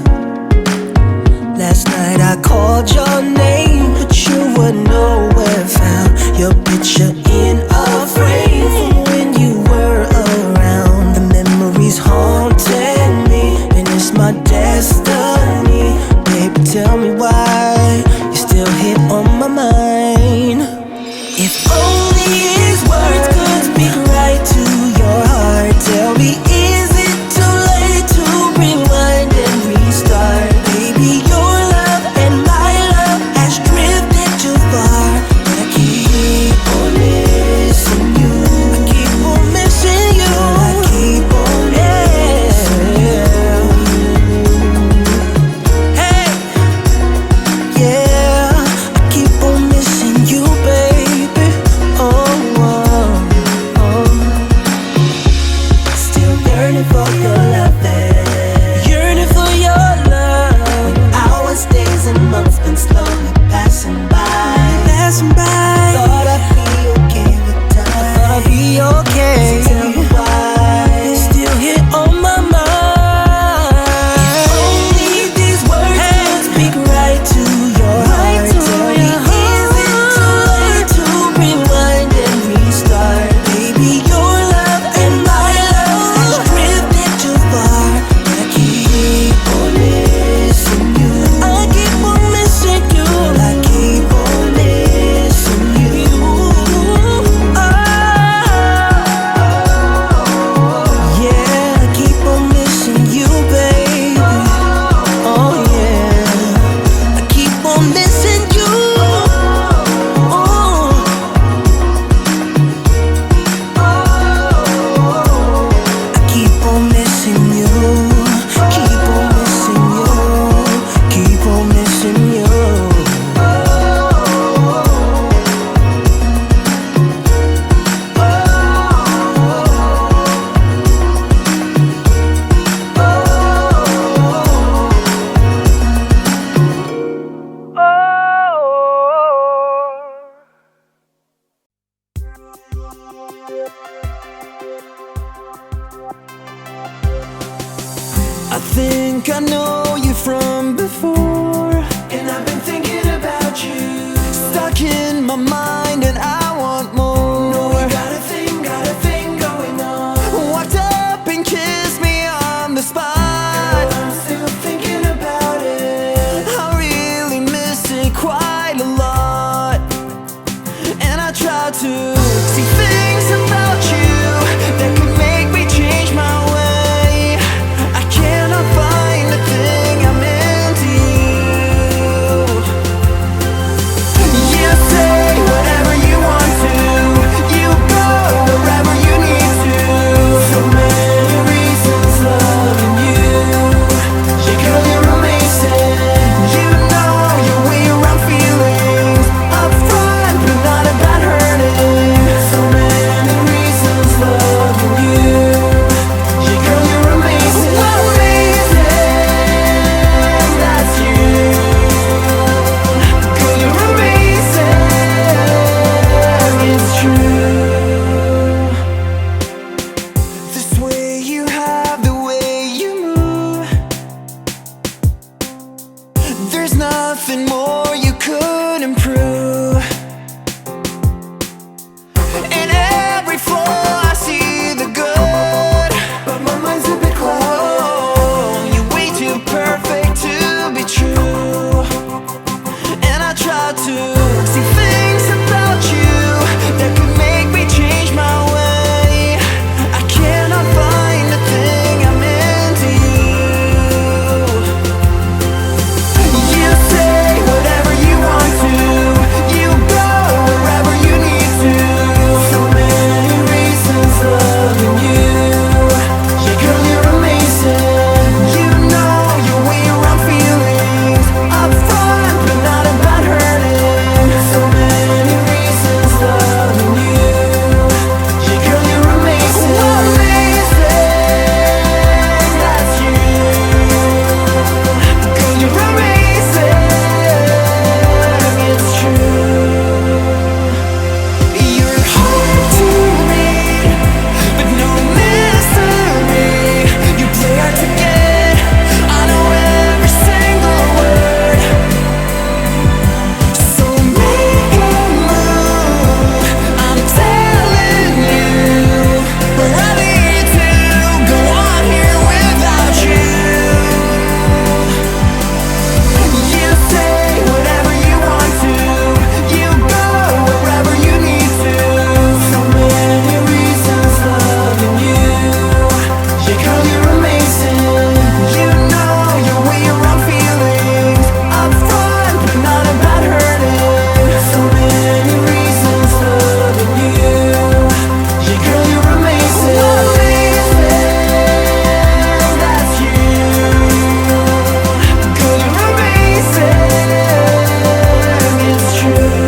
Last night I called your name, but you were nowhere found. Your picture in a frame from when you were around. The memories haunting me, and it's my destiny. Baby, tell me why you're still here on my mind. If only his words could speak right to your heart. Tell me, is it too late to rewind and restart? Baby, your love and my love has drifted too far, but I keep on missing you. I keep on missing you. I keep on missing you. Hey, yeah, I keep on missing you, baby. Oh, oh, oh. Still yearning for your love, yearning for your love. Hours, days, and months been slowly passing by, passing by. Thought I'd be okay with time. I thought I'd be okay. So tell me why you're still here on my think I know you from before, and I've been thinking about you. Stuck in my mind and I want more. No, we got a thing going on. Walked up and kissed me on the spot. Girl, I'm still thinking about it. I really miss it quite a lot, and I try to see things about you that could make me change my way. I cannot find the thing I'm into you. You say whatever you want to. You go wherever you need to. So many reasons loving you. Yeah, girl, you're amazing. You know your way around feelings. Upfront, but not about hurting. So many reasons loving you. Yeah, girl, you're amazing. Amazing, that's you. Girl, you're amazing. It's true. This way you have, the way you move. There's nothing more you could improve. In every flaw I see the good, but my mind's a bit clouded. You're way too perfect to be true, and I try to see things about you that could make me change my way. I cannot find the thing I'm into you. You say whatever you want to. You go wherever you need to. So many reasons loving you. Yeah, girl, you're amazing. You know your way around feelings. Upfront, but not about hurting. So many reasons loving you. Yeah, girl, you're amazing. Amazing, that's you. Girl, you're amazing. It's true. You're hard to read, but no mystery. You play hard to get. I know every single word. So make a move. I'm telling you, ready to go on here without you. You say whatever you want to. You go wherever you need to. So many reasons loving you. Yeah, girl, you're amazing. You know your way around feelings. Upfront, but not about hurting. So many reasons loving you. Yeah, girl, you're amazing. Amazing, that's you. Girl, you're amazing. It's true.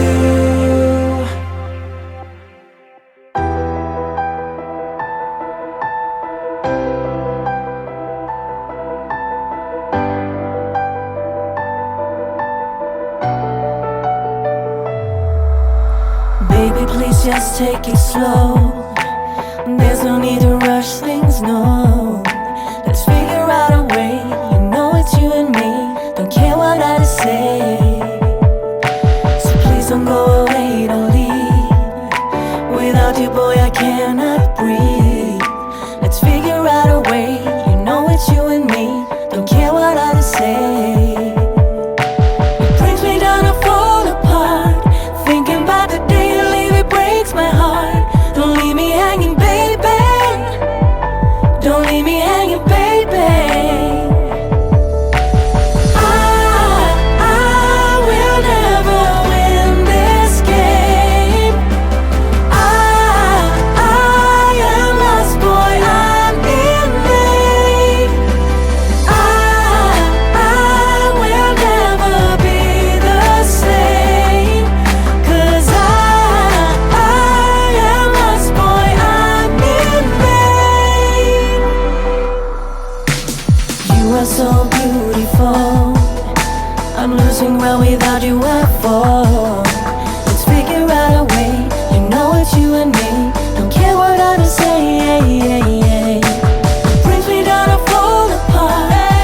Baby, please just take it slow. There's no need to rush things, no. Let's figure out a way. You know it's you and me. Don't care what I say. So please don't go away, don't leave. Without you, boy, I cannot breathe. Let's figure out a way. You know it's you and me. Don't care what I say. It brings me down to fall apart. Thinking about the day you leave, it breaks my heart. Don't leave me hanging, baby. Don't leave me hanging, baby. I will never win this game. I am lost, boy, I'm in vain. I will never be the same. 'Cause I am lost, boy, I'm in vain. You are so beautiful. I'm losing ground without you, I fall. Let's figure out a way. You know it's you and me. Don't care what others say. Brings me down to fall apart.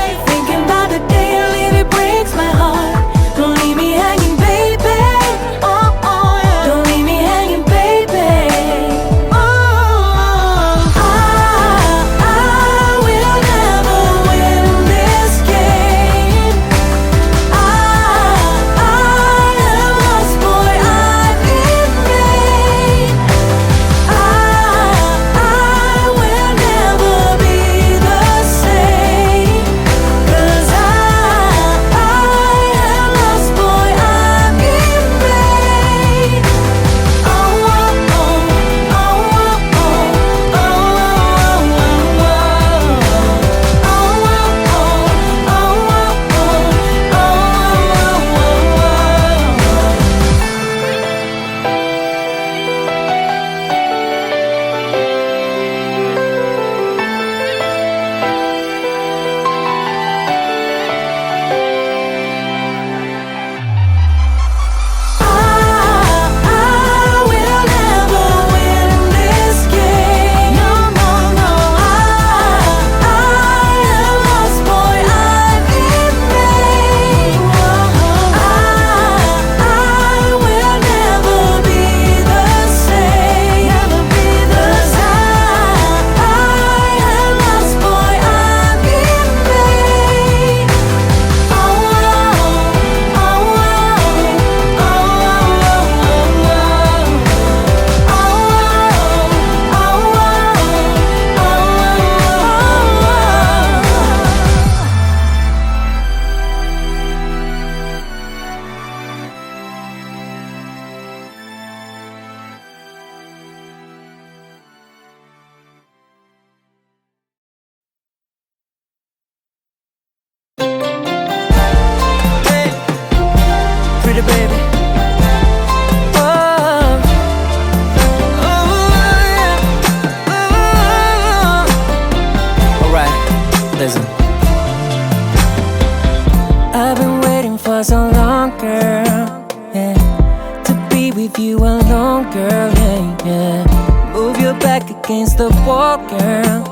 Listen. I've been waiting for so long, girl, yeah, to be with you alone, girl, yeah, yeah. Move your back against the wall, girl,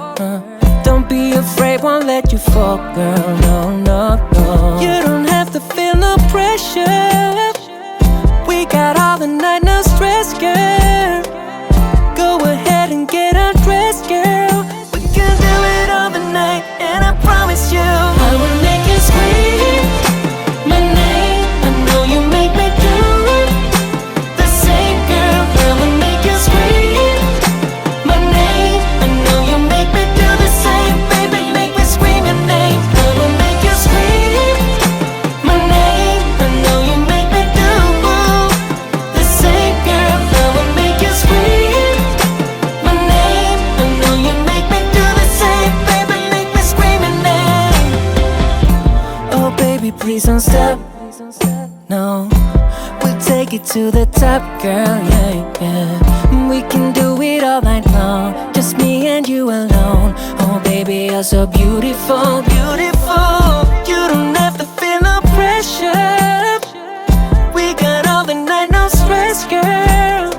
don't be afraid, won't let you fall, girl, no, no, no. You don't have to feel no pressure. We got all the night, no stress, girl. Go ahead and get undressed, girl. We can do it all the night, and I promise you I will make you scream my name. I know you make me do the same, girl. I will make you scream my name. I know you make me do the same, baby. Make me scream your name. I will make you scream my name. I know you make me do the same, girl. I will make you scream my name. I know you make me do the same, baby. Make me scream your name. Oh baby, please don't stop. No, we'll take it to the top, girl, yeah, yeah. We can do it all night long, just me and you alone. Oh baby, you're so beautiful, beautiful. You don't have to feel no pressure. We got all the night, no stress, girl.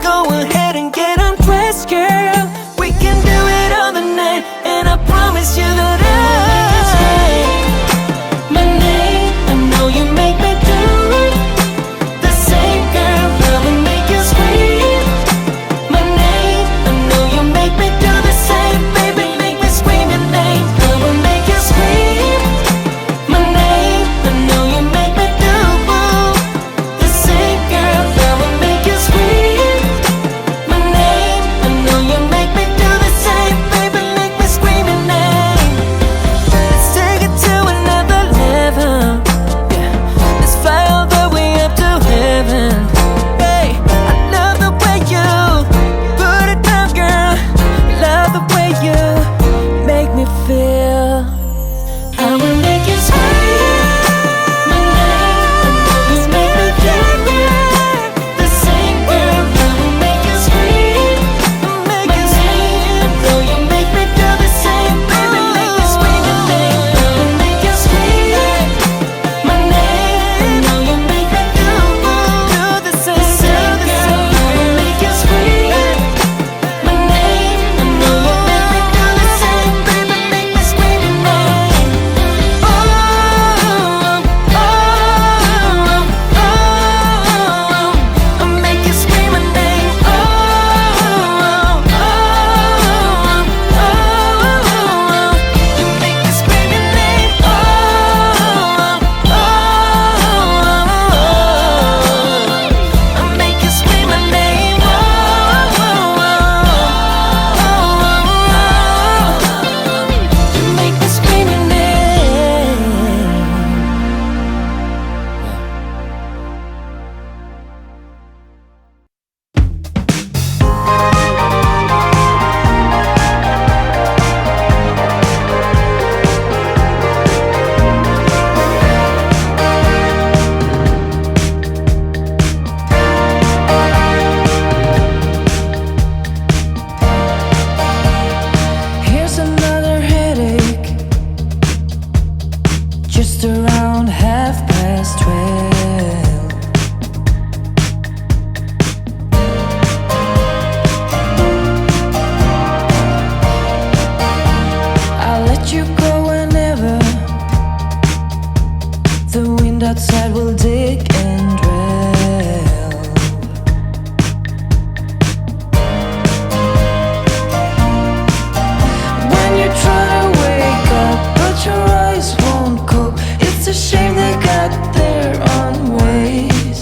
Go ahead and get undressed, girl. We can do it all the night, and I promise you that my name, I know you make me do the same, girl. I will make you scream my name. I know you make me do the same, baby. Make me scream your name. I will make you scream my name. I know you make me do the same, girl. I will make you scream my name. I know you make me do the same, baby. Make me scream your name. Let's take it to another level. Yeah. Let's fly all the way up to heaven. Hey, I love the way you put it down, girl. Love the way you make me feel. I will make you scream my name. I know you make me do the same, girl. I will make you scream my name. I know you make me do the same, baby. Make me scream your name. I will make you scream my name. I know you make me do the same, girl. I will make you scream my name. I know you make me do the same, baby. Make me scream your name. Oh, oh, oh, oh, I'll make you scream my name. Oh, oh, oh, you make me scream your name. Oh, oh, I'll make you scream my name. Oh, you make me scream your name. Here's another headache, just around 12:30. I'll let you go whenever the wind outside will dig and drill. When you try to wake up, but your eyes won't cope, it's a shame they got their own ways.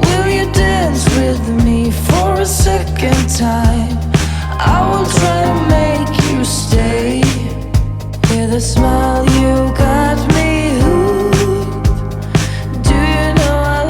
Will you dance with me for a second time? I will try to make you stay. With a smile you got me hooked. Do you know I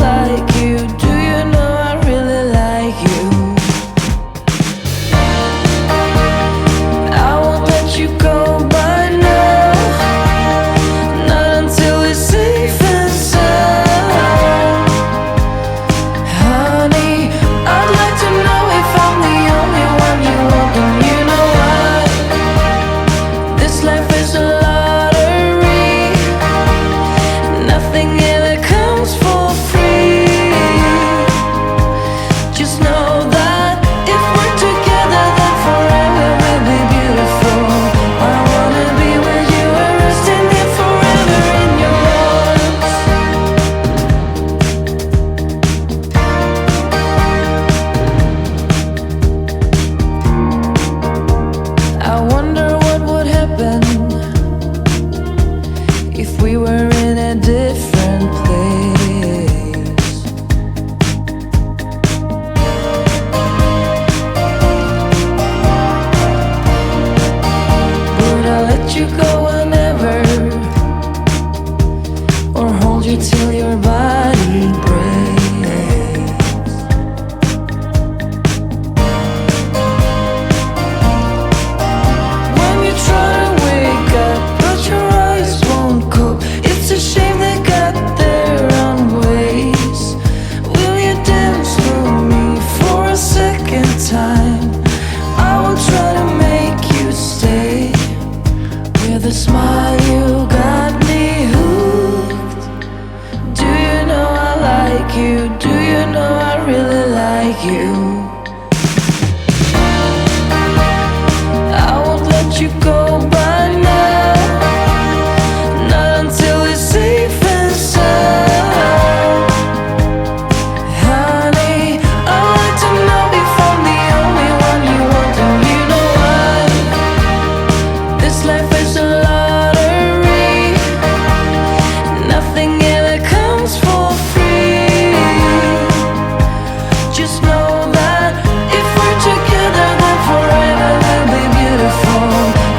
smile, you got me hooked. Do you know I like you? Do you know I really like you? I won't let you go by now, not until it's safe and sound. Honey, I'd like to know if I'm the only one you want. And you know why? This life is a lottery, nothing ever comes for free. Just know that if we're together, then forever will be beautiful.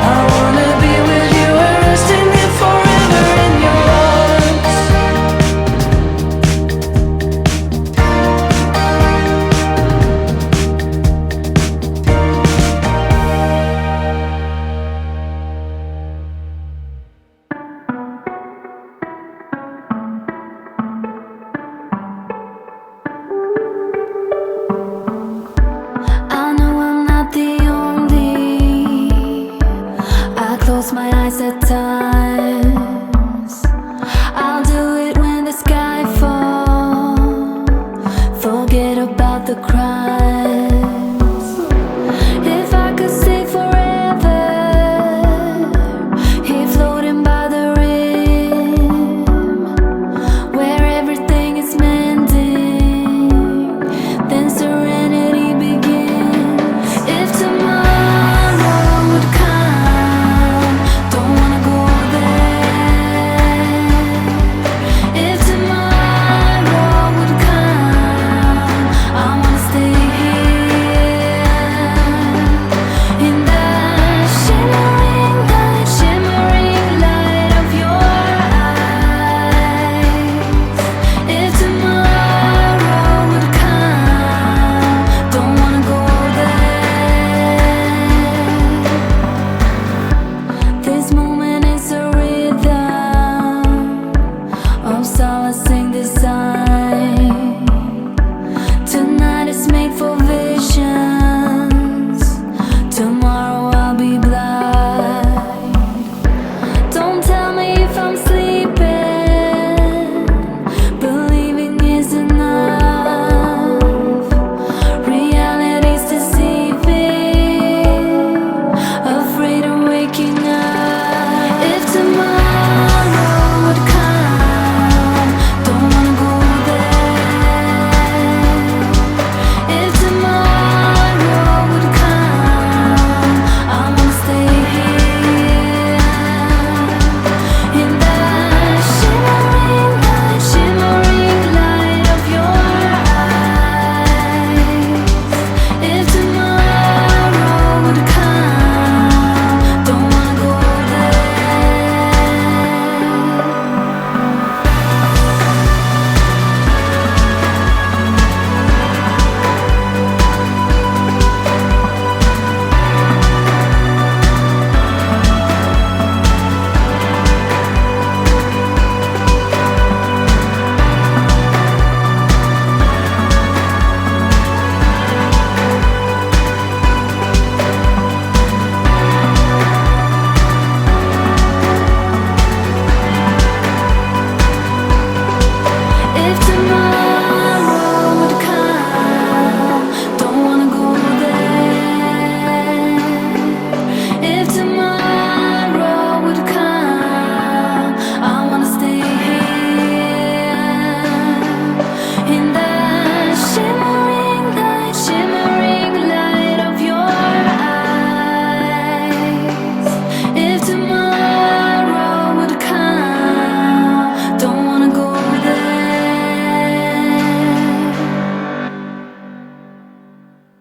I wanna be with you and resting here forever in your arms. I know I'm not the only. I close my eyes at times.